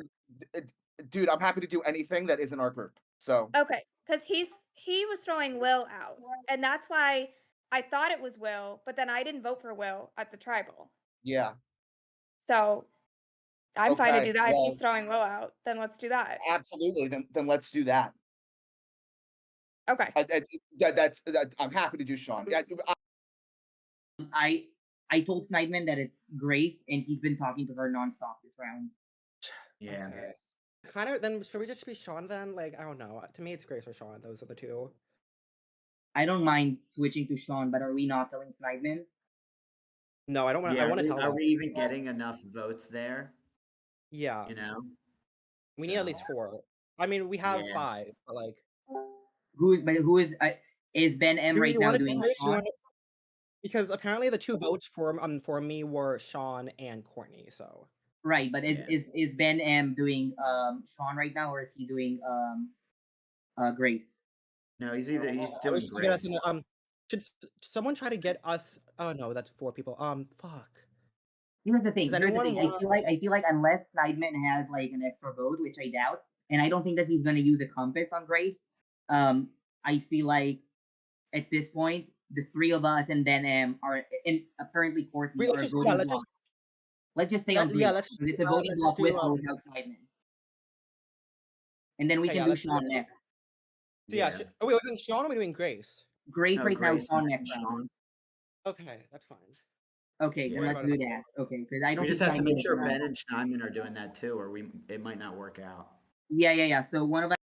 S11: dude, I'm happy to do anything that isn't our group. So
S6: Okay, because he was throwing Will out, and that's why I thought it was Will, but then I didn't vote for Will at the tribal.
S11: yeah,
S6: So I'm fine to
S11: Okay,
S6: do that. If
S11: well-
S6: he's throwing Will out, then let's do that.
S11: absolutely. Then let's do that.
S6: Okay.
S11: I'm happy to do Sean. Yeah,
S5: I told Snideman that it's Grace, and he's been talking to her nonstop this round.
S8: Yeah.
S12: okay. Kind of. Then should we just be Sean then? Like, I don't know. To me, it's Grace or Sean. Those are the two.
S5: I don't mind switching to Sean, but are we not telling Snideman?
S12: No, I don't want.
S8: Yeah,
S12: I want to tell
S8: are
S12: them.
S8: we even getting enough votes there?
S12: Yeah.
S8: You know?
S12: We need at least 4. I mean, we have 5, but like.
S5: Who is Ben M
S12: Do
S5: right
S12: you
S5: now
S12: wanna do
S5: doing
S12: Grace? Do you
S5: Sean?
S12: wanna- Because apparently the 2 votes for me were Sean and Courtney. So.
S5: Right, but is Ben M doing Sean right now, or is he doing Grace?
S8: No, he's doing
S12: Should someone try to get us? Oh no, that's 4 people. Fuck.
S5: Here's the thing.
S12: Does anyone
S5: I feel like unless Snideman has like an extra vote, which I doubt, and I don't think that he's gonna use a compass on Grace. I feel like at this point the 3 of us and Ben M are, and apparently Courtney are voting block. Let's just stay on Grace.
S12: Yeah, let's just
S5: it's a voting block
S12: do,
S5: with or without Snideman. And then we
S12: Okay,
S5: can
S12: yeah,
S5: do
S12: let's
S5: Sean next.
S12: So yeah, oh, wait, we're doing Sean or are we doing Grace?
S5: Grace
S8: No,
S5: right now,
S8: Grace
S5: Sean
S8: and
S5: next
S8: Sean.
S5: round.
S12: Okay, that's fine.
S5: Okay,
S8: Yeah.
S5: then let's do that. Okay, because I don't
S8: We just
S5: think
S8: have to
S5: Simon
S8: make
S5: is
S8: sure
S5: around.
S8: Ben and Scheinman are doing that too, or it might not work out.
S5: Yeah. So one of us.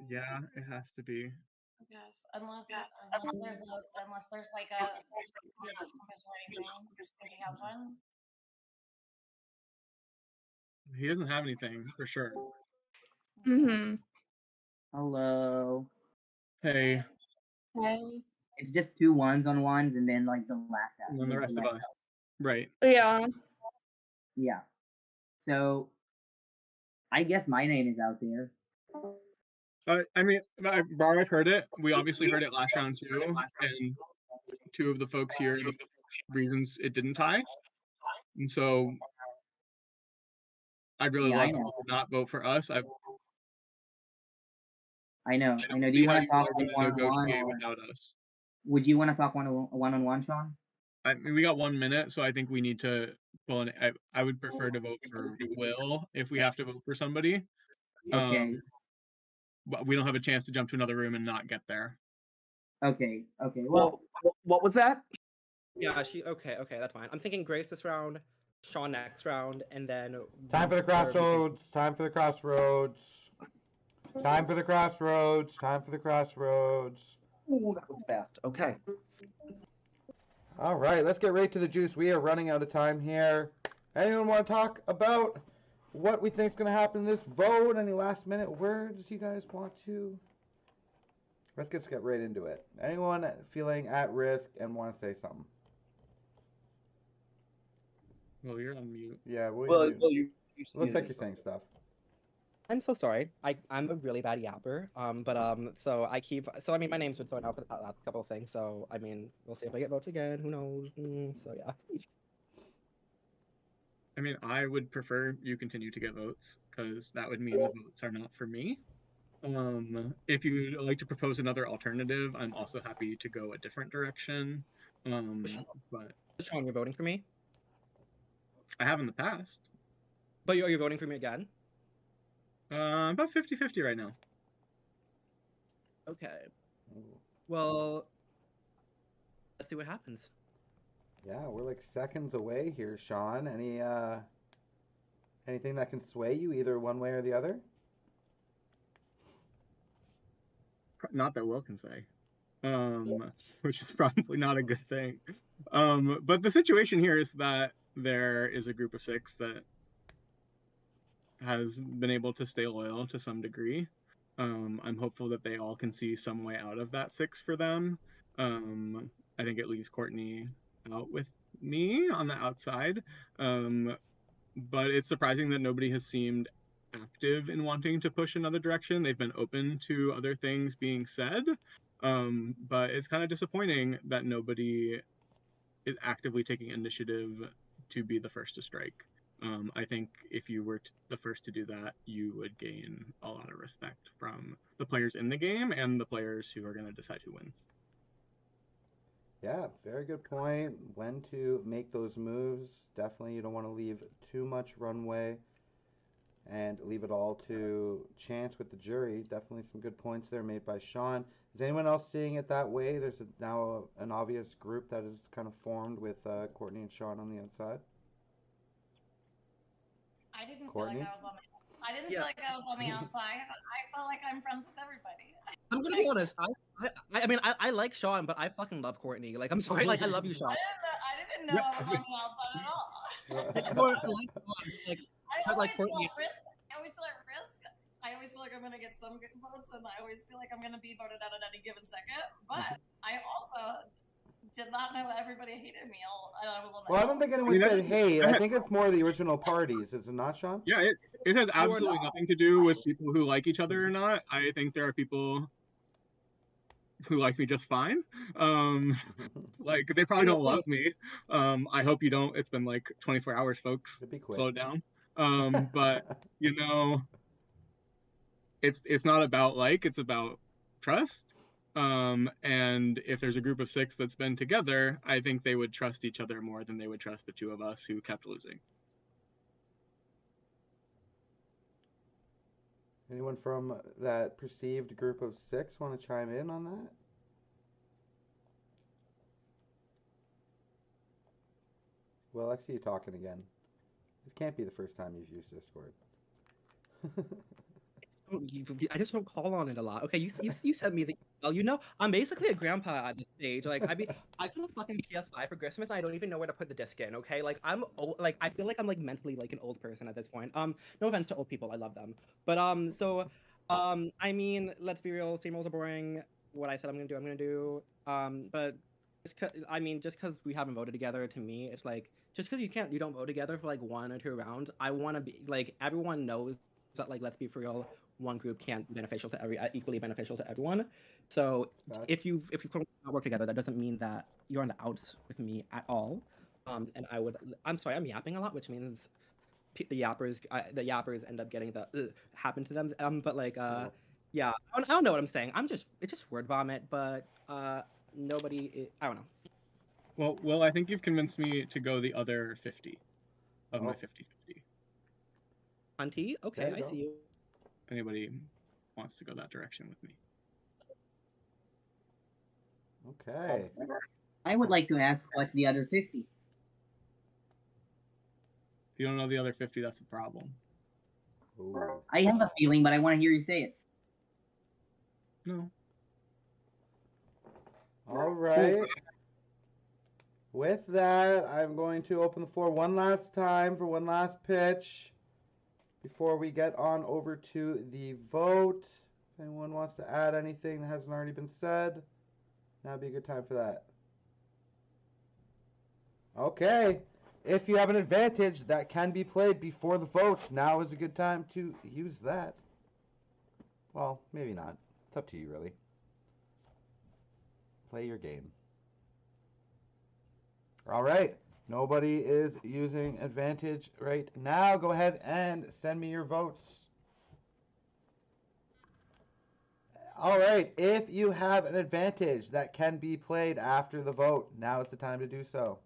S3: Yeah, it has to be.
S4: Yes, unless there's like a compass or anything. If he has one.
S3: He doesn't have anything for sure.
S6: Mm-hmm.
S5: Hello.
S3: Hey.
S5: It's just 2 ones on ones, and then like the last.
S3: And then the rest of us. Right.
S6: Yeah.
S5: Yeah. So I guess my name is out there.
S3: I mean, Bar, I've heard it. We obviously heard it last round too, and 2 of the folks here, the reasons it didn't tie. And so I'd really love to not vote for us.
S5: I know. Do
S3: See
S5: you
S3: how
S5: want to
S3: you all
S5: talk
S3: are going to
S5: one-on-one?
S3: negotiate without us.
S5: Would you want to talk one-on-one, Sean?
S3: I mean, we got 1 minute, so I think we need to pull in. I would prefer to vote for Will if we have to vote for somebody.
S5: Okay.
S3: But we don't have a chance to jump to another room and not get there.
S5: Okay. Well,
S11: what was that?
S12: Yeah, okay, that's fine. I'm thinking Grace this round, Sean next round, and then
S1: Time for the crossroads. Time for the crossroads. Time for the crossroads. Time for the crossroads.
S11: Ooh, that was fast. Okay.
S1: All right, let's get right to the juice. We are running out of time here. Anyone want to talk about what we think is going to happen in this vote? Any last minute words you guys want to? Let's just get right into it. Anyone feeling at risk and want to say something?
S3: Well, you're on mute.
S1: Yeah,
S11: Well, you
S1: looks like you're saying stuff.
S12: I'm so sorry. I'm a really bad yapper. So I mean, my name's been thrown out for the last couple of things. So I mean, we'll see if I get votes again. Who knows? So yeah.
S3: I mean, I would prefer you continue to get votes because that would mean the votes are not for me. If you'd like to propose another alternative, I'm also happy to go a different direction. But
S12: Sean, you're voting for me?
S3: I have in the past.
S12: But are you voting for me again?
S3: About 50-50 right now.
S12: Okay. Well, let's see what happens.
S1: Yeah, we're like seconds away here, Sean. Anything that can sway you either one way or the other?
S3: Not that Will can say. Which is probably not a good thing. But the situation here is that there is a group of 6 that has been able to stay loyal to some degree. I'm hopeful that they all can see some way out of that 6 for them. I think it leaves Courtney out with me on the outside. But it's surprising that nobody has seemed active in wanting to push another direction. They've been open to other things being said. But it's kind of disappointing that nobody is actively taking initiative to be the first to strike. I think if you were the first to do that, you would gain a lot of respect from the players in the game and the players who are going to decide who wins.
S1: Yeah, very good point. When to make those moves. Definitely you don't want to leave too much runway and leave it all to chance with the jury. Definitely some good points there made by Sean. Is anyone else seeing it that way? There's now an obvious group that is kind of formed with Courtney and Sean on the outside.
S4: I didn't
S1: Courtney?
S4: feel like I was on the. I didn't feel like I was on the outside. I felt like I'm friends with everybody.
S12: I'm gonna be honest. I mean, I like Sean, but I fucking love Courtney. Like, I'm sorry. Like, I love you, Sean.
S4: I didn't know I was on the outside at all. I always feel at risk. I always feel at risk. I always feel like I'm gonna get some good votes, and I always feel like I'm gonna be voted out at any given second. But I also did not know everybody hated me.
S1: Well, I don't think anyone said hate. I think it's more the original parties, is it not, Sean?
S3: Yeah, it has absolutely nothing to do with people who like each other or not. I think there are people who like me just fine. Like, they probably don't love me. I hope you don't. It's been like 24 hours, folks. Slow it down. But you know, it's not about it's about trust. And if there's a group of 6 that's been together, I think they would trust each other more than they would trust the 2 of us who kept losing.
S1: Anyone from that perceived group of 6 want to chime in on that? Well, I see you talking again. This can't be the first time you've used Discord.
S12: I just don't call on it a lot. Okay, you sent me the email. You know, I'm basically a grandpa at this stage. Like, I got a fucking PS5 for Christmas. And I don't even know where to put the disc in. Okay, like I'm old. Like I feel like I'm like mentally like an old person at this point. No offense to old people, I love them. But I mean, let's be real. Steam rolls are boring. What I said I'm gonna do, I'm gonna do. But just because we haven't voted together, to me, it's like just because you don't vote together for like 1 or 2 rounds. I want to be like everyone knows that like let's be for real. One group can't be beneficial to equally beneficial to everyone. So if you not work together, that doesn't mean that you're on the outs with me at all. And I'm sorry, I'm yapping a lot, which means the yappers end up getting the happen to them. But like yeah, I don't know what I'm saying. It's just word vomit, but nobody. I don't know.
S3: Well, Will, I think you've convinced me to go the other 50 of my 50-50.
S12: Auntie, okay, I see you.
S3: If anybody wants to go that direction with me.
S1: Okay.
S5: I would like to ask what's the other 50?
S3: If you don't know the other 50, that's a problem.
S1: Ooh.
S5: I have a feeling, but I want to hear you say it.
S3: No.
S1: All right. With that, I'm going to open the floor one last time for one last pitch before we get on over to the vote. If anyone wants to add anything that hasn't already been said, now would be a good time for that. Okay. If you have an advantage that can be played before the votes, now is a good time to use that. Well, maybe not. It's up to you, really. Play your game. All right. Nobody is using advantage right now. Go ahead and send me your votes. All right. If you have an advantage that can be played after the vote, now is the time to do so.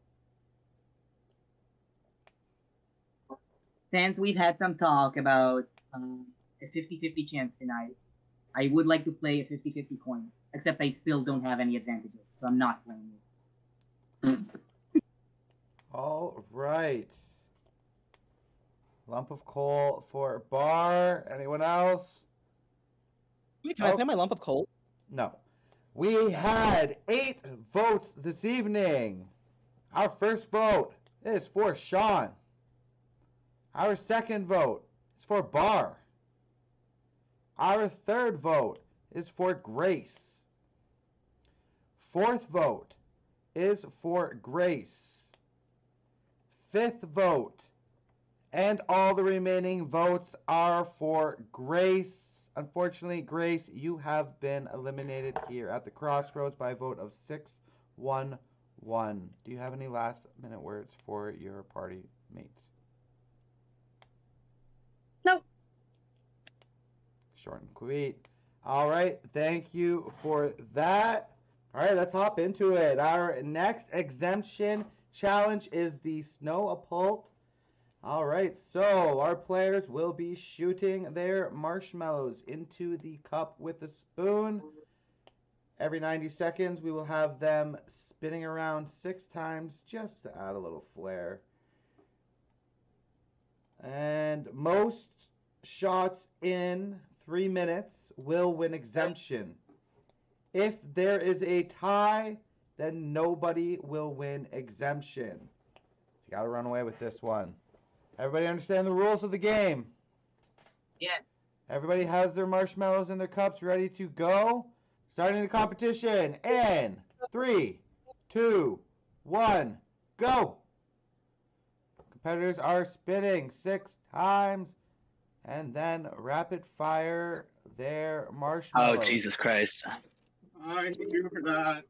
S5: Since we've had some talk about a 50-50 chance tonight, I would like to play a 50-50 coin, except I still don't have any advantages, so I'm not playing it.
S1: All right. Lump of coal for Bar. Anyone else?
S12: Wait, can I play my lump of coal?
S1: No. We had 8 votes this evening. Our first vote is for Sean. Our second vote is for Bar. Our third vote is for Grace. Fourth vote is for Grace. Fifth vote, and all the remaining votes are for Grace. Unfortunately, Grace, you have been eliminated here at the crossroads by a vote of 6-1-1. Do you have any last minute words for your party mates?
S6: Nope.
S1: Short and sweet. All right, thank you for that. All right, let's hop into it. Our next exemption challenge is the Snow-A-Pulp. All right, so our players will be shooting their marshmallows into the cup with a spoon. Every 90 seconds, we will have them spinning around 6 times just to add a little flair. And most shots in 3 minutes will win exemption. If there is a tie, then nobody will win exemption. You gotta run away with this one. Everybody understand the rules of the game?
S5: Yes.
S1: Everybody has their marshmallows in their cups ready to go. Starting the competition in 3, 2, 1, go. Competitors are spinning 6 times and then rapid fire their marshmallows.
S7: Oh, Jesus Christ.
S3: I hate you for that.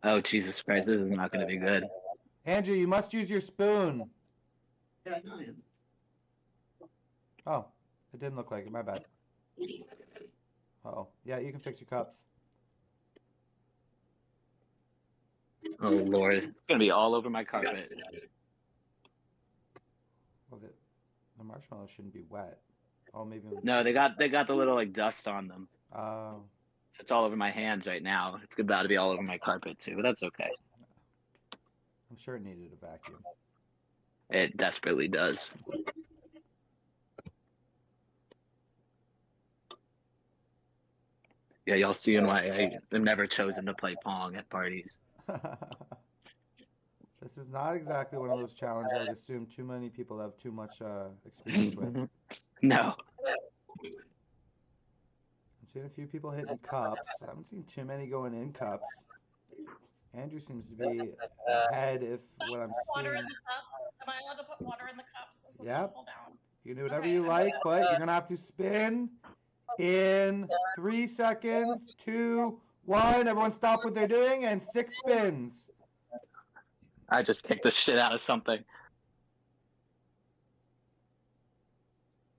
S7: Oh, Jesus Christ. This is not going to be good.
S1: Andrew, you must use your spoon.
S8: Yeah, I know I am.
S1: Oh, it didn't look like it. My bad. Uh-oh. Yeah, you can fix your cups.
S7: Oh, Lord. It's going to be all over my carpet.
S1: Was it? The marshmallows shouldn't be wet. Oh, maybe.
S7: No, they got the little like dust on them.
S1: Oh.
S7: So it's all over my hands right now. It's about to be all over my carpet too, but that's okay.
S1: I'm sure it needed a vacuum.
S7: It desperately does. Yeah, y'all seeing why I am never chosen to play Pong at parties.
S1: This is not exactly one of those challenges I'd assume too many people have too much experience with.
S7: No.
S1: I've seen a few people hitting cups. I haven't seen too many going in cups. Andrew seems to be ahead if what I'm
S4: Water in
S1: seeing.
S4: the cups. Am I allowed to put water in the cups so they
S1: Yep.
S4: don't fall down?
S1: You can do whatever
S4: Okay,
S1: you
S4: I'm
S1: like,
S4: gonna-
S1: but you're going to have to spin in 3 seconds, 2, 1. Everyone stop what they're doing, and 6 spins.
S7: I just kicked the shit out of something.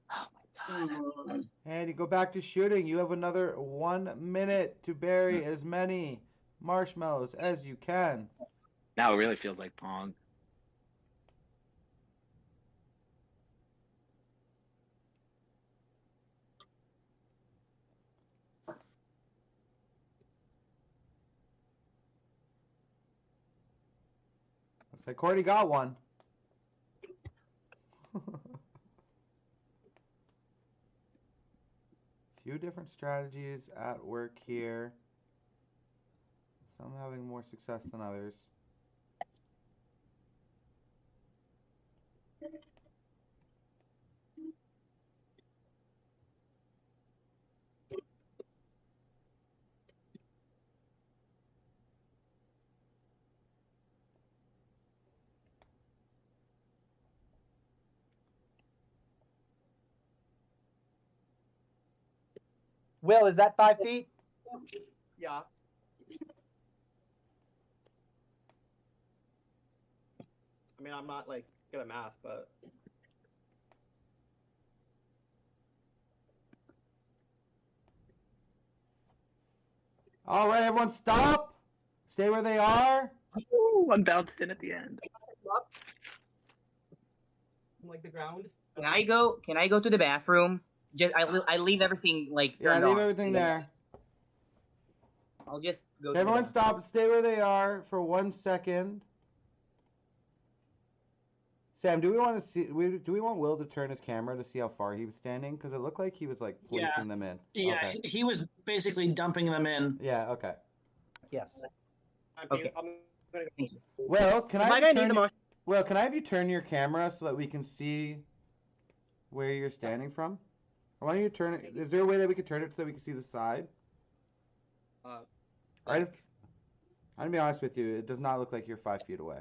S7: Oh my god.
S1: And you go back to shooting. You have another 1 minute to bury as many marshmallows as you can.
S7: Now it really feels like Pong.
S1: Looks like Courtney got one. Few different strategies at work here. Some having more success than others.
S14: Will, is that 5 feet?
S12: Yeah. I mean, I'm not like good at math, but
S1: All right, everyone stop. Stay where they are.
S7: Ooh, one bounced in at the end.
S12: like the ground.
S5: Can I go? Can I go to the bathroom? Just I leave everything like
S1: Yeah,
S5: turned
S1: leave
S5: on.
S1: everything there.
S5: I'll just go.
S1: Everyone
S5: to the
S1: stop and stay where they are for 1 second. Sam, do we want to see? Do we want Will to turn his camera to see how far he was standing? Because it looked like he was like placing them in.
S2: Yeah,
S1: Okay.
S2: he was basically dumping them in.
S1: Yeah. Okay.
S14: Yes.
S5: Okay.
S1: Well, can
S12: Am
S1: I
S12: I gonna
S1: turn
S12: need the
S1: you-
S12: motion?
S1: Well, can I have you turn your camera so that we can see where you're standing from? Why don't you turn it? Is there a way that we could turn it so that we can see the side? I'm gonna be honest with you. It does not look like you're 5 feet away.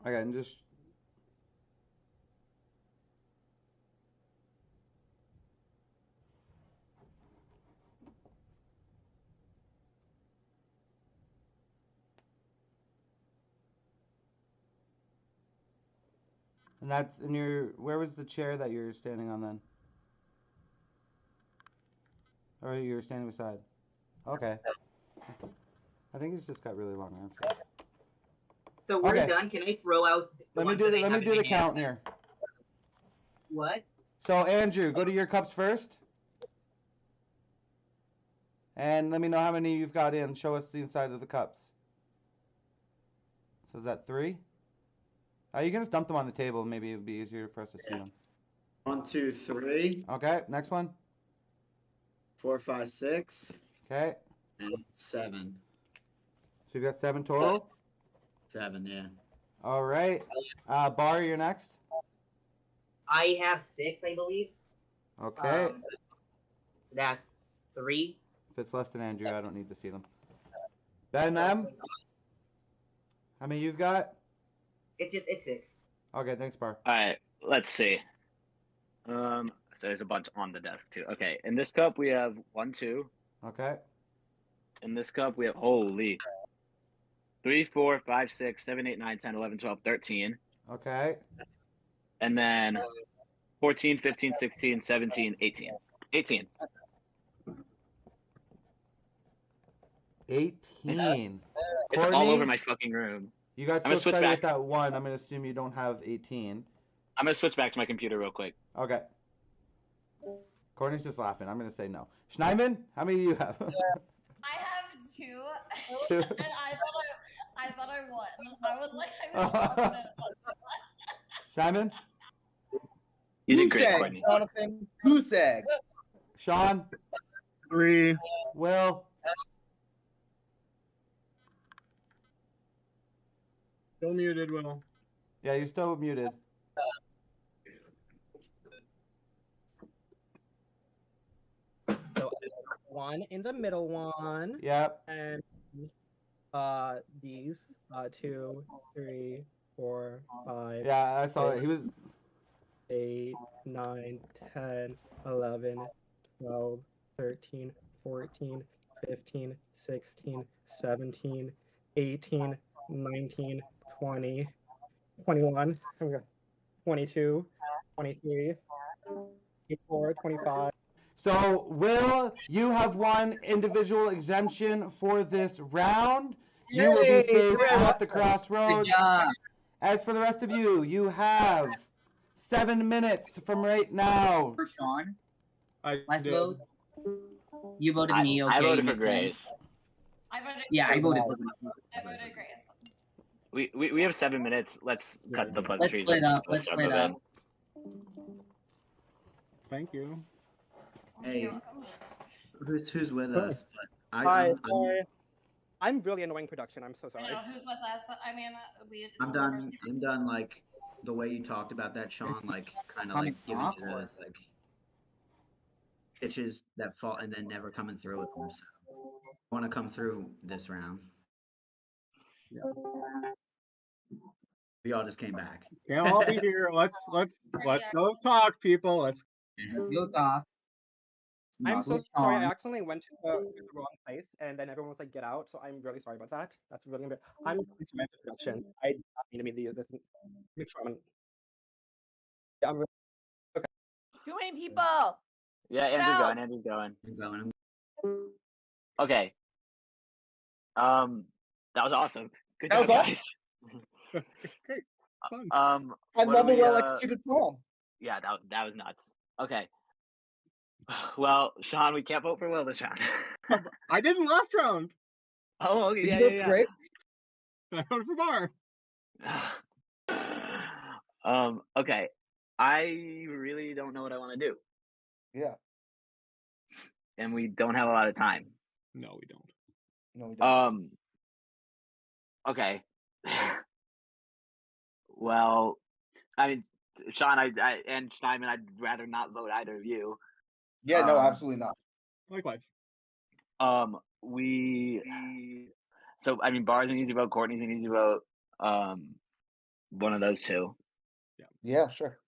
S1: Okay, and just. And that's in your. Where was the chair that you're standing on then? Or you're standing beside? Okay. I think it's just got really long answers.
S5: So we're
S1: Okay.
S5: done. Can I throw out?
S1: Let me do the count here.
S5: What?
S1: So Andrew, go to your cups first. And let me know how many you've got in. Show us the inside of the cups. So is that 3? You can just dump them on the table. Maybe it would be easier for us to see them.
S8: 1, 2, 3,
S1: Okay, next one.
S8: 4, 5, 6,
S1: Okay.
S8: and 7.
S1: So you've got 7 total?
S8: 7, yeah.
S1: All right. Bar, you're next.
S5: I have 6, I believe.
S1: Okay.
S5: That's 3.
S1: If it's less than Andrew, I don't need to see them. Ben M? How many you've got?
S5: It's 6.
S1: Okay, thanks, Bar.
S7: All right, let's see. So there's a bunch on the desk too. Okay, in this cup we have 1, 2.
S1: Okay.
S7: In this cup we have holy 3, 4, 5, 6, 7, 8, 9, 10, 11, 12, 13.
S1: Okay.
S7: And then 14, 15, 16, 17, 18. 18.
S1: 18.
S7: It's all
S1: Courtney?
S7: over my fucking room.
S1: You got
S7: I'm
S1: so
S7: gonna switch
S1: excited
S7: back.
S1: with that one. I'm gonna assume you don't have 18.
S7: I'm gonna switch back to my computer real quick.
S1: Okay. Courtney's just laughing. I'm gonna say no. Schneidman, how many do you have?
S4: I have 2,
S1: Two.
S4: and I thought I won. I was like, I was confident.
S1: Schneidman,
S7: You did
S11: Goose
S7: great,
S11: egg,
S7: Courtney.
S11: Jonathan. Goose egg.
S1: Sean,
S3: 3.
S1: Will,
S3: Still muted, Will.
S1: yeah, you're still muted.
S12: So 1 in the middle one.
S1: Yep.
S12: And these 2, 3, 4, 5.
S1: Yeah, I saw it. He was
S12: 8, 9, 10, 11, 12, 13, 14, 15, 16, 17, 18, 19, 20, 21, 22, 23, 24, 25.
S1: So, Will, you have one individual exemption for this round. You will be safe at the crossroads.
S5: Good job.
S1: As for the rest of you, you have 7 minutes from right now.
S5: For Sean,
S3: I
S5: last
S3: did.
S5: vote. You voted me. Okay,
S7: I voted for
S5: makes sense.
S7: Grace.
S4: I voted.
S5: Yeah, I
S4: Grace.
S5: voted for Grace.
S4: I voted Grace.
S7: We have 7 minutes. Let's cut the
S5: Let's
S7: pleasantries.
S5: split
S7: and
S5: up. Let's
S7: start
S5: split
S7: moving.
S5: up.
S3: Thank you.
S8: Hey,
S4: You're welcome.
S8: who's with
S12: Hi.
S8: us? But
S12: Hi, sorry. I'm really annoying production. I'm so
S4: I
S12: sorry.
S4: know who's with us. I mean, we. it's
S8: I'm
S4: one
S8: done.
S4: person.
S8: I'm done. Like the way you talked about that, Sean. Like kind of like giving you those like pitches that fall and then never coming through with them. So I want to come through this round.
S3: Yeah.
S8: We all just came back.
S3: Can't all be here. Let's go talk, people. Let's
S5: Go talk.
S12: I'm
S5: Not
S12: so
S5: with
S12: sorry. I
S5: Sean.
S12: accidentally went to the wrong place, and then everyone was like, "Get out!" So I'm really sorry about that. That's really embarrassing. I'm really sorry for production. I did not mean to be the. Make sure I'm really,
S15: Too many people.
S7: Yeah, Andrew's
S15: No.
S7: going. Andrew's going.
S8: I'm going.
S7: Okay. That was awesome. Good
S11: That
S7: job,
S11: was awesome.
S7: guys.
S3: great. Fun.
S11: I
S7: what
S11: love
S7: do
S11: a
S7: we,
S11: well-executed plan.
S7: Yeah, that was nuts. Okay. Well, Sean, we can't vote for Will this round.
S3: I didn't last round.
S7: Oh, okay,
S11: Did
S7: yeah,
S11: you vote
S7: yeah,
S11: for Grace?
S3: I voted for Bar.
S7: yeah. Okay. I really don't know what I want to do,
S11: Yeah.
S7: and we don't have a lot of time.
S3: No, we don't.
S11: No, we don't.
S7: Okay. Well, I mean, Sean, I and Steinman, I'd rather not vote either of you.
S11: Yeah, no, absolutely not.
S3: Likewise.
S7: So I mean, Bar's an easy vote. Courtney's an easy vote. One of those two.
S11: Yeah, sure.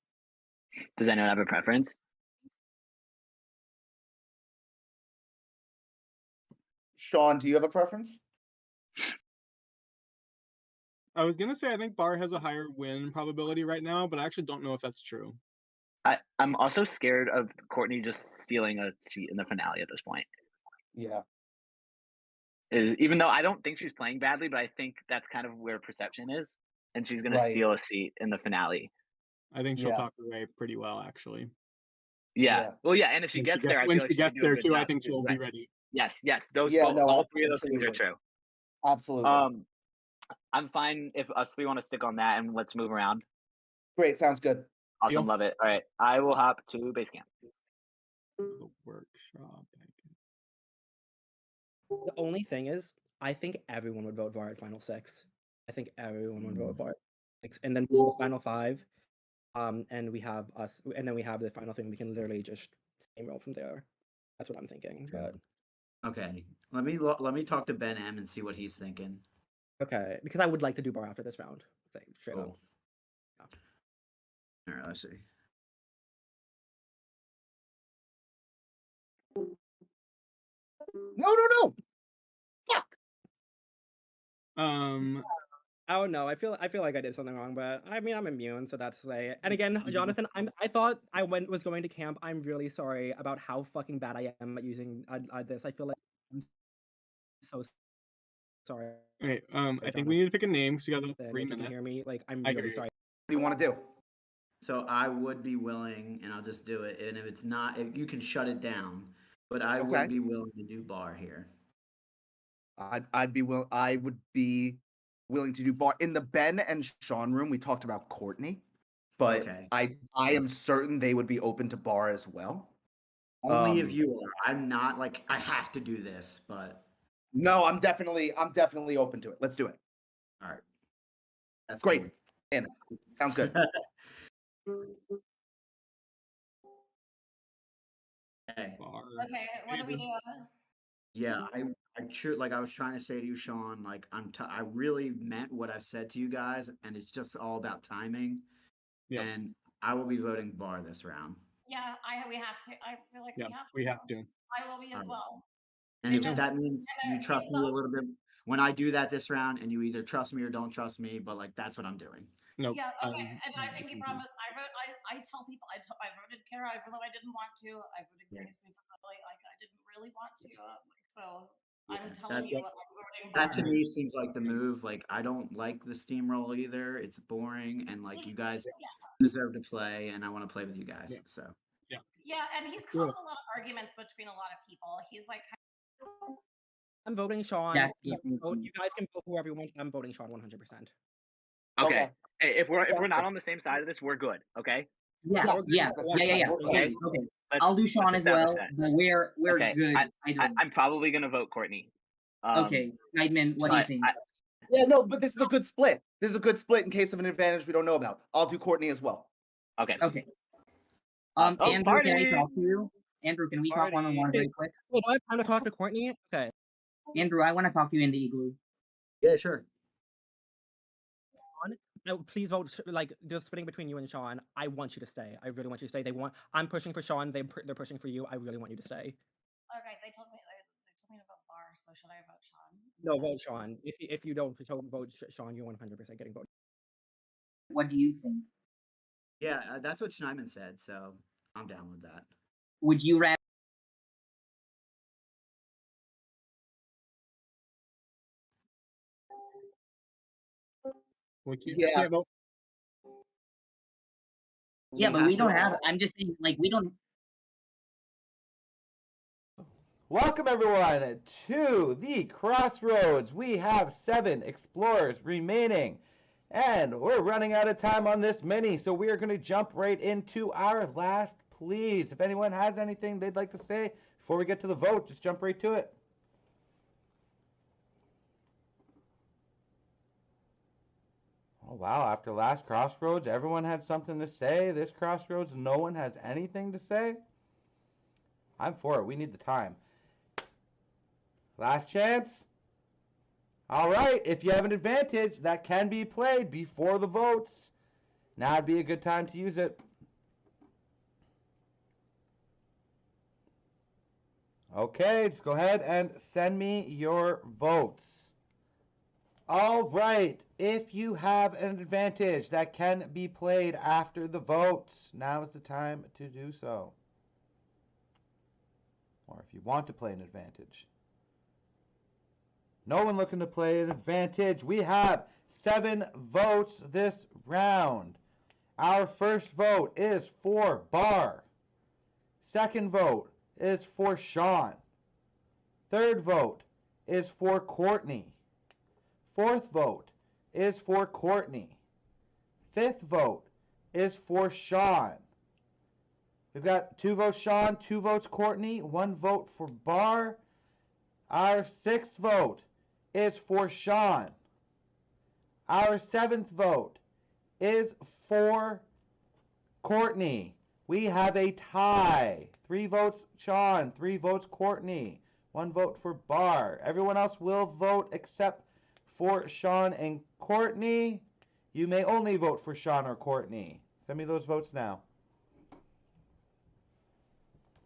S7: Does anyone have a preference?
S11: Sean, do you have a preference?
S3: I was gonna say I think Bar has a higher win probability right now, but I actually don't know if that's true.
S7: I'm also scared of Courtney just stealing a seat in the finale at this point.
S11: Yeah.
S7: Even though I don't think she's playing badly, but I think that's kind of where perception is, and she's gonna
S11: Right.
S7: steal a seat in the finale.
S3: I think she'll
S11: Yeah.
S3: talk her way pretty well, actually.
S7: Yeah.
S11: Yeah.
S7: Well, yeah, and if she
S3: When
S7: gets there, I
S3: when
S7: feel like
S3: she
S7: she can
S3: gets
S7: do a
S3: there
S7: good
S3: too, I
S7: job
S3: think
S7: too,
S3: she'll be
S7: right.
S3: ready.
S7: Yes. Those
S11: Yeah, no,
S7: all three of those things are
S11: absolutely.
S7: true.
S11: Absolutely.
S7: I'm fine if us three want to stick on that, and let's move around.
S11: Great, sounds good.
S7: Awesome,
S3: Deal.
S7: love it. All right, I will hop to base camp.
S3: The workshop.
S12: the only thing is, I think everyone would vote Bar at Final Six. I think everyone would vote Bar at Six, and then we do the Final Five. And we have us, and then we have the final thing. We can literally just steamroll from there. That's what I'm thinking. But
S8: Okay, let me talk to Ben M and see what he's thinking.
S12: okay, because I would like to do Bar after this round. Straight up.
S8: Cool. All right, let's see.
S11: No. Fuck.
S12: I don't know. I feel like I did something wrong, but I mean I'm immune, so that's like. And again, Jonathan, I thought I was going to camp. I'm really sorry about how fucking bad I am at using this. I feel like I'm so Sorry.
S3: Wait, I think we need to pick a name because we got
S12: Then
S3: 3
S12: if you
S3: minutes.
S12: can hear me, like I'm
S3: I hear
S12: really
S3: you.
S12: sorry.
S11: What do you want to do?
S8: So I would be willing, and I'll just do it. And if it's not, if you can shut it down. But I
S11: Okay.
S8: would be willing to do bar here.
S11: I would be willing to do bar in the Ben and Sean room. We talked about Courtney, but
S8: Okay.
S11: I am certain they would be open to bar as well.
S8: Only if you are. I'm not like I have to do this, but
S11: No, I'm definitely open to it. Let's do it.
S8: all right. That's
S11: Great.
S8: cool.
S11: In. Sounds good.
S8: Okay.
S4: Okay, what do we do?
S8: Yeah, like I was trying to say to you, Sean, like I really meant what I said to you guys, and it's just all about timing.
S3: Yeah.
S8: And I will be voting bar this round.
S4: Yeah, we have to. I feel like
S3: Yeah,
S4: we have to.
S3: we have to.
S4: I will be as well.
S8: And if
S4: Because-
S8: that means you trust me a little bit when I do that this round, and you either trust me or don't trust me, but like that's what I'm doing.
S3: Nope.
S4: Yeah, okay. And I think you promise. I tell people I voted Kara, even though I didn't want to. I voted Gracie for Lily, like I didn't really want to. So I'm telling you, I'm voting
S8: That to
S4: bar.
S8: me seems like the move. Like I don't like the steamroll either. It's boring, and like you guys deserve to play, and I want to play with you guys. So
S4: Yeah, and he's caused a lot of arguments between a lot of people. He's like.
S12: I'm voting Sean.
S5: Yeah,
S12: You guys can vote whoever you want. I'm voting Sean 100%.
S7: Okay. Hey, if we're not on the same side of this, we're good. Okay.
S5: Yeah.
S7: Okay.
S5: Okay. I'll do Sean
S7: let's
S5: as well,
S7: establish that.
S5: but we're
S7: Okay.
S5: good.
S7: I'm probably gonna vote Courtney.
S5: Okay, Sideman, what do you think?
S11: Yeah, no, but this is a good split. This is a good split in case of an advantage we don't know about. I'll do Courtney as well.
S7: Okay.
S5: Okay.
S7: Oh,
S5: Andrew, can
S7: party!
S5: I talk to you? Andrew, can we talk one-on-one very quick?
S12: Wait, do I have time to talk to Courtney? Okay.
S5: Andrew, I want to talk to you in the igloo.
S8: Yeah, sure.
S12: No, please vote. Like they're splitting between you and Sean. I want you to stay. I really want you to stay. I'm pushing for Sean. They're pushing for you. I really want you to stay.
S4: Okay, they told me to vote bar. So should I vote Sean?
S12: No, vote Sean. If you don't vote Sean, you're 100% getting voted.
S5: What do you think?
S8: Yeah, that's what Schneidman said. So I'm down with that.
S5: Would you rather?
S11: Yeah.
S5: Yeah, but we don't have. I'm just saying, like we don't.
S1: Welcome everyone to the Crossroads. We have 7 explorers remaining, and we're running out of time on this mini, so we are going to jump right into our last please. If anyone has anything they'd like to say before we get to the vote, just jump right to it. Oh wow, after last Crossroads, everyone had something to say. This Crossroads, no one has anything to say. I'm for it. We need the time. Last chance. All right, if you have an advantage, that can be played before the votes. Now would be a good time to use it. Okay, just go ahead and send me your votes. All right, if you have an advantage, that can be played after the votes. Now is the time to do so. Or if you want to play an advantage. No one looking to play an advantage. We have 7 votes this round. Our first vote is for Bar. Second vote is for Sean. Third vote is for Courtney. Fourth vote is for Courtney. Fifth vote is for Sean. We've got 2 votes Sean, 2 votes Courtney, 1 vote for Bar. Our 6th vote is for Sean. Our 7th vote is for Courtney. We have a tie. 3 votes Sean, 3 votes Courtney, 1 vote for Bar. Everyone else will vote except for Sean and Courtney. You may only vote for Sean or Courtney. Send me those votes now.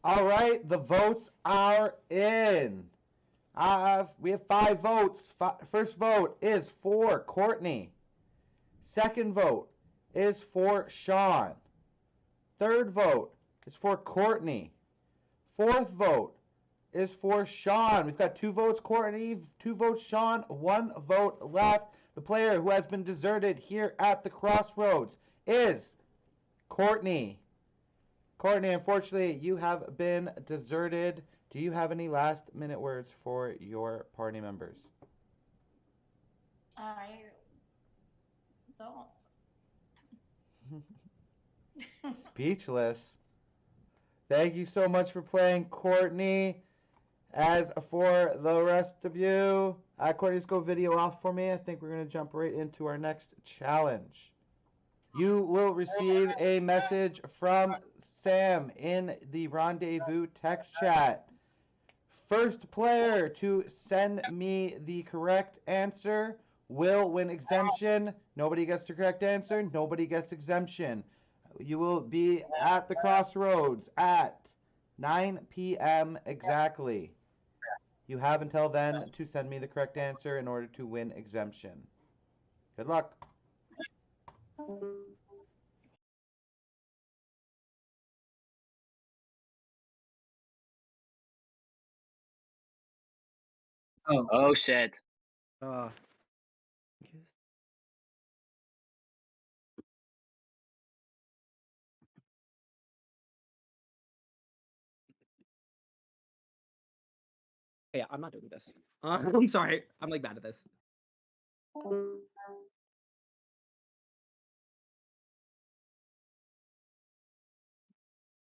S1: All right, the votes are in. We have 5 votes. First vote is for Courtney. Second vote is for Sean. Third vote is for Courtney. Fourth vote is for Sean. We've got 2 votes Courtney, 2 votes Sean, 1 vote left. The player who has been deserted here at the crossroads is Courtney. Courtney, unfortunately, you have been deserted. Do you have any last minute words for your party members?
S4: I don't.
S1: Speechless. Thank you so much for playing, Courtney. As for the rest of you, Courtney's go video off for me. I think we're going to jump right into our next challenge. You will receive a message from Sam in the rendezvous text chat. First player to send me the correct answer will win exemption. Nobody gets the correct answer. Nobody gets exemption. You will be at the crossroads at 9 p.m. exactly. You have until then to send me the correct answer in order to win exemption. Good luck.
S7: Oh shit.
S12: Yeah, I'm not doing this. I'm sorry. I'm like bad at this.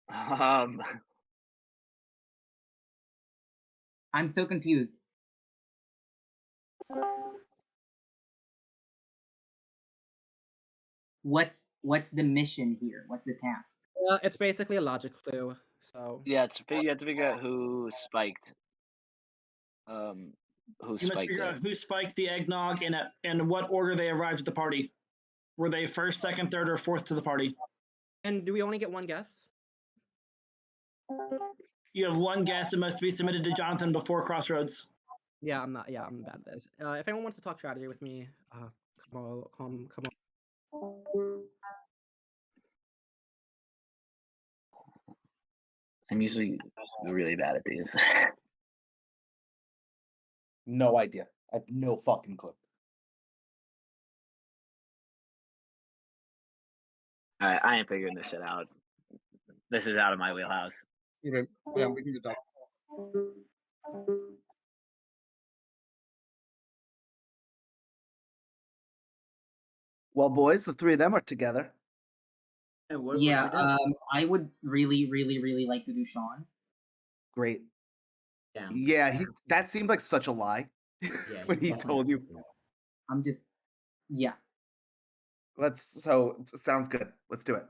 S5: I'm so confused. What's the mission here? What's the task?
S12: It's basically a logic clue. So
S7: yeah, you have to figure out who spiked. Who
S2: You must
S7: spiked
S2: figure out
S7: it.
S2: who spiked the eggnog and what order they arrived at the party. Were they first, second, third, or fourth to the party?
S12: And do we only get one guess?
S2: You have one guess. It must be submitted to Jonathan before Crossroads.
S12: Yeah, I'm not. Yeah, I'm bad at this. If anyone wants to talk strategy with me, come on.
S7: I'm usually really bad at these.
S11: No idea. I have no fucking clue.
S7: Alright, I ain't figuring this shit out. This is out of my wheelhouse.
S3: Okay, yeah, we can get that.
S11: Well, boys, the 3 of them are together.
S5: Yeah, I would really, really, really like to do Sean.
S11: Great.
S8: Yeah.
S11: Yeah, that seemed like such a lie when he told you.
S5: I'm just, yeah.
S11: Sounds good. Let's do it.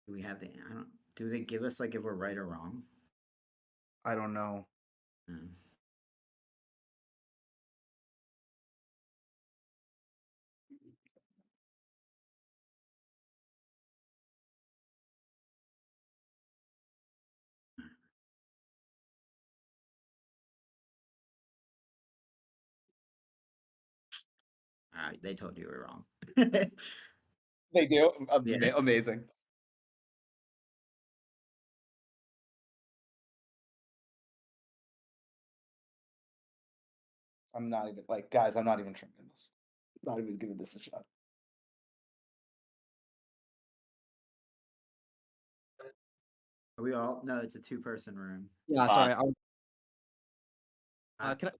S8: Do we have do they give us like if we're right or wrong?
S11: I don't know.
S8: They told you we were wrong.
S11: They do?
S8: Yeah.
S11: Amazing. I'm not even, guys, I'm not even trying this. Not even giving this a shot.
S8: Are we all? No, it's a 2-person room.
S12: Yeah, sorry. Can I?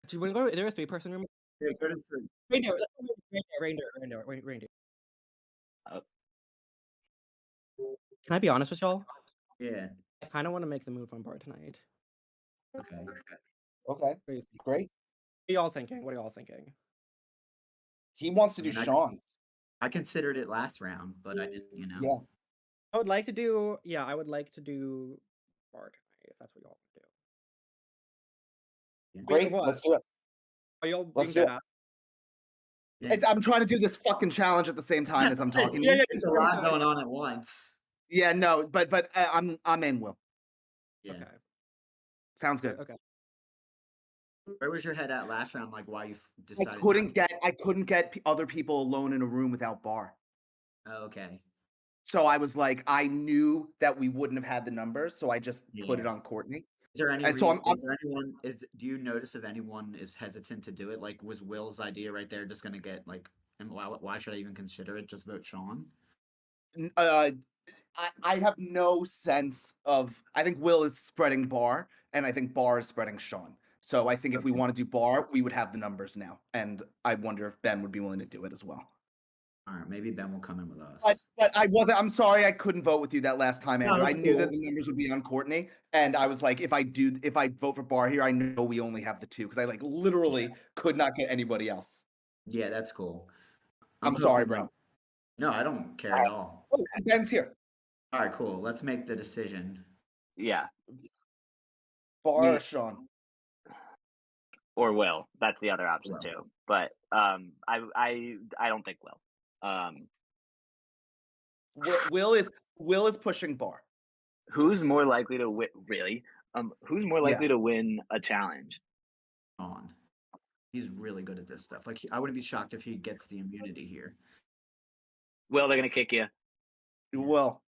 S12: Do you want to go? Is there a 3-person room?
S8: Yeah, go to 3.
S12: Reindeer. Can I be honest with y'all?
S8: Yeah.
S12: I kind of want to make the move on bar tonight.
S11: Okay. Great.
S12: What are y'all thinking? What are y'all thinking?
S11: He wants to do Sean.
S8: I considered it last round, but I didn't,
S11: Yeah.
S12: I would like to do, I would like to do bar tonight, if that's what y'all want to do.
S11: Great, let's do it.
S12: Are y'all
S11: Let's
S12: being
S11: do
S12: dead
S11: it. I'm trying to do this fucking challenge at the same time as I'm talking.
S8: Yeah, it's a lot going on at once.
S11: Yeah, no, but I'm in, Will.
S8: Yeah.
S12: Okay.
S11: Sounds good.
S12: Okay.
S8: Where was your head at last round? Like why you decided?
S11: I couldn't get other people alone in a room without bar.
S8: Oh, okay.
S11: So I was like, I knew that we wouldn't have had the numbers, so I just put it on Courtney.
S8: Is there any
S11: And so
S8: reason? Is there anyone? Do you notice if anyone is hesitant to do it? Like, was Will's idea right there just gonna get like? And why should I even consider it? Just vote Sean.
S11: I have no sense of. I think Will is spreading Bar, and I think Bar is spreading Sean. So I think if we want to do Bar, we would have the numbers now, and I wonder if Ben would be willing to do it as well.
S8: All right, maybe Ben will come in with us.
S11: But I wasn't. I'm sorry, I couldn't vote with you that last time, Andrew.
S8: No,
S11: I
S8: that's
S11: knew that
S8: cool.
S11: the numbers would be on Courtney, and I was like, if I vote for Bar here, I know we only have the two because I like literally could not get anybody else.
S8: Yeah, that's cool.
S11: I'm sorry,
S8: hoping,
S11: bro.
S8: like- No, I don't care at all.
S11: Oh, Ben's here.
S8: All right, cool. Let's make the decision.
S7: Yeah.
S11: Bar or Sean?
S7: Or Will. That's the other option too. But I don't think Will.
S11: Will is pushing Bar.
S7: Who's more likely to win? Really? Who's more likely to win a challenge?
S8: On. He's really good at this stuff. Like, I wouldn't be shocked if he gets the immunity here.
S7: Will, they're gonna kick you.
S11: Will.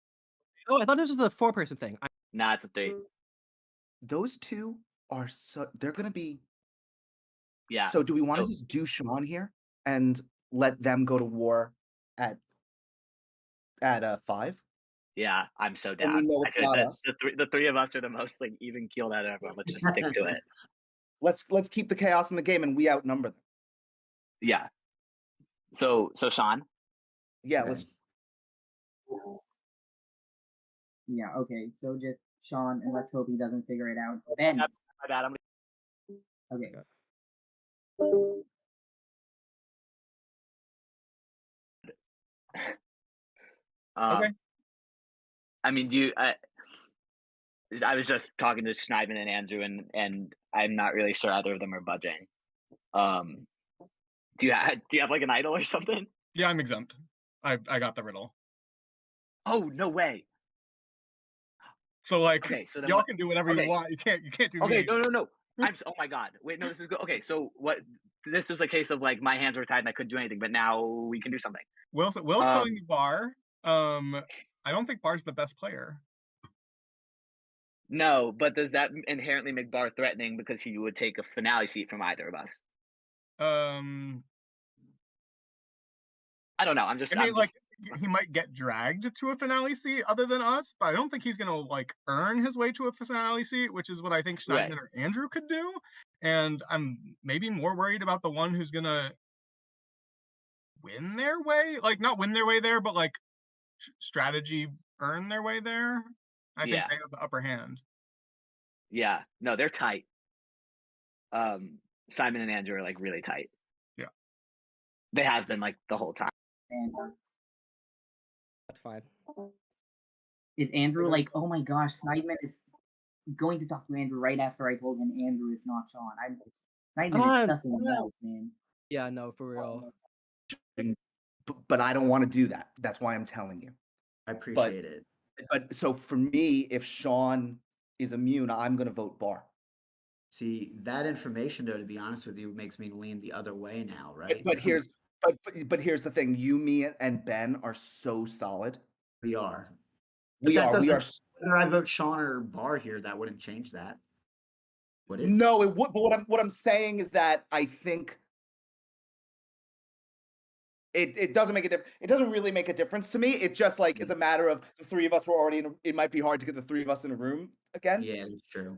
S12: Oh, I thought this was a 4-person thing.
S7: Nah, it's a 3.
S11: Those two are they're gonna be.
S7: Yeah.
S11: So do we want to just do Sean here and let them go to war at 5?
S7: Yeah, I'm so
S11: And
S7: down.
S11: we know it's not us.
S7: The three of us are the most like even keeled out of everyone. Let's just stick to it.
S11: Let's keep the chaos in the game, and we outnumber them.
S7: Yeah. So Sean.
S11: Yeah. Let's.
S5: Yeah. Okay. So just Sean, and let's hope he doesn't figure it out. Ben.
S7: My bad.
S5: Okay.
S3: Okay.
S7: I mean, I was just talking to Schneidman and Andrew, and I'm not really sure either of them are budging. Do you have like an idol or something?
S3: Yeah, I'm exempt. I got the riddle.
S7: Oh, no way.
S3: So like,
S7: okay, so
S3: y'all can do whatever you want. You can't do.
S7: Okay,
S3: me.
S7: no. Oh my god. Wait, no, this is good. Okay, so what? This is a case of like my hands were tied and I couldn't do anything, but now we can do something.
S3: Will's telling me Bar. I don't think Bar's the best player.
S7: No, but does that inherently make Bar threatening because he would take a finale seat from either of us? I don't know.
S3: He might get dragged to a finale seat other than us, but I don't think he's gonna like earn his way to a finale seat, which is what I think Schneidman or Andrew could do. And I'm maybe more worried about the one who's gonna win their way, like not win their way there, but like strategy earn their way there. I think they have the upper hand.
S7: Yeah, no, they're tight. Simon and Andrew are like really tight.
S3: Yeah,
S7: they have been like the whole time.
S12: That's fine.
S5: Is Andrew like, oh my gosh, Schneidman is going to talk to Andrew right after I told him Andrew is not Sean? Schneidman is sussing him out, man.
S12: Yeah, no, for real.
S11: But I don't want to do that. That's why I'm telling you.
S8: I appreciate it.
S11: But so for me, if Sean is immune, I'm going to vote Bar.
S8: See, that information, though, to be honest with you, makes me lean the other way now, right?
S11: But here's the thing: you, me, and Ben are so solid.
S8: We are.
S11: We are.
S8: Whether I vote Sean or Bar here, that wouldn't change that. Would it?
S11: No, it would. But what I'm saying is that I think it doesn't make a difference. It doesn't really make a difference to me. It just like is a matter of the three of us were already in. It might be hard to get the three of us in a room again.
S8: Yeah, that's true.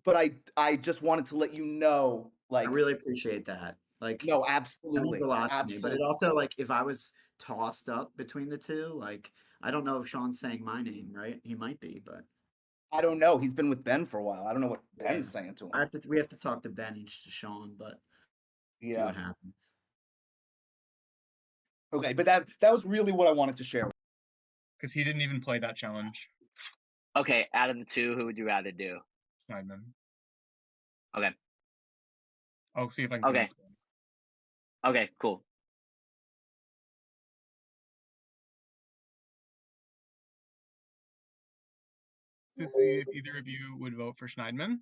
S11: But I just wanted to let you know. Like,
S8: I really appreciate that. Like,
S11: no, absolutely,
S8: that means a lot to me. But it
S11: absolutely.
S8: also, like, if I was tossed up between the two, like, I don't know if Sean's saying my name, right? He might be, but
S11: I don't know. He's been with Ben for a while. I don't know what Ben's saying to him.
S8: we have to talk to Ben and to Sean, but see what happens.
S11: Okay, but that was really what I wanted to share.
S3: Because he didn't even play that challenge.
S7: Okay, out of the two, who would you rather do?
S3: Schneidman.
S7: Okay.
S3: I'll see if I can.
S7: Okay. Okay, cool.
S3: To see if either of you would vote for Schneidman.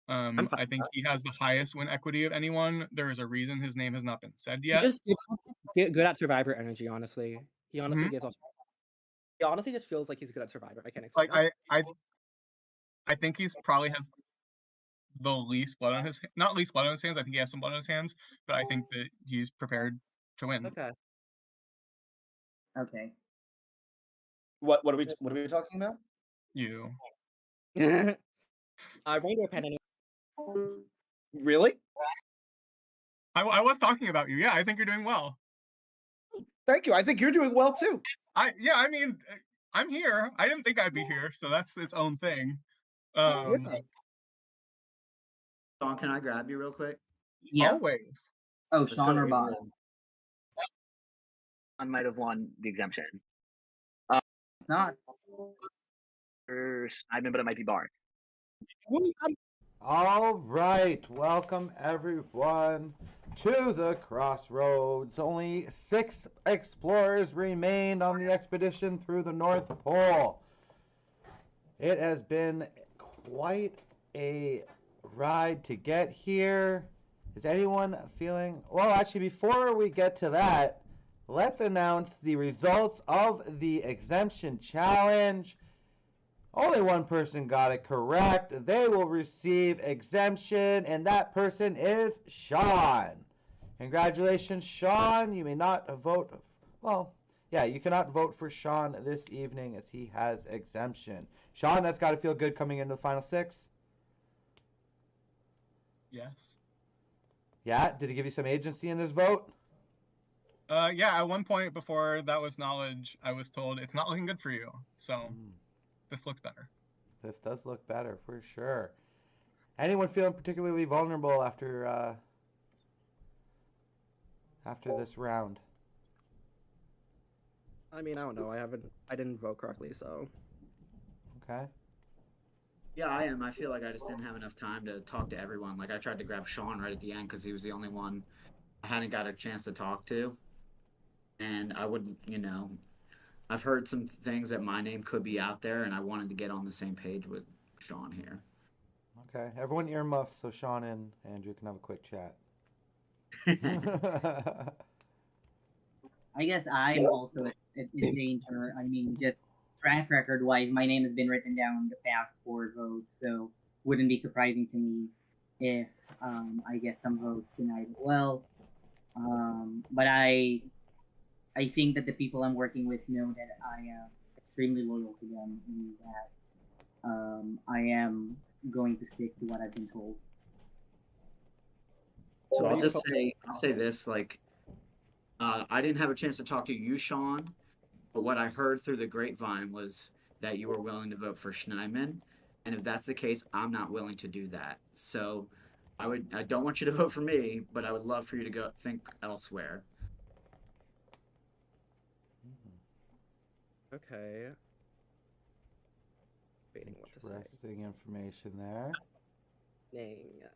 S3: I think he has the highest win equity of anyone. There is a reason his name has not been said yet.
S12: He just gives good at survivor energy, honestly. He honestly gives off. He honestly just feels like he's good at Survivor. I can't explain
S3: Like
S12: it.
S3: I think he's probably has the least blood on his not least blood on his hands. I think he has some blood on his hands, but I think that he's prepared to win.
S12: Okay.
S5: Okay.
S11: What are we talking about?
S3: You.
S12: Reindeer pen anyway.
S11: Really?
S3: I was talking about you. Yeah, I think you're doing well.
S11: Thank you. I think you're doing well too.
S3: I mean, I'm here. I didn't think I'd be here, so that's its own thing.
S5: Yeah.
S8: Sean, can I grab you real quick?
S5: Yeah.
S3: Always.
S5: Oh,
S8: Let's
S5: Sean
S8: go
S5: or
S8: to
S5: Bob?
S8: Adrian.
S7: One might have won the exemption.
S5: It's not.
S7: Schneidman, but it might be Bar.
S1: All right, welcome everyone to the crossroads. Only 6 explorers remained on the expedition through the North Pole. It has been quite a ride to get here. Is anyone feeling... Well, actually, before we get to that, let's announce the results of the exemption challenge. Only one person got it correct. They will receive exemption, and that person is Sean. Congratulations, Sean. You may not vote. Well, yeah, you cannot vote for Sean this evening as he has exemption. Sean, that's got to feel good coming into the final 6.
S3: Yes.
S1: Yeah, did he give you some agency in this vote?
S3: Yeah, at one point before that was knowledge, I was told it's not looking good for you. So this looks better.
S1: This does look better for sure. Anyone feeling particularly vulnerable after this round?
S12: I mean, I don't know. I didn't vote correctly, so.
S1: Okay.
S8: Yeah, I am. I feel like I just didn't have enough time to talk to everyone. Like, I tried to grab Sean right at the end because he was the only one I hadn't got a chance to talk to. And I would, I've heard some things that my name could be out there, and I wanted to get on the same page with Sean here.
S1: Okay, everyone earmuffs so Sean and Andrew can have a quick chat.
S5: I guess I'm also in danger. I mean, just track record wise, my name has been written down in the past 4 votes, so wouldn't be surprising to me if I get some votes tonight as well. But I think that the people I'm working with know that I am extremely loyal to them and that I am going to stick to what I've been told.
S8: So I'll say this, like, I didn't have a chance to talk to you, Sean, but what I heard through the grapevine was that you were willing to vote for Schneidman, and if that's the case, I'm not willing to do that. So I don't want you to vote for me, but I would love for you to go think elsewhere.
S12: Okay. Waiting what to say.
S1: Interesting information there.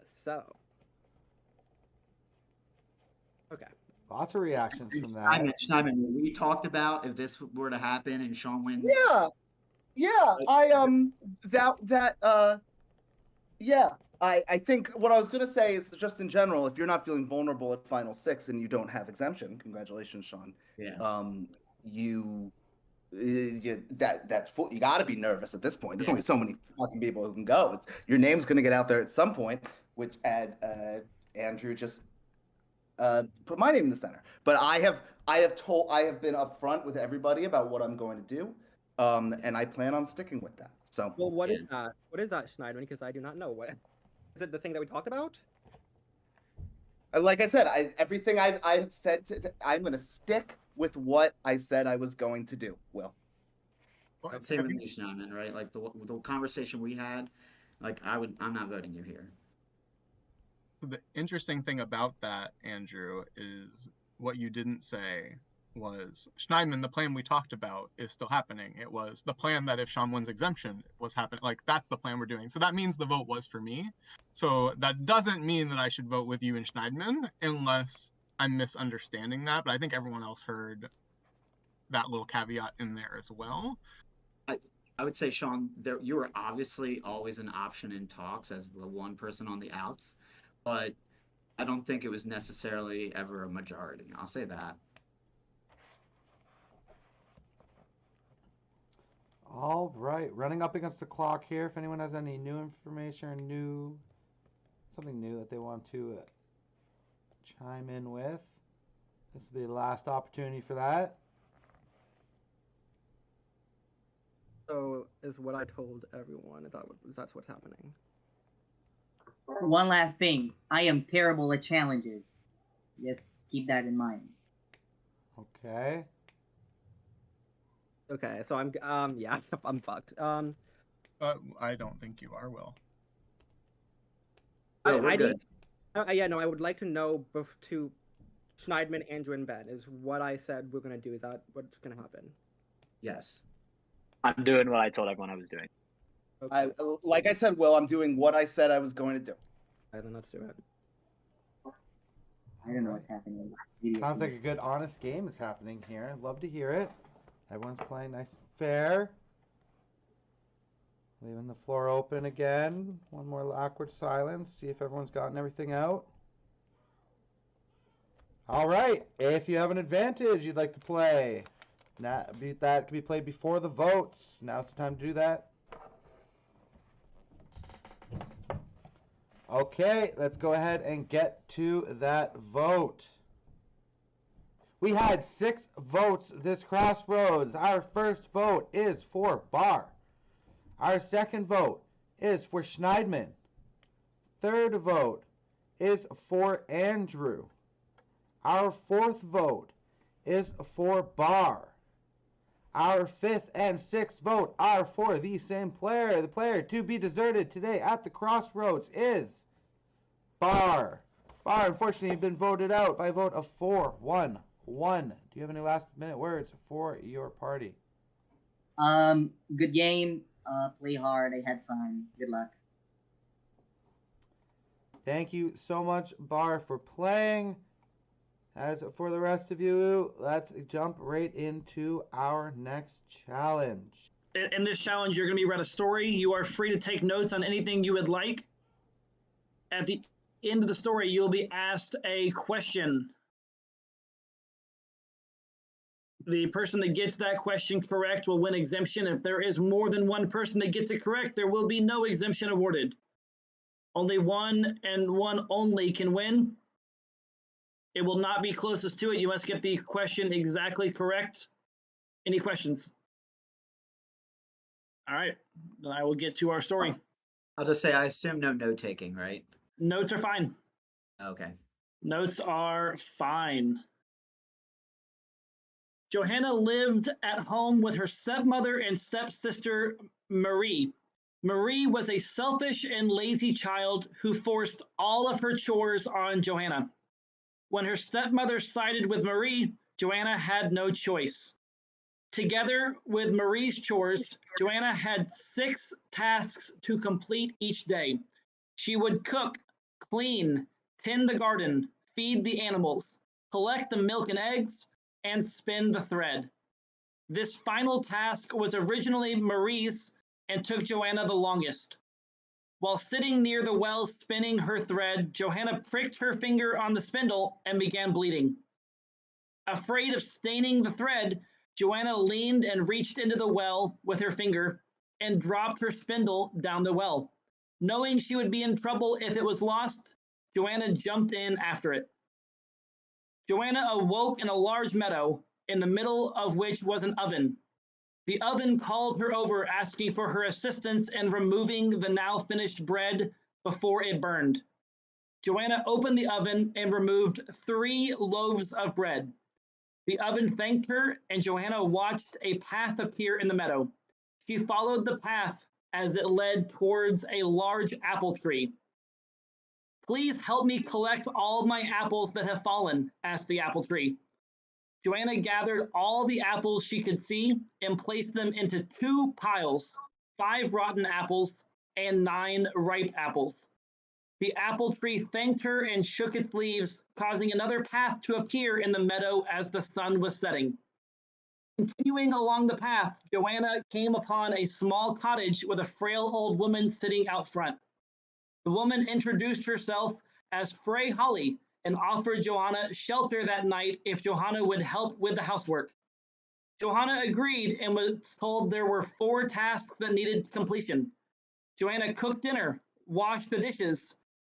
S12: So. Okay.
S1: Lots of reactions from that.
S8: Schneidman, we talked about if this were to happen and Sean wins.
S11: Yeah. I think what I was gonna say is just in general, if you're not feeling vulnerable at final 6 and you don't have exemption, congratulations, Sean.
S8: Yeah.
S11: That's full. You got to be nervous at this point. There's only so many fucking people who can go. Your name's gonna get out there at some point, which Andrew just put my name in the center. But I have been upfront with everybody about what I'm going to do, and I plan on sticking with that. So.
S12: Well, what is that? What is that, Schneidman? Because I do not know. What is it? The thing that we talked about?
S11: Like I said, everything I've said, I'm going to stick with what I said I was going to do. Will.
S8: Same with me, Schneidman, right? Like the conversation we had, like I'm not voting you here.
S3: The interesting thing about that, Andrew, is what you didn't say was Schneidman, the plan we talked about is still happening. It was the plan that if Sean wins exemption was happening. Like, that's the plan we're doing. So that means the vote was for me. So that doesn't mean that I should vote with you and Schneidman unless I'm misunderstanding that. But I think everyone else heard that little caveat in there as well.
S8: I would say, Sean, you were obviously always an option in talks as the one person on the outs, but I don't think it was necessarily ever a majority. I'll say that.
S1: All right, running up against the clock here. If anyone has any new information or something new that they want to chime in with, this will be the last opportunity for that.
S12: So is what I told everyone. That's what's happening.
S5: One last thing. I am terrible at challenges. Just keep that in mind.
S1: Okay.
S12: Okay, so I'm yeah, I'm fucked.
S3: But I don't think you are, Will.
S8: No, we're good.
S12: Yeah, no, I would like to know to Schneidman, Andrew, and Ben is what I said we're gonna do. Is that what's gonna happen?
S8: Yes.
S7: I'm doing what I told everyone I was doing.
S12: Okay.
S11: Like I said, Will, I'm doing what I said I was going to do.
S12: All right, then let's do it.
S5: I don't know what's happening.
S1: Sounds like a good, honest game is happening here. Love to hear it. Everyone's playing nice and fair. Leaving the floor open again. One more awkward silence. See if everyone's gotten everything out. All right. If you have an advantage you'd like to play, that can be played before the votes. Now's the time to do that. Okay, let's go ahead and get to that vote. We had 6 votes this crossroads. Our first vote is for Bar. Our second vote is for Schneidman. Third vote is for Andrew. Our fourth vote is for Bar. Our fifth and sixth vote are for the same player. The player to be deserted today at the crossroads is Bar. Bar, unfortunately, you've been voted out by a vote of 4-1-1. Do you have any last minute words for your party?
S5: Good game. Play hard. I had fun. Good luck.
S1: Thank you so much, Bar, for playing. As for the rest of you, let's jump right into our next challenge.
S2: In this challenge, you're going to be read a story. You are free to take notes on anything you would like. At the end of the story, you'll be asked a question. The person that gets that question correct will win exemption. If there is more than one person that gets it correct, there will be no exemption awarded. Only one and one only can win. It will not be closest to it. You must get the question exactly correct. Any questions? All right, then I will get to our story.
S8: I'll just say, I assume no note taking, right?
S2: Notes are fine.
S8: Okay.
S2: Notes are fine. Johanna lived at home with her stepmother and stepsister, Marie. Marie was a selfish and lazy child who forced all of her chores on Johanna. When her stepmother sided with Marie, Johanna had no choice. Together with Marie's chores, Johanna had 6 tasks to complete each day. She would cook, clean, tend the garden, feed the animals, collect the milk and eggs, and spin the thread. This final task was originally Marie's and took Johanna the longest. While sitting near the well spinning her thread, Johanna pricked her finger on the spindle and began bleeding. Afraid of staining the thread, Johanna leaned and reached into the well with her finger and dropped her spindle down the well. Knowing she would be in trouble if it was lost, Johanna jumped in after it. Johanna awoke in a large meadow, in the middle of which was an oven. The oven called her over, asking for her assistance in removing the now finished bread before it burned. Johanna opened the oven and removed 3 loaves of bread. The oven thanked her, and Johanna watched a path appear in the meadow. She followed the path as it led towards a large apple tree. "Please help me collect all of my apples that have fallen," asked the apple tree. Johanna gathered all the apples she could see and placed them into 2 piles, 5 rotten apples and 9 ripe apples. The apple tree thanked her and shook its leaves, causing another path to appear in the meadow as the sun was setting. Continuing along the path, Johanna came upon a small cottage with a frail old woman sitting out front. The woman introduced herself as Frey Holly and offered Johanna shelter that night if Johanna would help with the housework. Johanna agreed and was told there were 4 tasks that needed completion. Joanna cooked dinner, washed the dishes,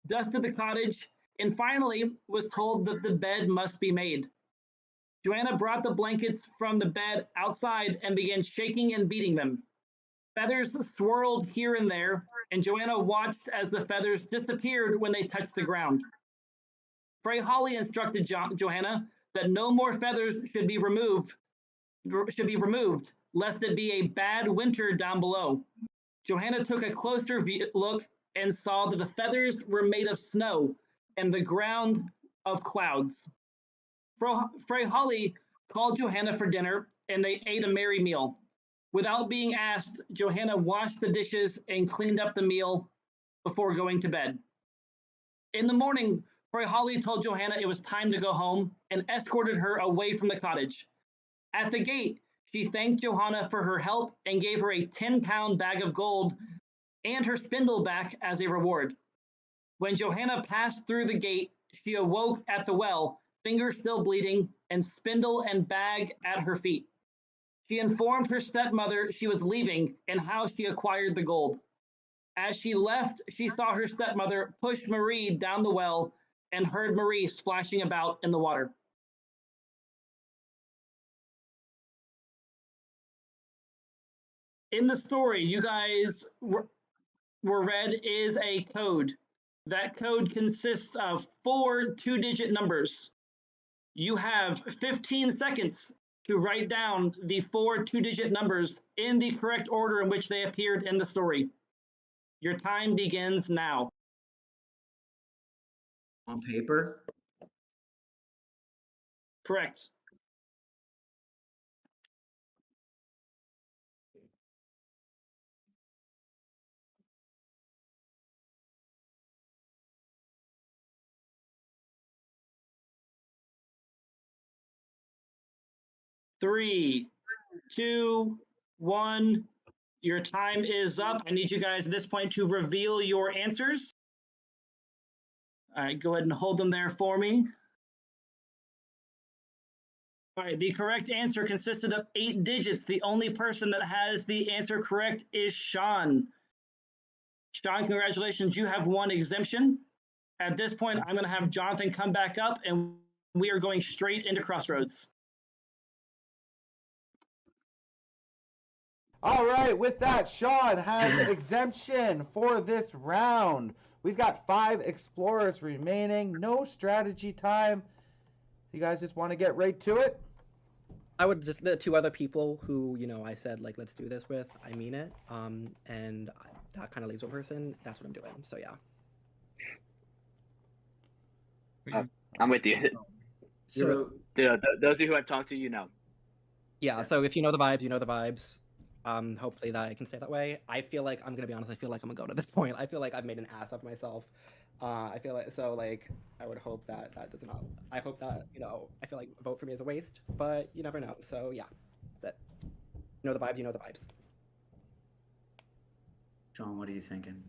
S2: dusted the cottage, and finally was told that the bed must be made. Joanna brought the blankets from the bed outside and began shaking and beating them. Feathers swirled here and there, and Joanna watched as the feathers disappeared when they touched the ground. Frey Holly instructed Johanna that no more feathers should be removed, lest it be a bad winter down below. Johanna took a closer look and saw that the feathers were made of snow and the ground of clouds. Frey Holly called Johanna for dinner, and they ate a merry meal. Without being asked, Johanna washed the dishes and cleaned up the meal before going to bed. In the morning, Frey Holly told Johanna it was time to go home and escorted her away from the cottage. At the gate, she thanked Johanna for her help and gave her a 10-pound bag of gold and her spindle back as a reward. When Johanna passed through the gate, she awoke at the well, fingers still bleeding, and spindle and bag at her feet. She informed her stepmother she was leaving and how she acquired the gold. As she left, she saw her stepmother push Marie down the well and heard Marie splashing about in the water. In the story, you guys were read is a code. That code consists of 4 two-digit numbers. You have 15 seconds to write down the 4 two-digit numbers in the correct order in which they appeared in the story. Your time begins now.
S8: On paper?
S2: Correct. Three, 2, 1. Your time is up. I need you guys at this point to reveal your answers. All right, go ahead and hold them there for me. All right, the correct answer consisted of 8 digits. The only person that has the answer correct is Sean. Sean, congratulations. You have 1 exemption. At this point, I'm going to have Jonathan come back up, and we are going straight into Crossroads.
S1: All right, with that, Sean has exemption for this round. We've got 5 explorers remaining. No strategy time. You guys just want to get right to it?
S12: I would just, the 2 other people who, I said, like, let's do this with, I mean it. And that kind of leaves one person. That's what I'm doing. So, yeah.
S7: I'm with you.
S8: So,
S7: those of you who I've talked to,
S12: Yeah, so if you know the vibes, you know the vibes. Hopefully that I can stay that way. I feel like, I'm gonna be honest, I feel like I'm gonna go to this point. I feel like I've made an ass of myself. I feel like, so like, I would hope that does not, I hope that, I feel like a vote for me is a waste, but you never know. So yeah, that, you know the vibes, you know the vibes.
S8: John, what are you thinking?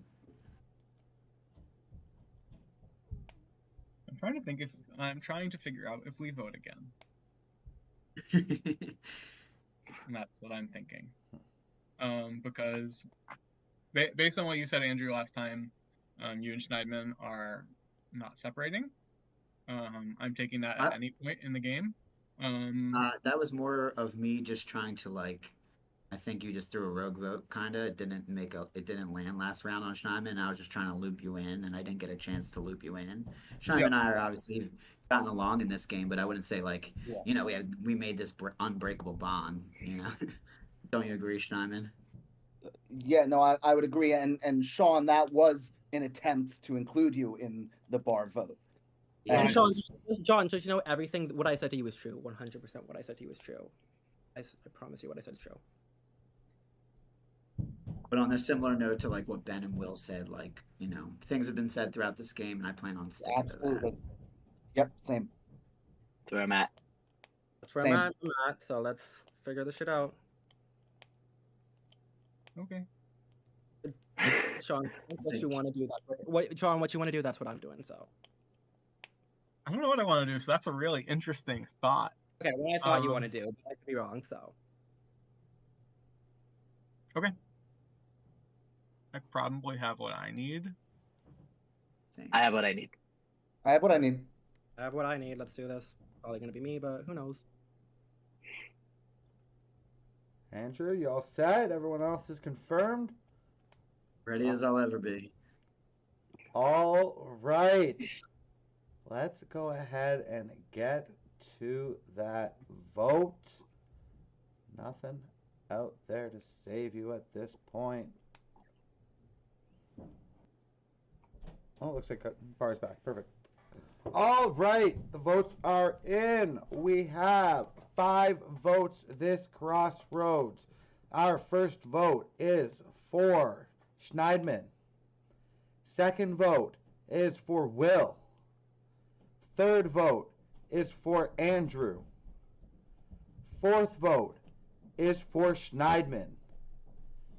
S3: I'm trying to figure out if we vote again. And that's what I'm thinking. Because based on what you said, Andrew, last time, you and Schneidman are not separating. I'm taking that at any point in the game.
S8: That was more of me just trying to, like, I think you just threw a rogue vote, kind of. It didn't land last round on Schneidman. I was just trying to loop you in, and I didn't get a chance to loop you in. Schneidman and I are obviously gotten along in this game, but I wouldn't say, like, we made this unbreakable bond, Don't you agree, Schneidman?
S11: Yeah, no, I would agree. And Sean, that was an attempt to include you in the bar vote.
S12: Yeah, and John, just everything, what I said to you is true. 100% what I said to you is true. I promise you what I said is true.
S8: But on a similar note to, like, what Ben and Will said, like, things have been said throughout this game, and I plan on sticking to that.
S11: Yep, same.
S7: That's where I'm at.
S12: That's where I'm at, so let's figure this shit out.
S3: Okay.
S12: Sean, what you want to do, John, what you want to do, that's what I'm doing, so.
S3: I don't know what I want to do, so that's a really interesting thought.
S12: Okay, what I thought you want to do, but I could be wrong, so.
S3: Okay. I probably have what I need.
S7: I have what I need.
S11: I have what I need.
S12: I have what I need. Let's do this. Probably gonna be me, but who knows?
S1: Andrew, you all set? Everyone else is confirmed?
S8: Ready as I'll ever be.
S1: All right. Let's go ahead and get to that vote. Nothing out there to save you at this point. Oh, it looks like Bar's back. Perfect. All right, the votes are in. We have 5 votes this crossroads. Our first vote is for Schneidman. Second vote is for Will. Third vote is for Andrew. Fourth vote is for Schneidman.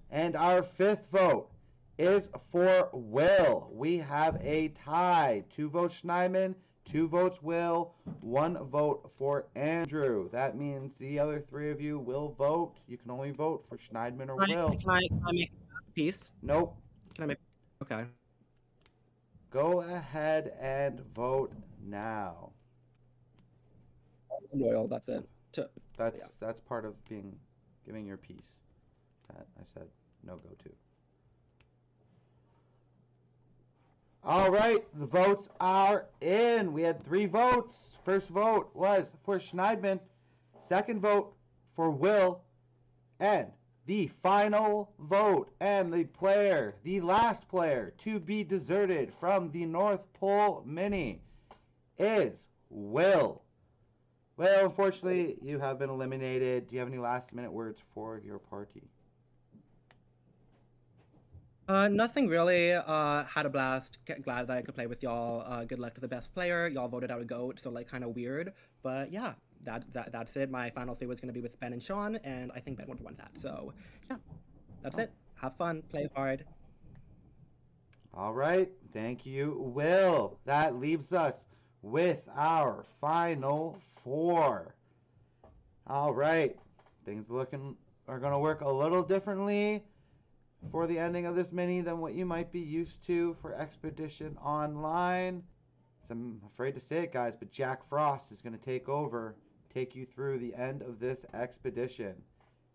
S1: And our fifth vote is for Will. We have a tie. 2 votes Schneidman, 2 votes Will, 1 vote for Andrew. That means the other 3 of you will vote. You can only vote for Schneidman or Will.
S12: Can I make a piece?
S1: Nope.
S12: Can I make? Okay.
S1: Go ahead and vote now.
S12: I'm loyal. That's it.
S1: That's part of giving your piece. That I said no go to. All right, the votes are in. We had 3 votes. First vote was for Schneidman. Second vote for Will. And the final vote and the last player to be deserted from the North Pole Mini is Will. Well, unfortunately, you have been eliminated. Do you have any last-minute words for your party?
S12: Nothing really. Had a blast. Glad that I could play with y'all. Good luck to the best player. Y'all voted out a goat, so like kind of weird. But yeah, that's it. My final 3 was gonna be with Ben and Sean, and I think Ben would have won that. So yeah, that's it. Have fun. Play hard.
S1: All right. Thank you, Will. That leaves us with our final 4. All right. Things are going to work a little differently for the ending of this mini than what you might be used to for Expedition Online. I'm afraid to say it, guys, but Jack Frost is going to take you through the end of this expedition.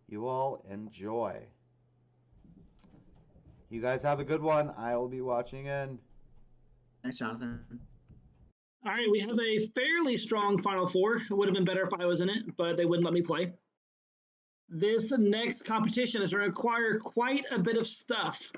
S1: You all enjoy. You guys have a good one. I will be watching in.
S8: Thanks, Jonathan.
S2: All right, we have a fairly strong Final Four. It would have been better if I was in it, but they wouldn't let me play. This next competition is going to require quite a bit of stuff.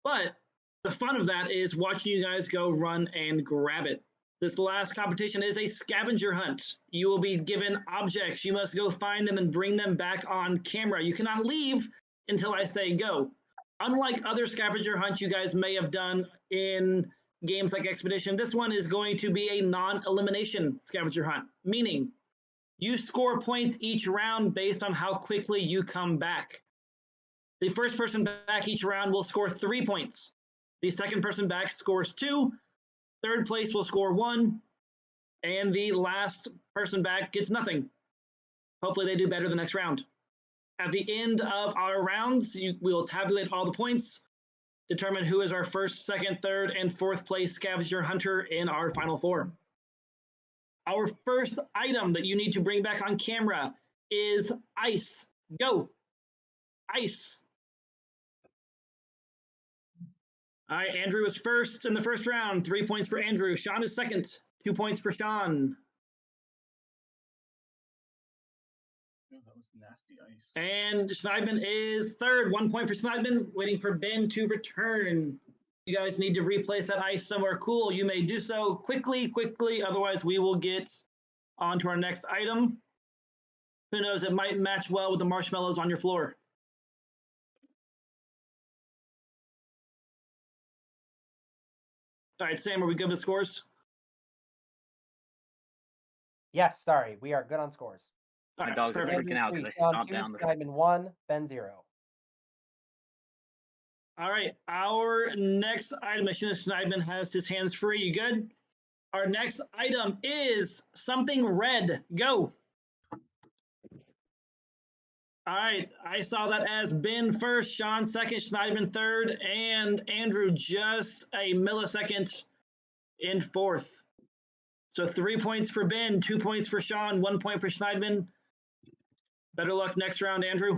S2: But the fun of that is watching you guys go run and grab it. This last competition is a scavenger hunt. You will be given objects. You must go find them and bring them back on camera. You cannot leave until I say go. Unlike other scavenger hunts you guys may have done in games like Expedition, this one is going to be a non-elimination scavenger hunt, meaning you score points each round based on how quickly you come back. The first person back each round will score 3 points. The second person back scores 2. Third place will score 1. And the last person back gets nothing. Hopefully they do better the next round. At the end of our rounds, we will tabulate all the points, determine who is our first, second, third, and fourth place scavenger hunter in our Final Four. Our first item that you need to bring back on camera is ice. Go. Ice. All right, Andrew is first in the first round. 3 points for Andrew. Sean is second. 2 points for Sean.
S3: That was nasty ice.
S2: And Schneidman is third. 1 point for Schneidman. Waiting for Ben to return. You guys need to replace that ice somewhere cool. You may do so quickly. Otherwise, we will get on to our next item. Who knows? It might match well with the marshmallows on your floor. All right, Sam, are we good with scores?
S14: Yes, sorry. We are good on scores.
S7: My dogs are freaking out because I stomped down the.
S14: Schneidman 1, Ben 0.
S2: All right, our next item, as soon as Schneidman has his hands free, you good? Our next item is something red. Go. All right, I saw that as Ben first, Sean second, Schneidman third, and Andrew just a millisecond in fourth. So 3 points for Ben, 2 points for Sean, 1 point for Schneidman. Better luck next round, Andrew.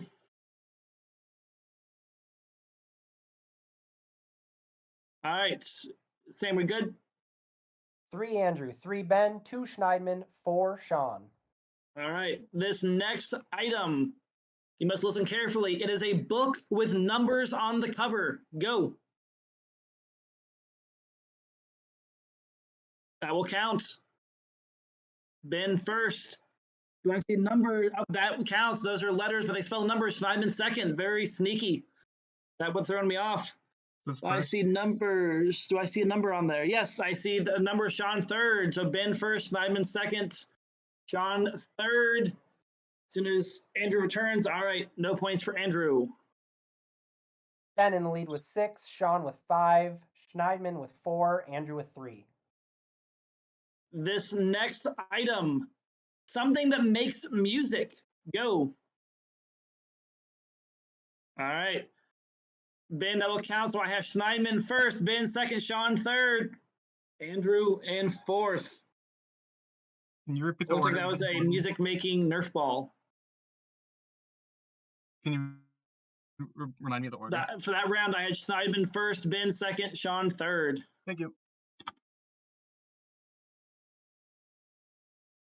S2: All right, Sam, we good?
S14: 3 Andrew, 3 Ben, 2 Schneidman, 4 Sean.
S2: All right, this next item, you must listen carefully. It is a book with numbers on the cover. Go. That will count. Ben first. Do I see number? Oh, that counts. Those are letters, but they spell numbers. Schneidman second. Very sneaky. That would throw me off. I see numbers. Do I see a number on there? Yes, I see the number. Sean third. So Ben first, Schneidman second, Sean third. As soon as Andrew returns, all right, no points for Andrew.
S14: Ben in the lead with 6, Sean with 5, Schneidman with 4, Andrew with 3.
S2: This next item, something that makes music. Go. All right. Ben, that will count. So I have Schneidman first, Ben second, Sean third, Andrew in fourth.
S3: Can you repeat the
S2: Looks like
S3: order?
S2: that was a music-making Nerf ball.
S3: Can you remind me of the order?
S2: For that round, I had Schneidman first, Ben second, Sean third.
S3: Thank you.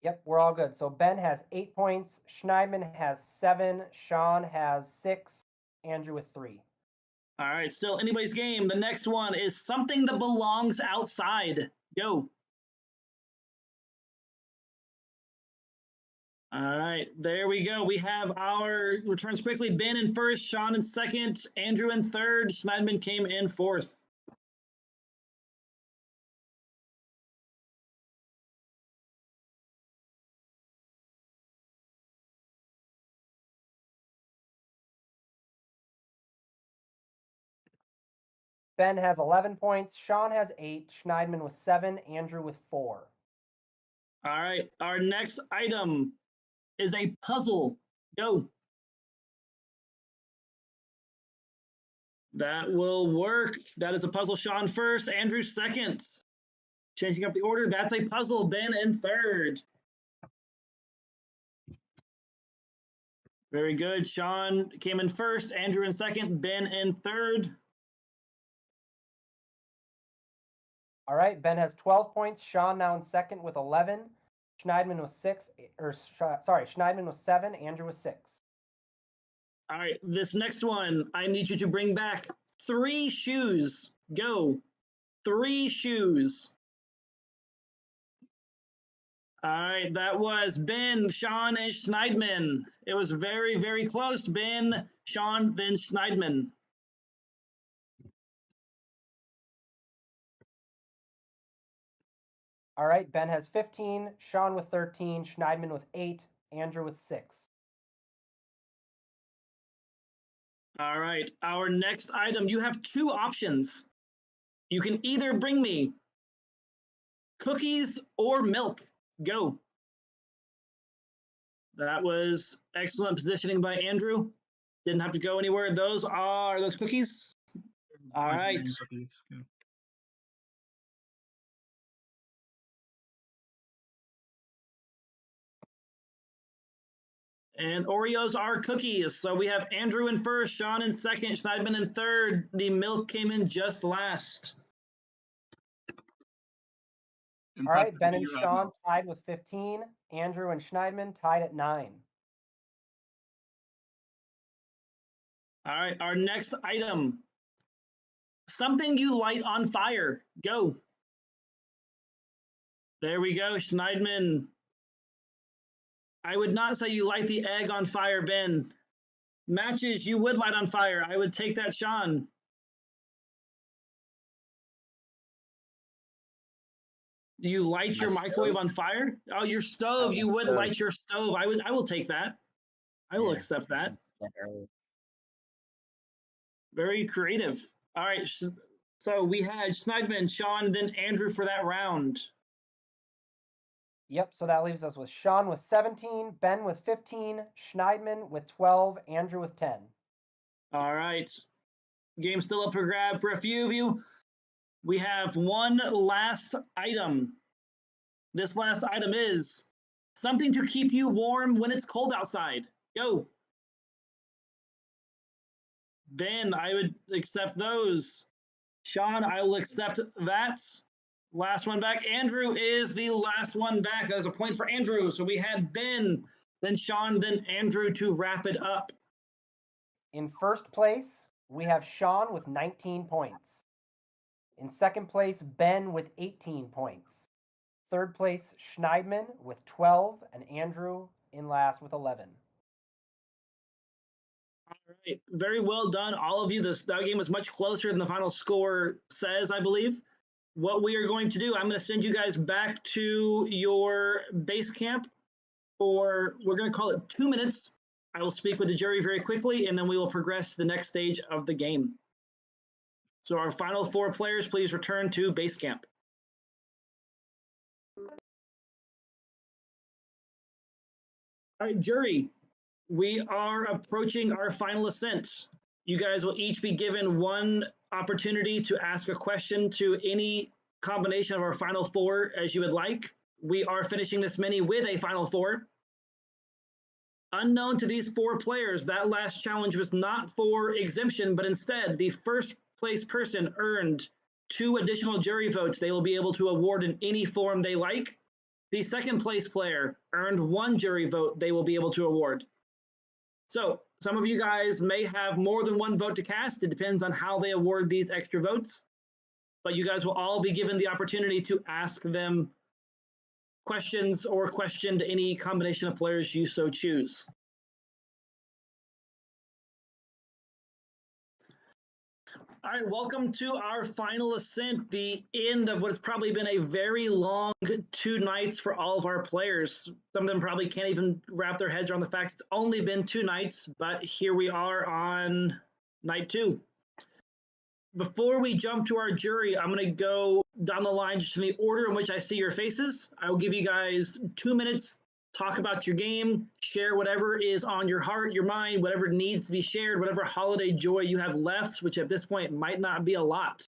S14: Yep, we're all good. So Ben has 8 points, Schneidman has 7, Sean has 6, Andrew with 3.
S2: All right, still anybody's game. The next one is something that belongs outside. Go. All right, there we go. We have our returns quickly. Ben in first, Sean in second, Andrew in third, Schneidman came in fourth.
S14: Ben has 11 points, Sean has 8, Schneidman with 7, Andrew with 4.
S2: All right, our next item is a puzzle. Go. That will work. That is a puzzle. Sean first, Andrew second. Changing up the order. That's a puzzle. Ben in third. Very good. Sean came in first, Andrew in second, Ben in third.
S14: All right, Ben has 12 points, Sean now in second with 11, Schneidman with 6, Schneidman with 7, Andrew with 6.
S2: All right, this next one, I need you to bring back 3 shoes. Go. 3 shoes. All right, that was Ben, Sean, and Schneidman. It was very, very close. Ben, Sean, then Schneidman.
S14: All right, Ben has 15, Sean with 13, Schneidman with 8, Andrew with 6.
S2: All right, our next item, you have 2 options. You can either bring me cookies or milk. Go. That was excellent positioning by Andrew. Didn't have to go anywhere. Those are those cookies. All right.
S3: Cookies. Yeah.
S2: And Oreos are cookies. So we have Andrew in first, Sean in second, Schneidman in third. The milk came in just last.
S14: All right, Ben and Sean tied with 15. Andrew and Schneidman tied at 9.
S2: All right, our next item. Something you light on fire. Go. There we go, Schneidman. I would not say you light the egg on fire, Ben. Matches you would light on fire. I would take that, Sean. You light your microwave on fire? Oh, your stove. You would light your stove. I will take that. I will accept that. Very creative. All right. So we had Schneidman, Sean, then Andrew for that round.
S14: Yep, so that leaves us with Sean with 17, Ben with 15, Schneidman with 12, Andrew with 10.
S2: All right. Game still up for grab for a few of you. We have one last item. This last item is something to keep you warm when it's cold outside. Go. Ben, I would accept those. Sean, I will accept that. Last one back. Andrew is the last one back. That is a point for Andrew. So we had Ben, then Sean, then Andrew to wrap it up.
S14: In first place, we have Sean with 19 points. In second place, Ben with 18 points. Third place, Schneidman with 12, and Andrew in last with 11.
S2: All right. Very well done, all of you. That game was much closer than the final score says, I believe. What we are going to do, I'm going to send you guys back to your base camp for, we're going to call it 2 minutes. I will speak with the jury very quickly, and then we will progress to the next stage of the game. So our final 4 players, please return to base camp. All right, jury, we are approaching our final ascent. You guys will each be given one opportunity to ask a question to any combination of our final 4 as you would like. We are finishing this mini with a final 4. Unknown to these 4 players, that last challenge was not for exemption, but instead the first place person earned 2 additional jury votes they will be able to award in any form they like. The second place player earned 1 jury vote they will be able to award. So some of you guys may have more than 1 vote to cast. It depends on how they award these extra votes. But you guys will all be given the opportunity to ask them questions or question to any combination of players you so choose. All right, welcome to our final ascent, the end of what has probably been a very long 2 nights for all of our players. Some of them probably can't even wrap their heads around the fact it's only been 2 nights, but here we are on night 2. Before we jump to our jury, I'm going to go down the line just in the order in which I see your faces. I will give you guys 2 minutes, talk about your game, share whatever is on your heart, your mind, whatever needs to be shared, whatever holiday joy you have left, which at this point might not be a lot.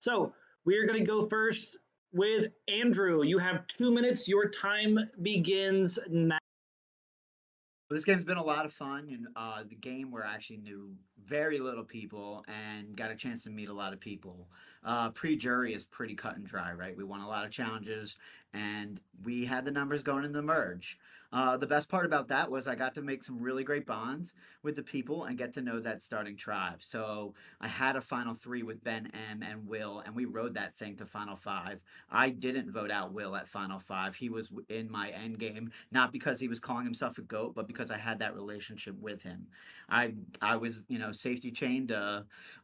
S2: So we are going to go first with Andrew. You have 2 minutes. Your time begins now.
S8: Well, this game's been a lot of fun, and the game where I actually knew very little people and got a chance to meet a lot of people. Pre-jury is pretty cut and dry, right? We won a lot of challenges, and we had the numbers going in the merge. The best part about that was I got to make some really great bonds with the people and get to know that starting tribe. So I had a final 3 with Ben M and Will, and we rode that thing to final 5. I didn't vote out Will at final 5. He was in my end game, not because he was calling himself a goat, but because I had that relationship with him. I was, safety chained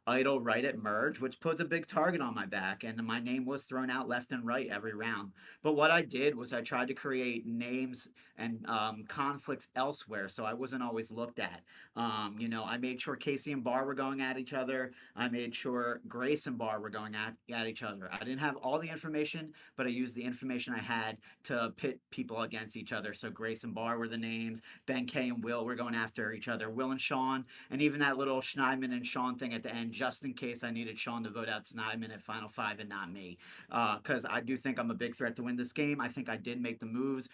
S8: idle right at merge, which puts a big target on my back, and my name was thrown out left and right every round. But what I did was I tried to create names and conflicts elsewhere, so I wasn't always looked at. I made sure Casey and Barr were going at each other. I made sure Grace and Barr were going at each other. I didn't have all the information, but I used the information I had to pit people against each other. So Grace and Barr were the names. Ben K and Will were going after each other. Will and Sean, and even that little Schneidman and Sean thing at the end, just in case I needed Sean to vote out Schneidman at final 5 and not me. Because I do think I'm a big threat to win this game. I think I did make the moves.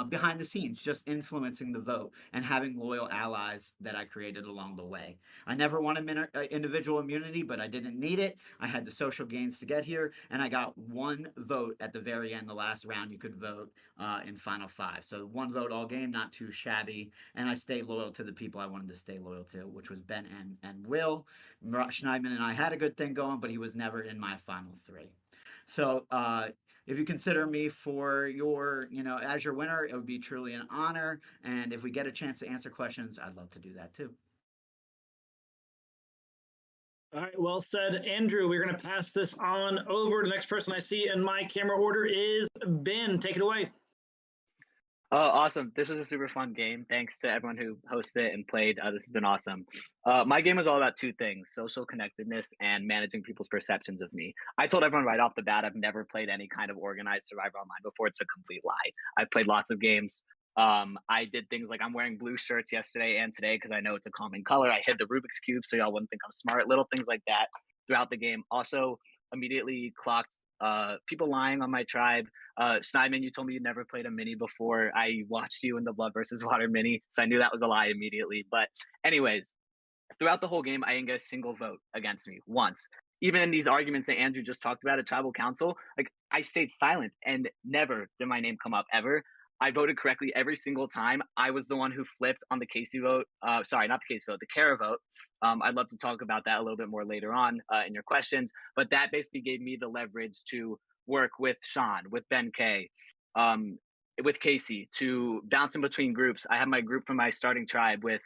S8: Behind the scenes, just influencing the vote and having loyal allies that I created along the way. I never wanted individual immunity, but I didn't need it. I had the social gains to get here, and I got 1 vote at the very end, the last round you could vote in final 5. So 1 vote all game, not too shabby, and I stayed loyal to the people I wanted to stay loyal to, which was Ben and Will. Schneidman and I had a good thing going, but he was never in my final 3. So, if you consider me for your, as your winner, it would be truly an honor. And if we get a chance to answer questions, I'd love to do that too.
S2: All right, well said, Andrew. We're going to pass this on over. The next person I see in my camera order is Ben. Take it away.
S7: Awesome. This was a super fun game. Thanks to everyone who hosted it and played. This has been awesome. My game was all about two things: social connectedness and managing people's perceptions of me. I told everyone right off the bat I've never played any kind of organized Survivor Online before. It's a complete lie. I've played lots of games. I did things like I'm wearing blue shirts yesterday and today because I know it's a common color. I hid the Rubik's Cube so y'all wouldn't think I'm smart. Little things like that throughout the game. Also, immediately clocked people lying on my tribe. Schneidman, you told me you never played a mini before. I watched you in the Blood versus Water mini, so I knew that was a lie immediately. But anyways, throughout the whole game, I didn't get a single vote against me once. Even in these arguments that Andrew just talked about at Tribal Council, like I stayed silent and never did my name come up ever. I voted correctly every single time. I was the one who flipped on the Casey vote. Sorry, not the Casey vote, the Kara vote. I'd love to talk about that a little bit more later on in your questions. But that basically gave me the leverage to work with Sean, with Ben K, with Casey to bounce in between groups. I had my group from my starting tribe with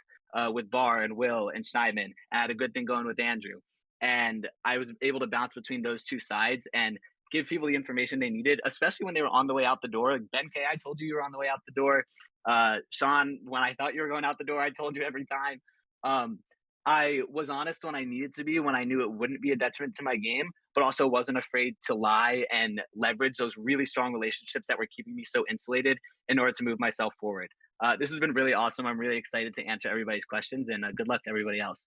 S7: Barr and Will and Schneidman. I had a good thing going with Andrew. And I was able to bounce between those two sides and give people the information they needed, especially when they were on the way out the door. Like Ben K, I told you were on the way out the door. Sean, when I thought you were going out the door, I told you every time. I was honest when I needed to be, when I knew it wouldn't be a detriment to my game, but also wasn't afraid to lie and leverage those really strong relationships that were keeping me so insulated in order to move myself forward. This has been really awesome. I'm really excited to answer everybody's questions, and good luck to everybody else.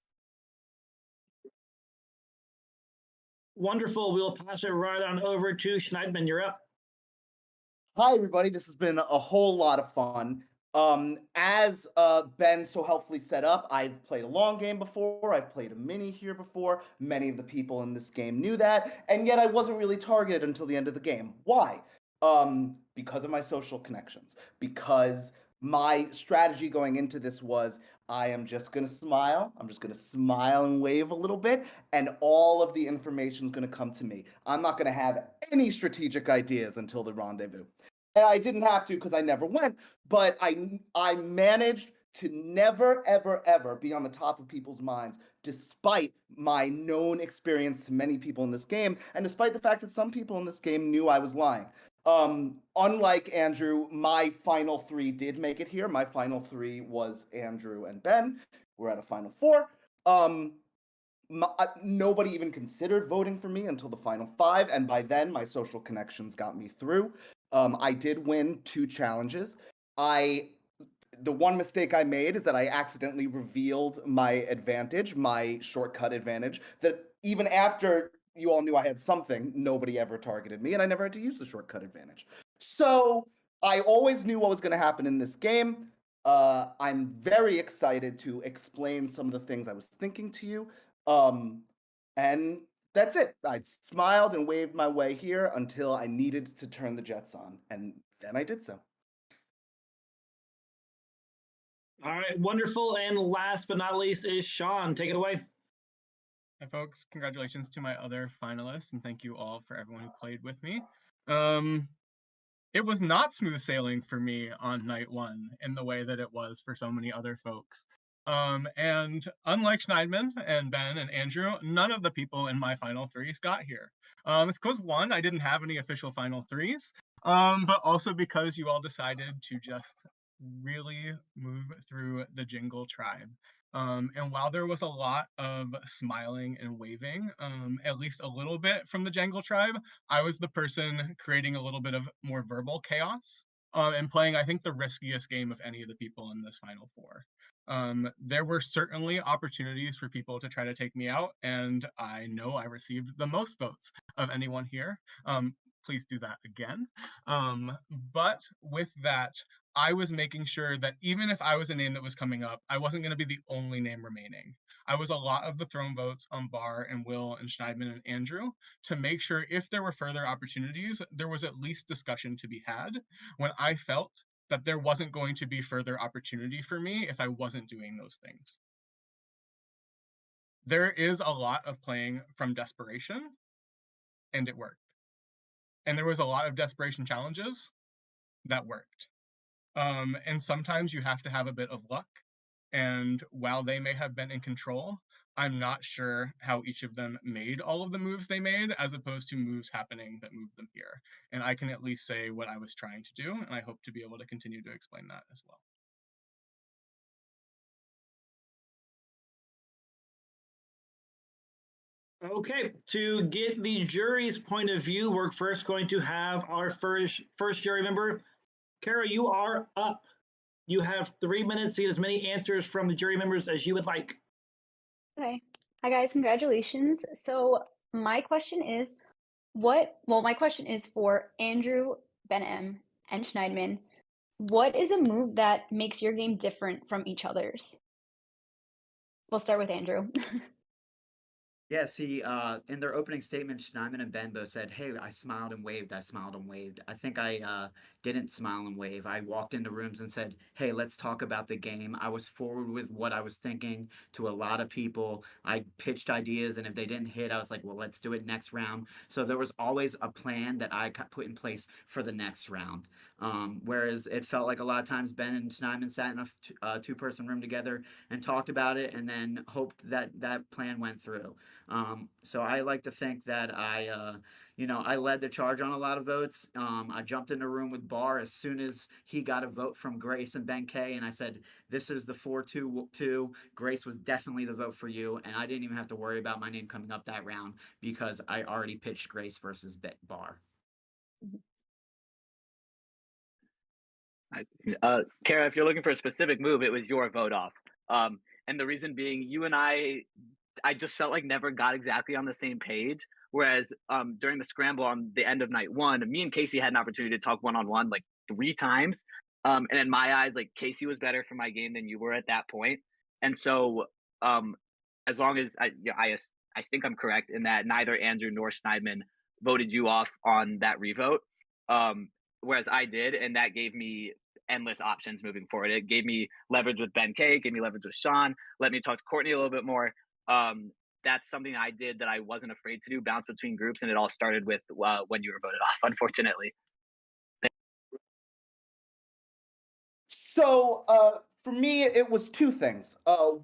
S2: Wonderful. We'll pass it right on over to Schneidman. You're up.
S11: Hi, everybody. This has been a whole lot of fun. As Ben so helpfully set up, I've played a long game before. I've played a mini here before. Many of the people in this game knew that, and yet I wasn't really targeted until the end of the game. Why? Because of my social connections. Because my strategy going into this was I am just going to smile. I'm just going to smile and wave a little bit, and all of the information is going to come to me. I'm not going to have any strategic ideas until the rendezvous. And I didn't have to because I never went, but I managed to never, ever, ever be on the top of people's minds, despite my known experience to many people in this game, and despite the fact that some people in this game knew I was lying. Unlike Andrew, my final three did make it here. My final three was Andrew and Ben. We're at a final four. Nobody even considered voting for me until the final five, and by then my social connections got me through. I did win 2 challenges. The one mistake I made is that I accidentally revealed my advantage, my shortcut advantage, that even after you all knew I had something, nobody ever targeted me, and I never had to use the shortcut advantage. So I always knew what was going to happen in this game. I'm very excited to explain some of the things I was thinking to you. And that's it. I smiled and waved my way here until I needed to turn the jets on, and then I did so.
S2: All right, wonderful. And last but not least is Sean. Take it away.
S3: Hi, folks. Congratulations to my other finalists, and thank you all for everyone who played with me. It was not smooth sailing for me on night one in the way that it was for so many other folks. And unlike Schneidman and Ben and Andrew, none of the people in my final threes got here. It's because one, I didn't have any official final threes, but also because you all decided to just really move through the Jingle tribe. And while there was a lot of smiling and waving, at least a little bit from the Jangle tribe, I was the person creating a little bit of more verbal chaos and playing, I think, the riskiest game of any of the people in this final four. There were certainly opportunities for people to try to take me out, and I know I received the most votes of anyone here. Please do that again. But with that, I was making sure that even if I was a name that was coming up, I wasn't going to be the only name remaining. I was a lot of the throne votes on Barr and Will and Schneidman and Andrew to make sure if there were further opportunities, there was at least discussion to be had when I felt that there wasn't going to be further opportunity for me if I wasn't doing those things. There is a lot of playing from desperation, and it worked. And there was a lot of desperation challenges that worked. And sometimes you have to have a bit of luck And while they may have been in control, I'm not sure how each of them made all of the moves they made, as opposed to moves happening that moved them here. And I can at least say what I was trying to do, and I hope to be able to continue to explain that as well.
S2: Okay, to get the jury's point of view, we're first going to have our first jury member. Kara, you are up. You have 3 minutes to get as many answers from the jury members as you would like.
S13: Okay. Hi guys, congratulations. So my question is my question is for Andrew, Ben M, and Schneidman. What is a move that makes your game different from each other's? We'll start with Andrew.
S8: Yeah, see, in their opening statement, Schneidman and Ben both said, "Hey, I smiled and waved. I smiled and waved." I think I didn't smile and wave. I walked into rooms and said, "Hey, let's talk about the game." I was forward with what I was thinking to a lot of people. I pitched ideas, and if they didn't hit, I was like, "Well, let's do it next round." So there was always a plan that I put in place for the next round. Whereas it felt like a lot of times Ben and Schneidman sat in a two-person room together and talked about it, and then hoped that that plan went through. So I like to think that I led the charge on a lot of votes. I jumped in a room with Barr as soon as he got a vote from Grace and Ben K, and I said, "This is the 4-2-2. Grace was definitely the vote for you," and I didn't even have to worry about my name coming up that round because I already pitched Grace versus Barr.
S7: Kara, if you're looking for a specific move, it was your vote off. And the reason being, you and I just felt like never got exactly on the same page. Whereas during the scramble on the end of night one, me and Casey had an opportunity to talk one-on-one like 3 times. And in my eyes, like Casey was better for my game than you were at that point. And so as long as I think I'm correct in that neither Andrew nor Schneidman voted you off on that revote. Whereas I did, and that gave me endless options moving forward. It gave me leverage with Ben K, gave me leverage with Sean, let me talk to Courtney a little bit more. That's something I did that I wasn't afraid to do, bounce between groups, and it all started with when you were voted off, unfortunately.
S11: So for me, it was 2 things.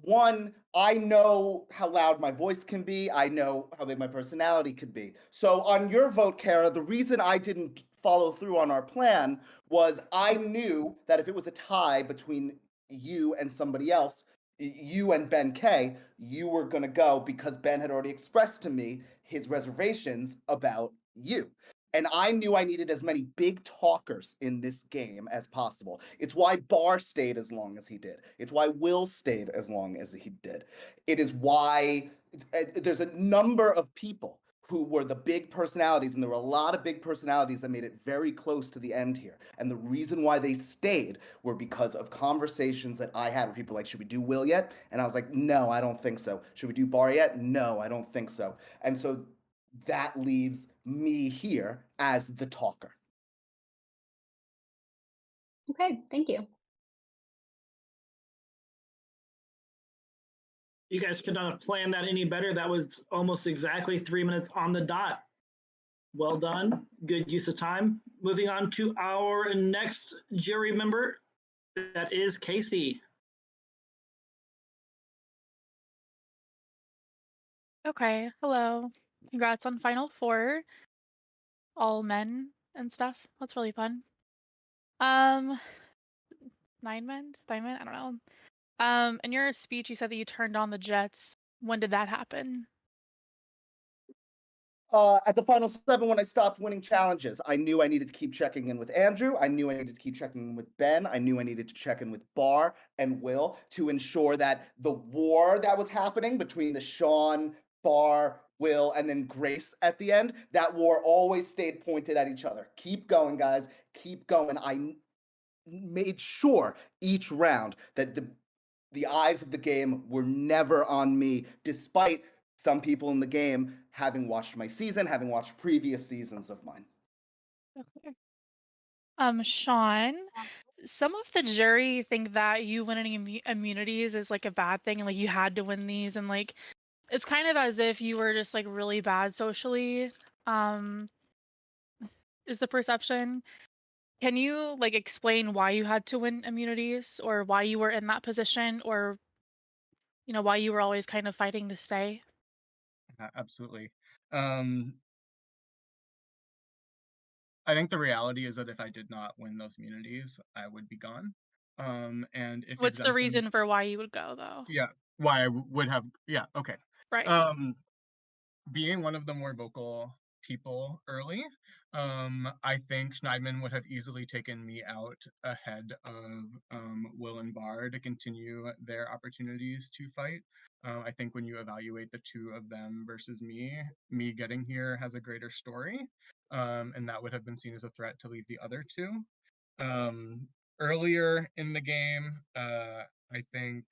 S11: One, I know how loud my voice can be. I know how big my personality could be. So on your vote, Kara, the reason I didn't follow through on our plan was I knew that if it was a tie between you and somebody else, you and Ben K, you were going to go because Ben had already expressed to me his reservations about you. And I knew I needed as many big talkers in this game as possible. It's why Barr stayed as long as he did. It's why Will stayed as long as he did. It is why there's a number of people who were the big personalities, and there were a lot of big personalities that made it very close to the end here. And the reason why they stayed were because of conversations that I had with people like, should we do Will yet? And I was like, no, I don't think so. Should we do Barr yet? No, I don't think so. And so that leaves me here as the talker.
S13: Okay, thank you.
S2: You guys could not have planned that any better. That was almost exactly 3 minutes on the dot. Well done. Good use of time. Moving on to our next jury member. That is Casey.
S9: Okay, hello. Congrats on Final Four. All men and stuff. That's really fun. 9 men? 9 men? I don't know. In your speech, you said that you turned on the Jets. When did that happen?
S11: At the final 7, when I stopped winning challenges, I knew I needed to keep checking in with Andrew. I knew I needed to keep checking in with Ben. I knew I needed to check in with Barr and Will to ensure that the war that was happening between the Sean, Barr, Will, and then Grace at the end, that war always stayed pointed at each other. Keep going, guys. Keep going. I made sure each round that the eyes of the game were never on me, despite some people in the game having watched my season, having watched previous seasons of mine.
S9: Okay. Sean, some of the jury think that you winning immunities is like a bad thing, and like you had to win these, and like it's kind of as if you were just like really bad socially. Is the perception. Can you like explain why you had to win immunities or why you were in that position or why you were always kind of fighting to stay?
S3: Absolutely. I think the reality is that if I did not win those immunities, I would be gone. And if
S9: What's the
S3: exemption,
S9: reason for why you would go though?
S3: yeah, why I would have, yeah, okay.
S9: Right.
S3: Being one of the more vocal people early, I think Schneidman would have easily taken me out ahead of Will and Barr to continue their opportunities to fight. I think when you evaluate the two of them versus me getting here has a greater story, and that would have been seen as a threat to leave the other two. Earlier in the game, I think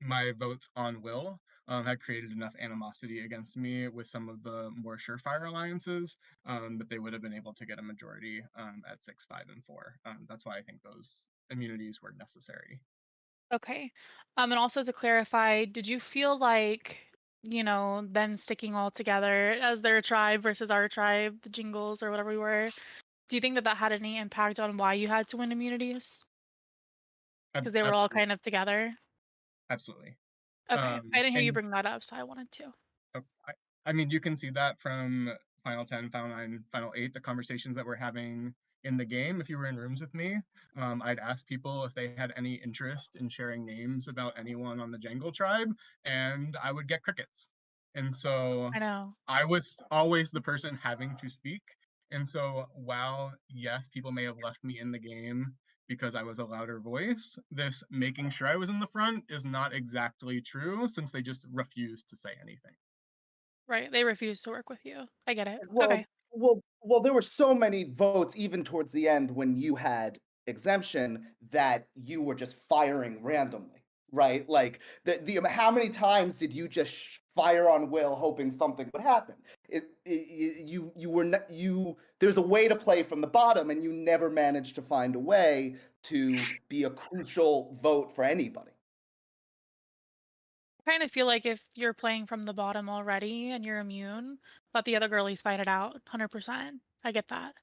S3: my votes on Will had created enough animosity against me with some of the more surefire alliances that they would have been able to get a majority at 6, 5, and 4. That's why I think those immunities were necessary.
S9: Okay. And also to clarify, did you feel like, them sticking all together as their tribe versus our tribe, the Jingles or whatever we were, do you think that had any impact on why you had to win immunities? Because they were all kind of together?
S3: Absolutely.
S9: Okay. I didn't hear you
S3: And
S9: bring that up, so I wanted to.
S3: I mean, you can see that from Final 10, Final 9, Final 8, the conversations that we're having in the game. If you were in rooms with me, I'd ask people if they had any interest in sharing names about anyone on the Jangle tribe, and I would get crickets. And so
S9: I know.
S3: I was always the person having to speak. And so while, yes, people may have left me in the game because I was a louder voice, this making sure I was in the front is not exactly true since they just refused to say anything.
S9: Right. They refused to work with you. I get it.
S11: Well,
S9: Okay.
S11: there were so many votes even towards the end when you had exemption that you were just firing randomly, right? Like the how many times did you just fire on Will hoping something would happen? You were not, you there's a way to play from the bottom and you never managed to find a way to be a crucial vote for anybody.
S9: I kind of feel like if you're playing from the bottom already and you're immune, let the other girlies fight it out. 100%. I get that.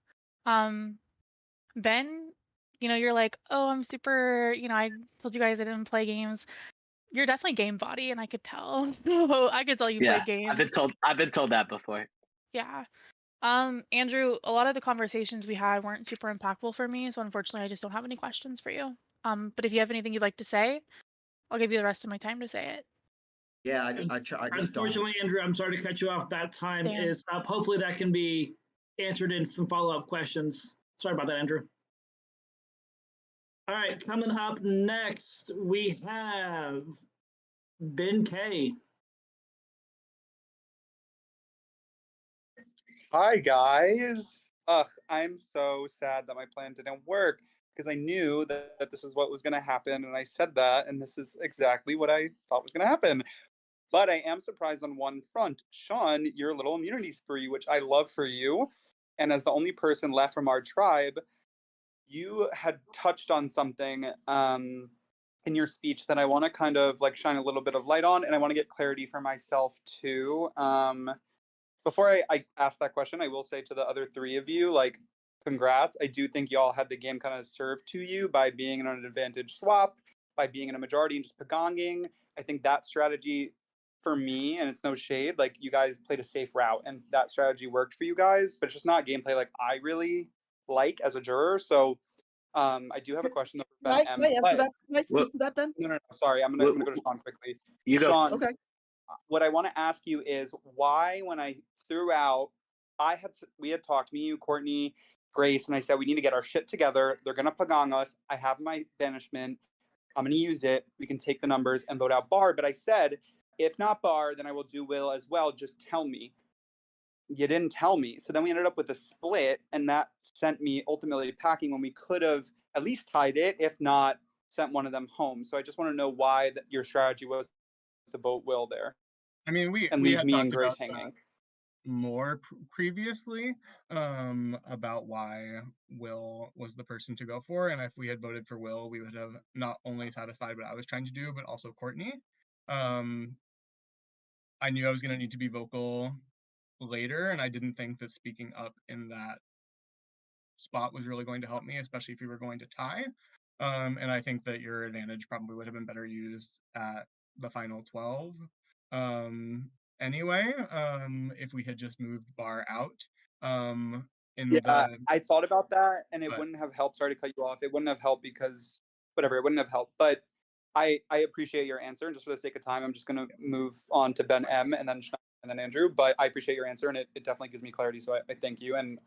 S9: Ben, you're like, oh, I'm super, I told you guys I didn't play games. You're definitely game body, and I could tell. I could tell you
S7: Yeah,
S9: played games.
S7: I've been told that before.
S9: Yeah. Andrew, a lot of the conversations we had weren't super impactful for me, so unfortunately I just don't have any questions for you. But if you have anything you'd like to say, I'll give you the rest of my time to say it.
S8: Yeah, I just don't.
S2: Unfortunately, Andrew, I'm sorry to cut you off. That time
S9: Damn.
S2: is up. Hopefully, that can be answered in some follow-up questions. Sorry about that, Andrew. All right, coming up next, we have Ben K.
S16: Hi guys. Ugh, I'm so sad that my plan didn't work because I knew that this is what was going to happen and I said that and this is exactly what I thought was going to happen. But I am surprised on one front. Sean, you're a little immunity spree, which I love for you. And as the only person left from our tribe, you had touched on something in your speech that I want to kind of like shine a little bit of light on, and I want to get clarity for myself too. Before I ask that question, I will say to the other three of you, like, congrats. I do think y'all had the game kind of served to you by being in an advantage swap, by being in a majority and just pagonging. I think that strategy for me, and it's no shade, like you guys played a safe route and that strategy worked for you guys, but it's just not gameplay like I really like as a juror. So I do have a question for Ben M.
S11: Can I answer that? Can I speak to that, Ben?
S16: No. Sorry, I'm gonna go to Sean quickly.
S7: You go.
S16: Sean,
S11: Okay.
S16: what I want to ask you is why, when I threw out, we had talked, me, you, Courtney, Grace, and I said we need to get our shit together. They're gonna pagong us. I have my banishment. I'm gonna use it. We can take the numbers and vote out Bar. But I said, if not Bar, then I will do Will as well. Just tell me. You didn't tell me. So then we ended up with a split, and that sent me ultimately packing when we could have at least tied it, if not sent one of them home. So I just want to know why your strategy was to vote Will there.
S3: I mean, we
S16: leave
S3: had
S16: me
S3: talked
S16: and Grace
S3: about
S16: hanging.
S3: More previously about why Will was the person to go for, and if we had voted for Will, we would have not only satisfied what I was trying to do, but also Courtney. I knew I was going to need to be vocal later, and I didn't think that speaking up in that spot was really going to help me, especially if we were going to tie. And I think that your advantage probably would have been better used at the final 12. Anyway, if we had just moved Bar out.
S16: Yeah, I thought about that, and it
S3: but-
S16: wouldn't have helped. Sorry to cut you off. It wouldn't have helped because whatever. It wouldn't have helped. But I appreciate your answer, and just for the sake of time, I'm just gonna move on to Ben M and then Schneider and then Andrew. But I appreciate your answer, and it definitely gives me clarity. So I thank you. And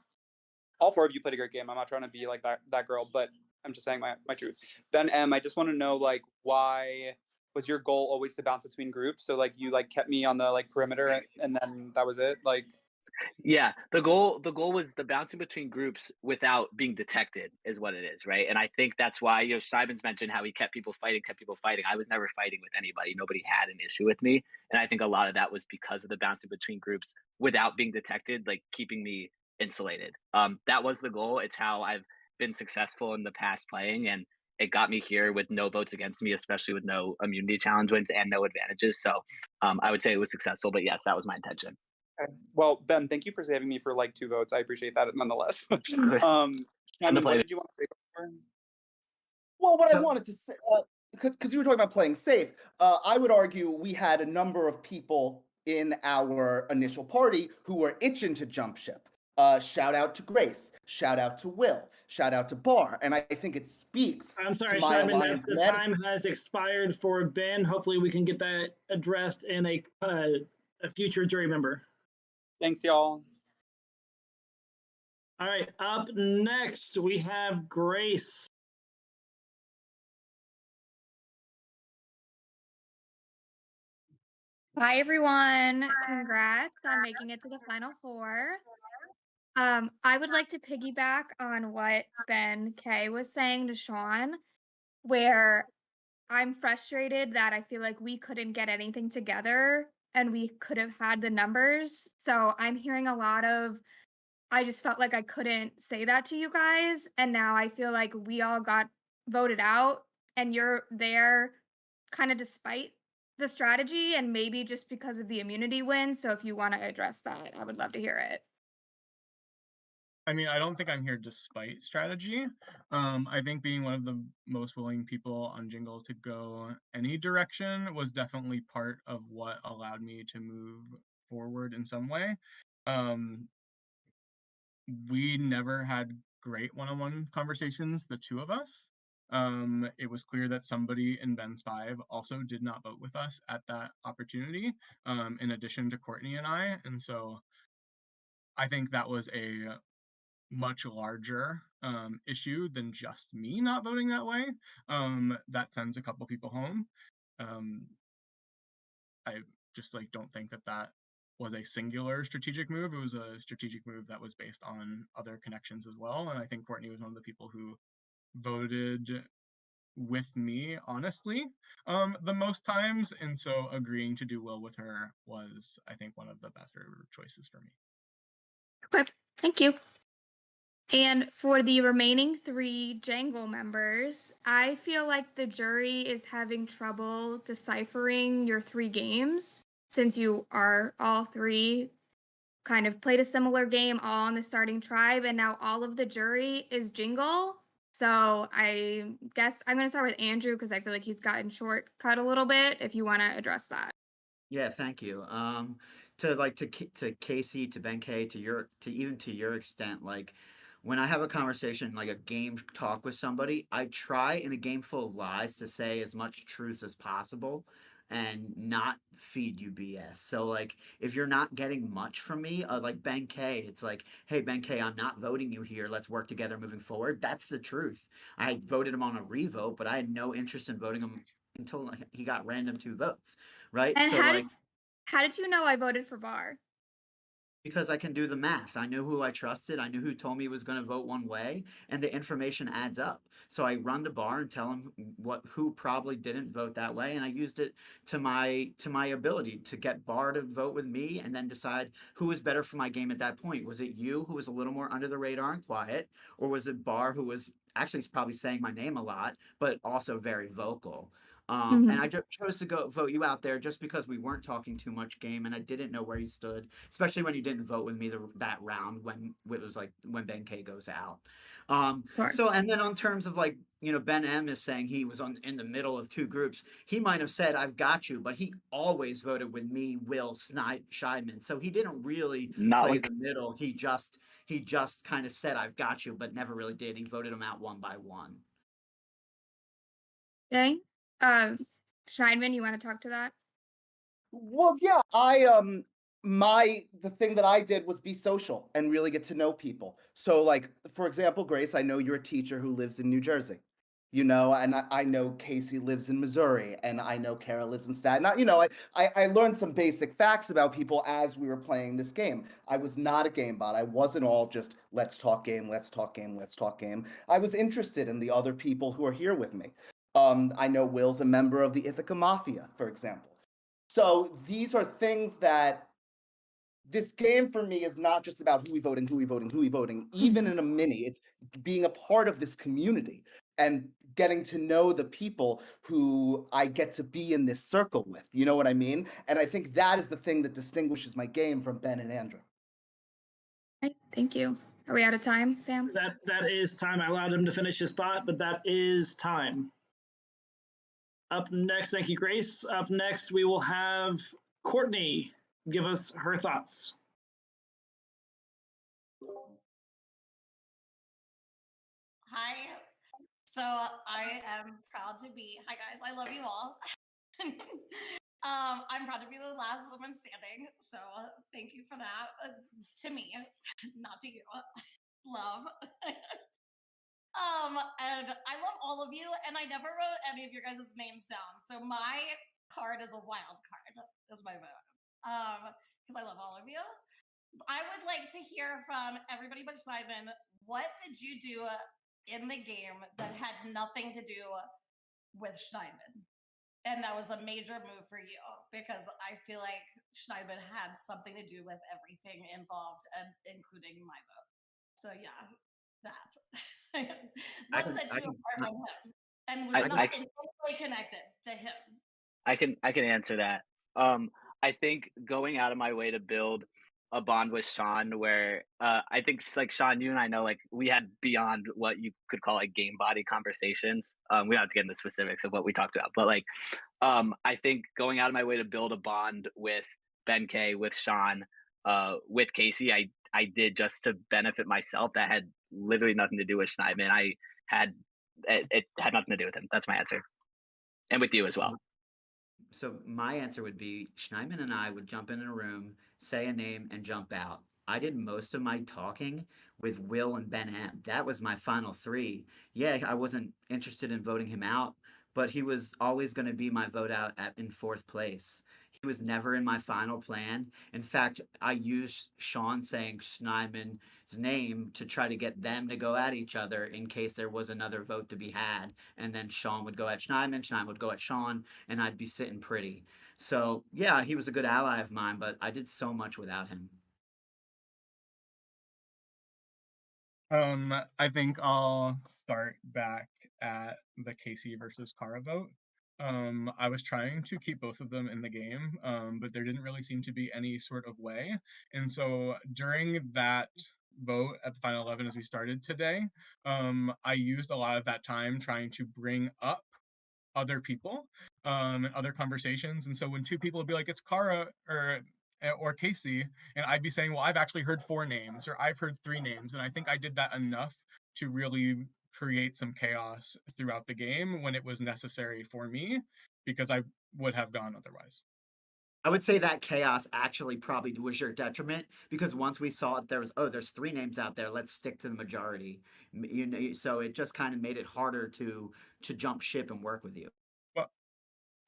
S16: all four of you played a great game. I'm not trying to be like that girl, but I'm just saying my truth. Ben M, I just want to know like why was your goal always to bounce between groups? So like you like kept me on the like perimeter, and then that was it. Like.
S7: Yeah, the goal was the bouncing between groups without being detected is what it is, right? And I think that's why, you know, Simon's mentioned how he kept people fighting. I was never fighting with anybody. Nobody had an issue with me. And I think a lot of that was because of the bouncing between groups without being detected, like keeping me insulated. That was the goal. It's how I've been successful in the past playing, and it got me here with no votes against me, especially with no immunity challenge wins and no advantages. So I would say it was successful, but yes, that was my intention.
S16: Okay. Well, Ben, thank you for saving me for like 2 votes. I appreciate that nonetheless.
S7: Fun to
S16: Shannon,
S7: play.
S16: what did you want to say before?
S11: Well, what I wanted to say, because you were talking about playing safe, I would argue we had a number of people in our initial party who were itching to jump ship. Shout out to Grace, shout out to Will, shout out to Bar, and I think it speaks
S2: I'm sorry,
S11: to my
S2: Simon,
S11: alliance.
S2: the time has expired for Ben. Hopefully we can get that addressed in a future jury member.
S16: Thanks, y'all.
S2: All right, up next we have Grace.
S6: Hi, everyone. Congrats on making it to the Final Four. I would like to piggyback on what Ben K was saying to Sean, where I'm frustrated that I feel like we couldn't get anything together and we could have had the numbers. So I'm hearing a lot of, I just felt like I couldn't say that to you guys. And now I feel like we all got voted out and you're there kind of despite the strategy and maybe just because of the immunity win. So if you want to address that, I would love to hear it.
S3: I mean, I don't think I'm here despite strategy. I think being one of the most willing people on Jingle to go any direction was definitely part of what allowed me to move forward in some way. We never had great one-on-one conversations, the two of us. It was clear that somebody in Ben's 5 also did not vote with us at that opportunity, in addition to Courtney and I. And so I think that was a much larger issue than just me not voting that way. That sends a couple people home. I just like don't think that that was a singular strategic move. It was a strategic move that was based on other connections as well. And I think Courtney was one of the people who voted with me, honestly, the most times. And so agreeing to do Will with her was, I think, one of the better choices for me.
S6: Okay, thank you. And for the remaining 3 Jangle members, I feel like the jury is having trouble deciphering your 3 games since you are all 3 kind of played a similar game all on the starting tribe, and now all of the jury is Jingle. So I guess I'm going to start with Andrew because I feel like he's gotten shortcut a little bit if you want to address that.
S8: Yeah, thank you. To Casey, to Ben K, to even to your extent, like when I have a conversation, like a game talk with somebody, I try in a game full of lies to say as much truth as possible and not feed you BS. So like if you're not getting much from me, like Ben K, it's like, hey Ben K, I'm not voting you here. Let's work together moving forward. That's the truth. I voted him on a revote, but I had no interest in voting him until he got random 2 votes, right?
S6: And
S8: So
S6: how did you know I voted for Bar?
S8: because I can do the math. I knew who I trusted. I knew who told me was going to vote one way, and the information adds up. So I run to Bar and tell him who probably didn't vote that way, and I used it to my ability to get Bar to vote with me, and then decide who was better for my game at that point. Was it you, who was a little more under the radar and quiet, or was it Bar, who was actually probably saying my name a lot, but also very vocal? And
S6: Mhm.
S8: I just chose to go vote you out there just because we weren't talking too much game, and I didn't know where you stood, especially when you didn't vote with me that round when it was like when Ben K goes out.
S6: Sure.
S8: So and then on terms of like, you know, Ben M is saying he was in the middle of two groups. He might have said I've got you, but he always voted with me, Will, Scheidman. So he didn't really
S7: Not
S8: play
S7: like
S8: the middle. He just kind of said I've got you, but never really did. He voted them out one by one.
S6: Okay. Schneidman, you want to talk to that?
S11: Well, yeah, the thing that I did was be social and really get to know people. So, like, for example, Grace, I know you're a teacher who lives in New Jersey, you know, and I know Casey lives in Missouri, and I know Kara lives in Staten Island. You know, I learned some basic facts about people as we were playing this game. I was not a game bot. I wasn't all just let's talk game, let's talk game, let's talk game. I was interested in the other people who are here with me. I know Will's a member of the Ithaca Mafia, for example. So these are things that this game for me is not just about who we voting, who we voting, who we voting. Even in a mini, it's being a part of this community and getting to know the people who I get to be in this circle with. You know what I mean? And I think that is the thing that distinguishes my game from Ben and Andrew.
S6: Okay, thank you. Are we out of time, Sam?
S2: That is time. I allowed him to finish his thought, but that is time. Up next, thank you, Grace. Up next, we will have Courtney give us her thoughts.
S4: Hi. So I am proud to be. Hi guys, I love you all. I'm proud to be the last woman standing. So thank you for that. To me, not to you. Love. And I love all of you, and I never wrote any of your guys' names down. So my card is a wild card. Is my vote. Because I love all of you. I would like to hear from everybody but Simon. What did you do in the game that had nothing to do with Schneidman? And that was a major move for you because I feel like Schneidman had something to do with everything involved, and including my vote. So yeah, that. What set you apart from him and was not intimately connected to him?
S7: I can answer that. I think going out of my way to build a bond with Sean, where I think like Sean, you and I know like we had beyond what you could call like game body conversations. We don't have to get into specifics of what we talked about, but like I think going out of my way to build a bond with Ben K, with Sean, with Casey, I did just to benefit myself. That had literally nothing to do with Schneidman. It had nothing to do with him. That's my answer, and with you as well.
S8: So my answer would be Schneidman and I would jump in a room, say a name, and jump out. I did most of my talking with Will and Ben M. That was my final three. Yeah, I wasn't interested in voting him out, but he was always going to be my vote out in fourth place. He was never in my final plan. In fact, I used Sean saying Schneidman's name to try to get them to go at each other in case there was another vote to be had. And then Sean would go at Schneidman, Schneidman would go at Sean, and I'd be sitting pretty. So, yeah, he was a good ally of mine, but I did so much without him.
S3: I think I'll start back at the Casey versus Kara vote. I was trying to keep both of them in the game, but there didn't really seem to be any sort of way. And so during that vote at the final 11 as we started today, I used a lot of that time trying to bring up other people and other conversations. And so when two people would be like, it's Kara or Casey, and I'd be saying, well, I've actually heard 4 names or I've heard 3 names. And I think I did that enough to really create some chaos throughout the game when it was necessary for me, because I would have gone otherwise.
S8: I would say that chaos actually probably was your detriment, because once we saw it, there's 3 names out there. Let's stick to the majority. You know, so it just kind of made it harder to jump ship and work with you.
S3: Well,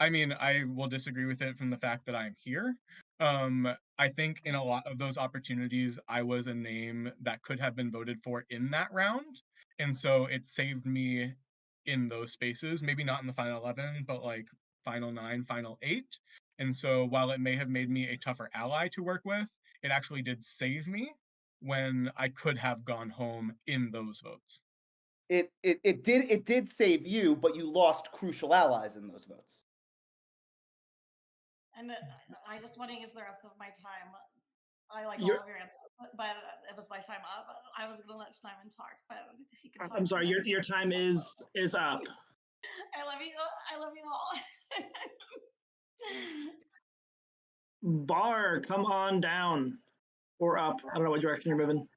S3: I mean, I will disagree with it from the fact that I'm here. I think in a lot of those opportunities, I was a name that could have been voted for in that round. And so it saved me in those spaces, maybe not in the final 11, but like final 9, final 8. And so while it may have made me a tougher ally to work with, it actually did save me when I could have gone home in those votes.
S11: it did save you, but you lost crucial allies in those votes.
S4: And I just want to use the rest of my time. I like
S2: You're-
S4: all of your answers, but it was my time up. I was going to let Schneiman talk, but he can talk.
S2: I'm sorry,
S4: next.
S2: your time is up.
S4: I love you. I love you all.
S2: Bar, come on down or up. I don't know what direction you're moving.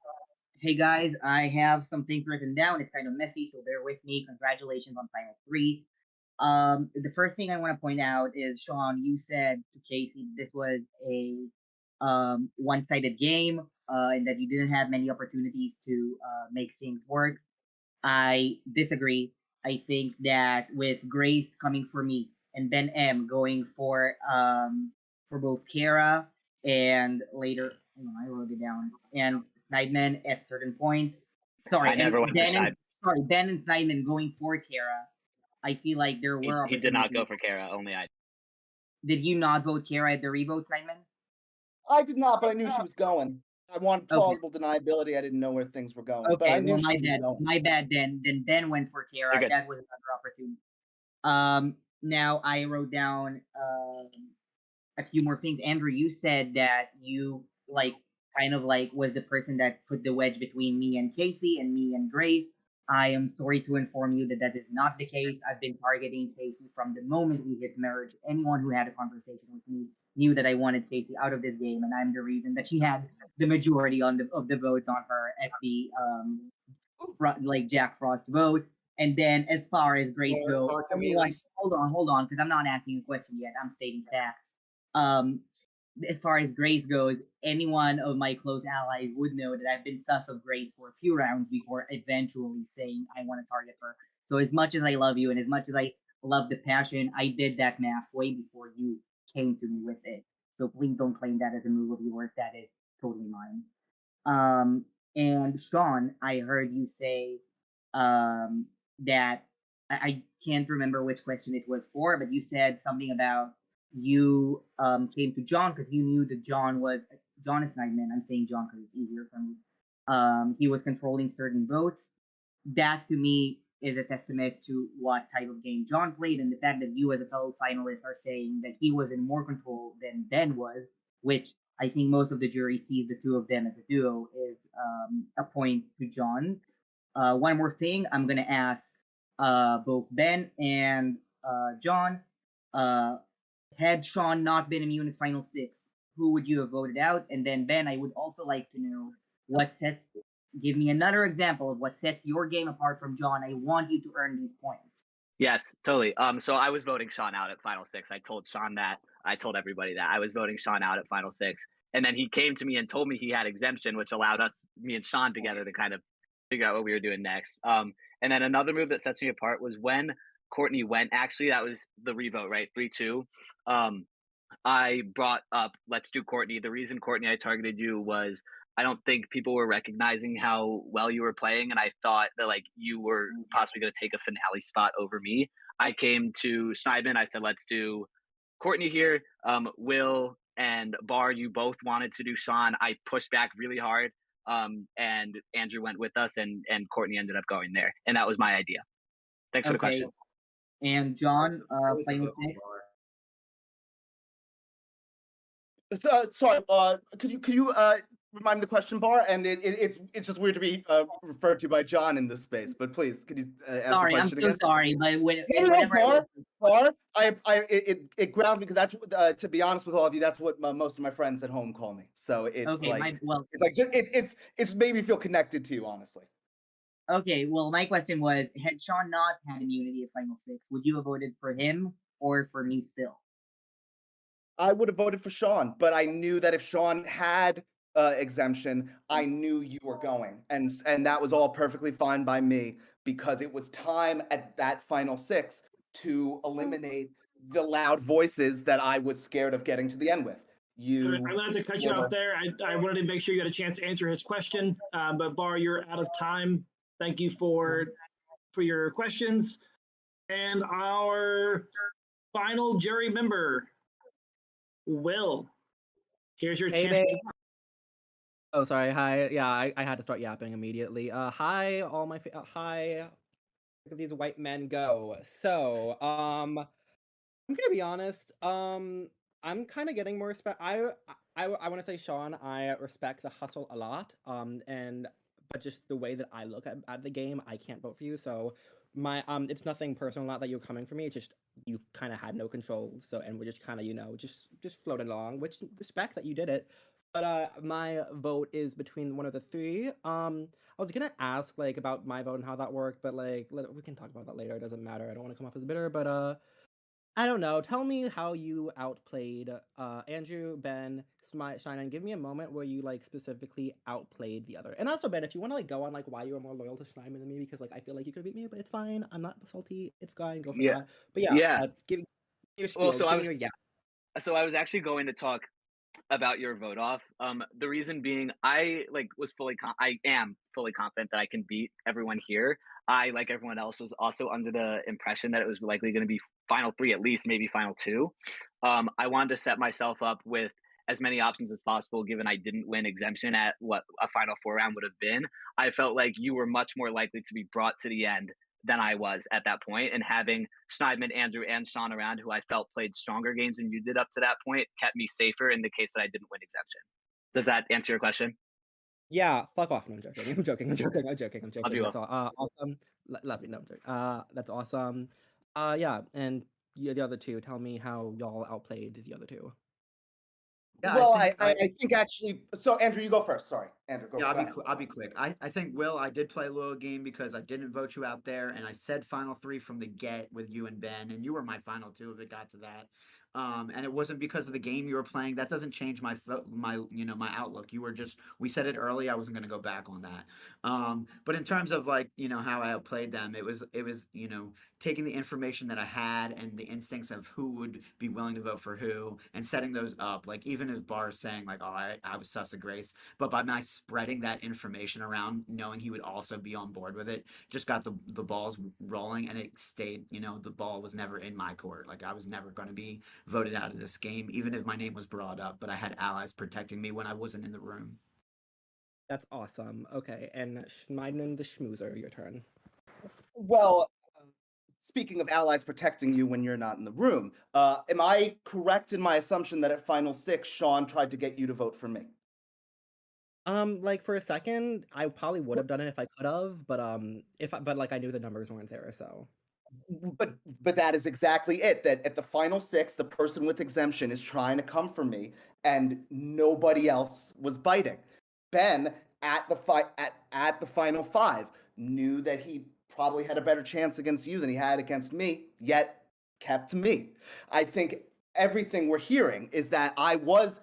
S5: Hey guys, I have some things written down. It's kind of messy, so bear with me. Congratulations on Final 3. The first thing I want to point out is, Sean, you said to Casey this was a one-sided game, and that you didn't have many opportunities to make things work. I disagree. I think that with Grace coming for me and Ben M going for both Kara and later, I wrote it down, and Snideman at certain point. Sorry,
S7: I never went
S5: Ben
S7: for
S5: and, sorry, Ben and Snideman going for Kara. I feel like there were
S7: He
S5: opportunities.
S7: did not go for Kara, only I.
S5: Did you not vote Kara at the revote, Snideman?
S11: I did not, but I knew she was going. I wanted plausible deniability. I didn't know where things were going, but I
S5: Okay,
S11: knew
S5: well,
S11: she was going.
S5: my bad. Then Ben went for
S7: You're
S5: Kara.
S7: good.
S5: That was another opportunity. Now I wrote down a few more things. Andrew, you said that you kind of was the person that put the wedge between me and Casey and me and Grace. I am sorry to inform you that that is not the case. I've been targeting Casey from the moment we hit merge. Anyone who had a conversation with me knew that I wanted Casey out of this game, and I'm the reason that she had the majority of the votes on her at the Jack Frost vote. And then as far as Grace goes, hold on, because I'm not asking a question yet. I'm stating facts. As far as Grace goes, any one of my close allies would know that I've been sus of Grace for a few rounds before eventually saying I want to target her. So as much as I love you and as much as I love the passion, I did that math way before you came to me with it. So please don't claim that as a move of yours. That is totally mine. And Sean, I heard you say that I can't remember which question it was for, but you said something about you came to John because you knew that John is Nightman. I'm saying John because it's easier for me. He was controlling certain votes. That to me is a testament to what type of game John played, and the fact that you as a fellow finalist are saying that he was in more control than Ben was, which I think most of the jury sees the two of them as a duo, is a point to John. One more thing, I'm gonna ask both Ben and John. Had Sean not been immune at Final 6, who would you have voted out? And then Ben, I would also like to know give me another example of what sets your game apart from John. I want you to earn these points.
S7: Yes, totally. So I was voting Sean out at Final 6. I told Sean that. I told everybody that I was voting Sean out at Final 6. And then he came to me and told me he had exemption, which allowed me and Sean together to kind of figure out what we were doing next. And then another move that sets me apart was when Courtney went. Actually, that was the revote, right? 3-2. I brought up, let's do Courtney. The reason, Courtney, I targeted you was I don't think people were recognizing how well you were playing, and I thought that you were possibly going to take a finale spot over me. I came to Schneidman. I said, let's do Courtney here. Will and Bar, you both wanted to do Sean. I pushed back really hard, and Andrew went with us, and Courtney ended up going there, and that was my idea. Thanks for the question.
S5: And John, Final 6.
S11: Sorry, could you remind me the question, Bar? And it's just weird to be referred to by John in this space, but please, could you ask the question again?
S5: I'm so sorry, but
S11: Bar, it grounds me because that's to be honest with all of you, that's what most of my friends at home call me. So it's it's made me feel connected to you, honestly.
S5: Okay, well, my question was, had Sean not had immunity at Final 6, would you have voted for him or for me still?
S11: I would have voted for Sean, but I knew that if Sean had exemption, I knew you were going, and that was all perfectly fine by me because it was time at that Final 6 to eliminate the loud voices that I was scared of getting to the end with.
S2: I'm gonna have to cut you off there. I wanted to make sure you got a chance to answer his question, but Bar, you're out of time. Thank you for your questions, and our final jury member. Will, here's your chance.
S12: Oh, sorry. Hi. Yeah, I had to start yapping immediately. Hi, all my hi. Look at these white men go. So, I'm gonna be honest. I'm kind of getting more respect. I want to say, Sean, I respect the hustle a lot. And but just the way that I look at the game, I can't vote for you. So my it's nothing personal. Not that you're coming for me. It's just you kind of had no control. So and we're just kind of just floating along. Which respect that you did it. But my vote is between one of the three. I was gonna ask like about my vote and how that worked, but like we can talk about that later. It doesn't matter. I don't want to come off as bitter, but I don't know. Tell me how you outplayed Andrew, Ben, Shine, and give me a moment where you like specifically outplayed the other. And also, Ben, if you want to like go on like why you were more loyal to Schneidman than me, because like I feel like you could beat me, but it's fine. I'm not salty. It's fine. Go for
S7: Yeah.
S12: that. But yeah,
S7: Yeah.
S12: give me your
S7: Well,
S12: spiel. Just give me your yeah.
S7: So I was actually going to talk about your vote off. The reason being, I am fully confident that I can beat everyone here. I, like everyone else, was also under the impression that it was likely going to be final three, at least maybe final two. I wanted to set myself up with as many options as possible, given I didn't win exemption at what a final four round would have been. I felt like you were much more likely to be brought to the end than I was at that point, and having Schneidman, Andrew, and Sean around, who I felt played stronger games than you did up to that point, kept me safer in the case that I didn't win exemption. Does that answer your question?
S12: Yeah, fuck off. No, I'm joking. I'm joking. I'm joking. I'm joking. I'm
S7: Love
S12: joking.
S7: you
S12: That's
S7: all.
S12: all. Awesome. Lovely. No, I'm joking. That's awesome. Yeah, and the other two. Tell me how y'all outplayed the other two.
S8: Yeah,
S11: Well,
S8: I think
S11: I think actually. So Andrew, you go first. Sorry, Andrew, go.
S8: Yeah,
S11: go ahead.
S8: I'll be quick. I think, Will, I did play a little game because I didn't vote you out there, and I said final three from the get with you and Ben, and you were my final two if it got to that. And it wasn't because of the game you were playing. That doesn't change my my outlook. You were just, we said it early. I wasn't going to go back on that. But in terms of like how I outplayed them, it was taking the information that I had and the instincts of who would be willing to vote for who and setting those up. Like even if Barr is saying like, oh, I was sus of Grace, but by my spreading that information around, knowing he would also be on board with it, just got the balls rolling, and it stayed. The ball was never in my court. Like I was never going to be voted out of this game, even if my name was brought up. But I had allies protecting me when I wasn't in the room.
S12: That's awesome. Okay, and Schneidman the Schmoozer, your turn.
S11: Well, speaking of allies protecting you when you're not in the room, am I correct in my assumption that at Final Six, Sean tried to get you to vote for me?
S12: Like for a second, I probably would have done it if I could have, but but like I knew the numbers weren't there, so.
S11: But that is exactly it. That at the Final Six, the person with exemption is trying to come for me, and nobody else was biting. Ben at the Final Five knew that he probably had a better chance against you than he had against me, yet kept me. I think everything we're hearing is that I was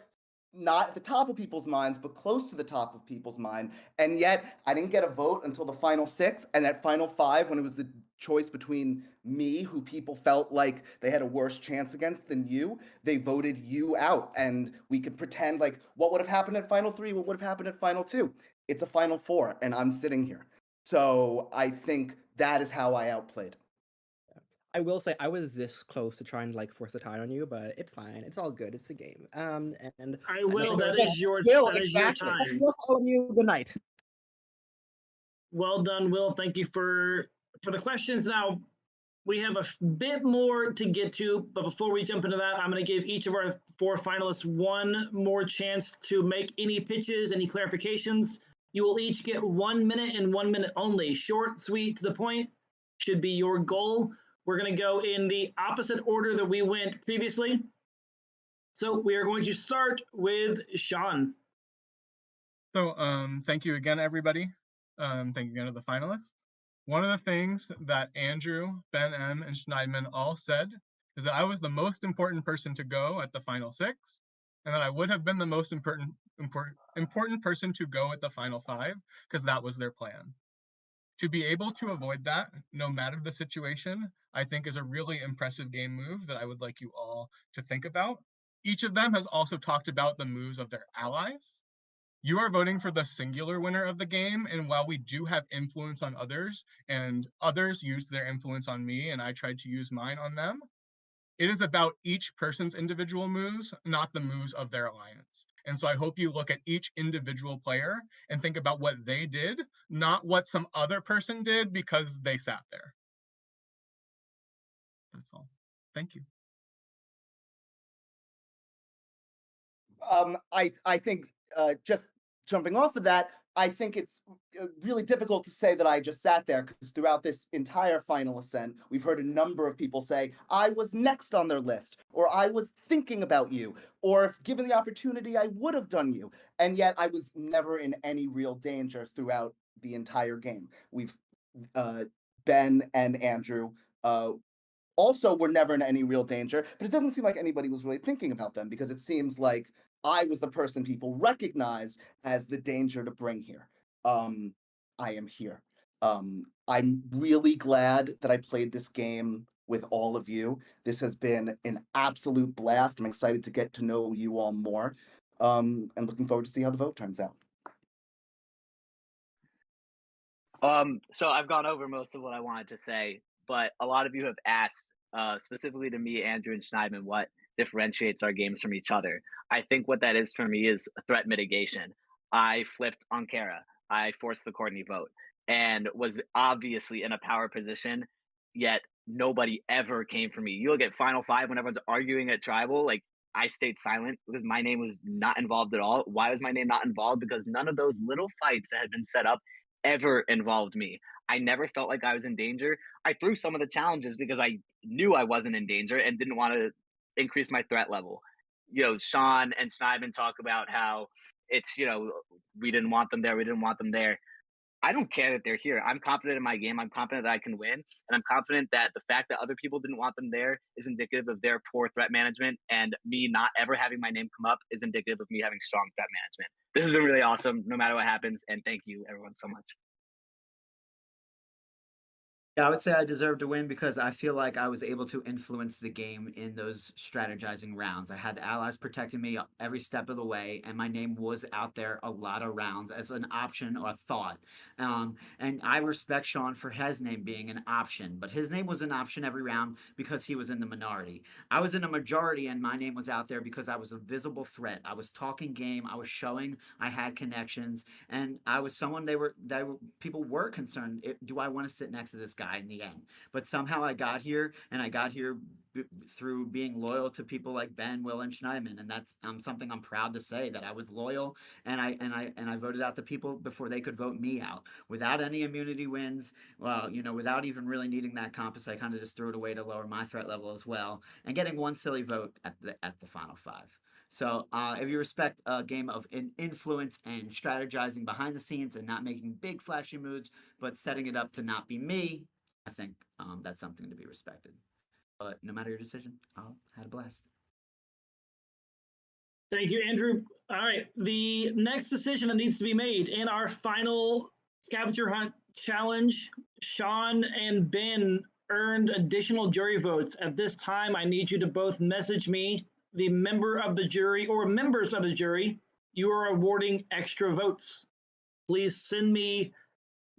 S11: not at the top of people's minds, but close to the top of people's mind. And yet I didn't get a vote until the Final Six. And at Final Five, when it was the choice between me, who people felt like they had a worse chance against than you, they voted you out. And we could pretend like what would have happened at Final Three, what would have happened at Final Two. It's a Final Four, and I'm sitting here. So I think that is how I outplayed.
S12: I will say I was this close to trying to like force a tie on you, but it's fine. It's all good. It's a game. And
S2: I will. That is your time.
S12: Good night.
S2: Well done, Will. Thank you for the questions. Now we have a bit more to get to, but before we jump into that, I'm going to give each of our four finalists one more chance to make any pitches, any clarifications. You will each get 1 minute and 1 minute only. Short, sweet, to the point should be your goal. We're going to go in the opposite order that we went previously. So we are going to start with Sean.
S3: So thank you again, everybody. Thank you again to the finalists. One of the things that Andrew, Ben M, and Schneidman all said is that I was the most important person to go at the Final Six, and that I would have been the most important person to go at the Final Five, because that was their plan. To be able to avoid that, no matter the situation, I think is a really impressive game move that I would like you all to think about. Each of them has also talked about the moves of their allies. You are voting for the singular winner of the game, and while we do have influence on others, and others used their influence on me, and I tried to use mine on them, it is about each person's individual moves, not the moves of their alliance. And so I hope you look at each individual player and think about what they did, not what some other person did because they sat there. That's all. Thank you.
S11: I think just jumping off of that, I think it's really difficult to say that I just sat there because throughout this entire final ascent, we've heard a number of people say, I was next on their list, or I was thinking about you, or if given the opportunity, I would have done you. And yet I was never in any real danger throughout the entire game. We've, Ben and Andrew, also were never in any real danger, but it doesn't seem like anybody was really thinking about them because it seems like I was the person people recognized as the danger to bring here. I am here. I'm really glad that I played this game with all of you. This has been an absolute blast. I'm excited to get to know you all more, and looking forward to see how the vote turns out.
S7: So I've gone over most of what I wanted to say, but a lot of you have asked, specifically to me, Andrew and Schneidman, what differentiates our games from each other. I think what that is for me is threat mitigation. I flipped on Kara. I forced the Courtney vote and was obviously in a power position, yet nobody ever came for me. You look at Final Five when everyone's arguing at Tribal, like I stayed silent because my name was not involved at all. Why was my name not involved? Because none of those little fights that had been set up ever involved me. I never felt like I was in danger. I threw some of the challenges because I knew I wasn't in danger and didn't want to increase my threat level. You know, Sean and Schneidman talk about how it's, you know, we didn't want them there, we didn't want them there. I don't care that they're here. I'm confident in my game. I'm confident that I can win. And I'm confident that the fact that other people didn't want them there is indicative of their poor threat management. And me not ever having my name come up is indicative of me having strong threat management. This has been really awesome, no matter what happens. And thank you, everyone, so much.
S8: Yeah, I would say I deserve to win because I feel like I was able to influence the game in those strategizing rounds. I had allies protecting me every step of the way, and my name was out there a lot of rounds as an option or a thought. And I respect Sean for his name being an option, but his name was an option every round because he was in the minority. I was in a majority, and my name was out there because I was a visible threat. I was talking game. I was showing I had connections, and I was someone people were concerned. Do I want to sit next to this guy in the end? But somehow I got here, and I got here through being loyal to people like Ben, Will, and Schneidman, and that's something I'm proud to say, that I was loyal, and I voted out the people before they could vote me out without any immunity wins. Well, you know, without even really needing that compass, I kind of just threw it away to lower my threat level as well, and getting one silly vote at the final five. So if you respect a game of influence and strategizing behind the scenes and not making big flashy moves, but setting it up to not be me, I think that's something to be respected. But no matter your decision, I had a blast.
S2: Thank you, Andrew. All right, the next decision that needs to be made in our final scavenger hunt challenge, Sean and Ben earned additional jury votes. At this time, I need you to both message me, the member of the jury or members of the jury, you are awarding extra votes. Please send me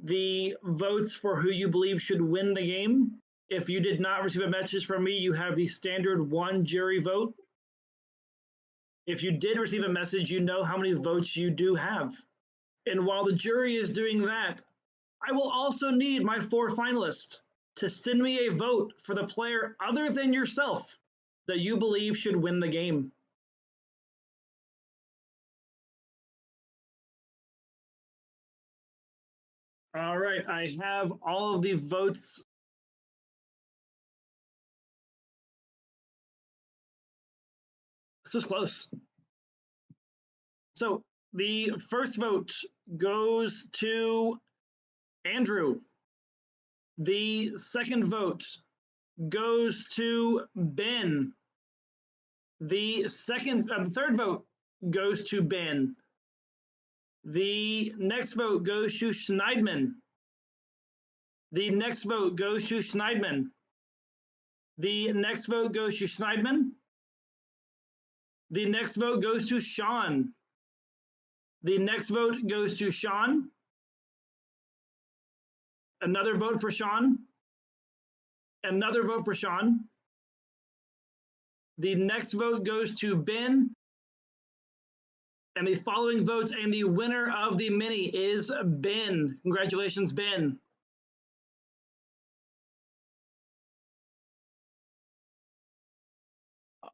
S2: the votes for who you believe should win the game. If you did not receive a message from me, you have the standard one jury vote. If you did receive a message, you know how many votes you do have. And while the jury is doing that, I will also need my 4 finalists to send me a vote for the player other than yourself that you believe should win the game. All right, I have all of the votes. This was close. So the first vote goes to Andrew. The second vote goes to Ben. The third vote goes to Ben. The next vote goes to Schneidman. The next vote goes to Schneidman. The next vote goes to Schneidman. The next vote goes to Sean. The next vote goes to Sean. Another vote for Sean. Another vote for Sean. The next vote goes to Ben. And the following votes, and the winner of the mini is Ben. Congratulations, Ben.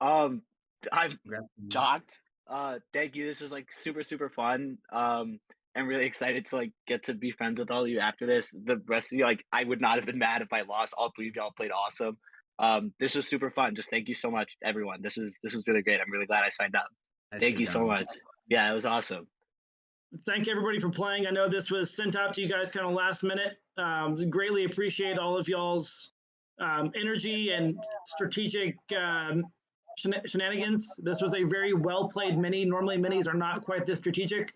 S7: I'm shocked. Thank you. This was like super fun. I'm really excited to like get to be friends with all of you after this. The rest of you, like, I would not have been mad if I lost. All three of y'all played awesome. This was super fun. Just thank you so much, everyone. This is really great. I'm really glad I signed up. Thank you so much. Yeah, it was awesome.
S2: Thank everybody for playing. I know this was sent out to you guys kind of last minute. Greatly appreciate all of y'all's energy and strategic shenanigans. This was a very well played mini. Normally minis are not quite this strategic.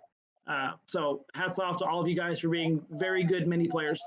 S2: So hats off to all of you guys for being very good mini players.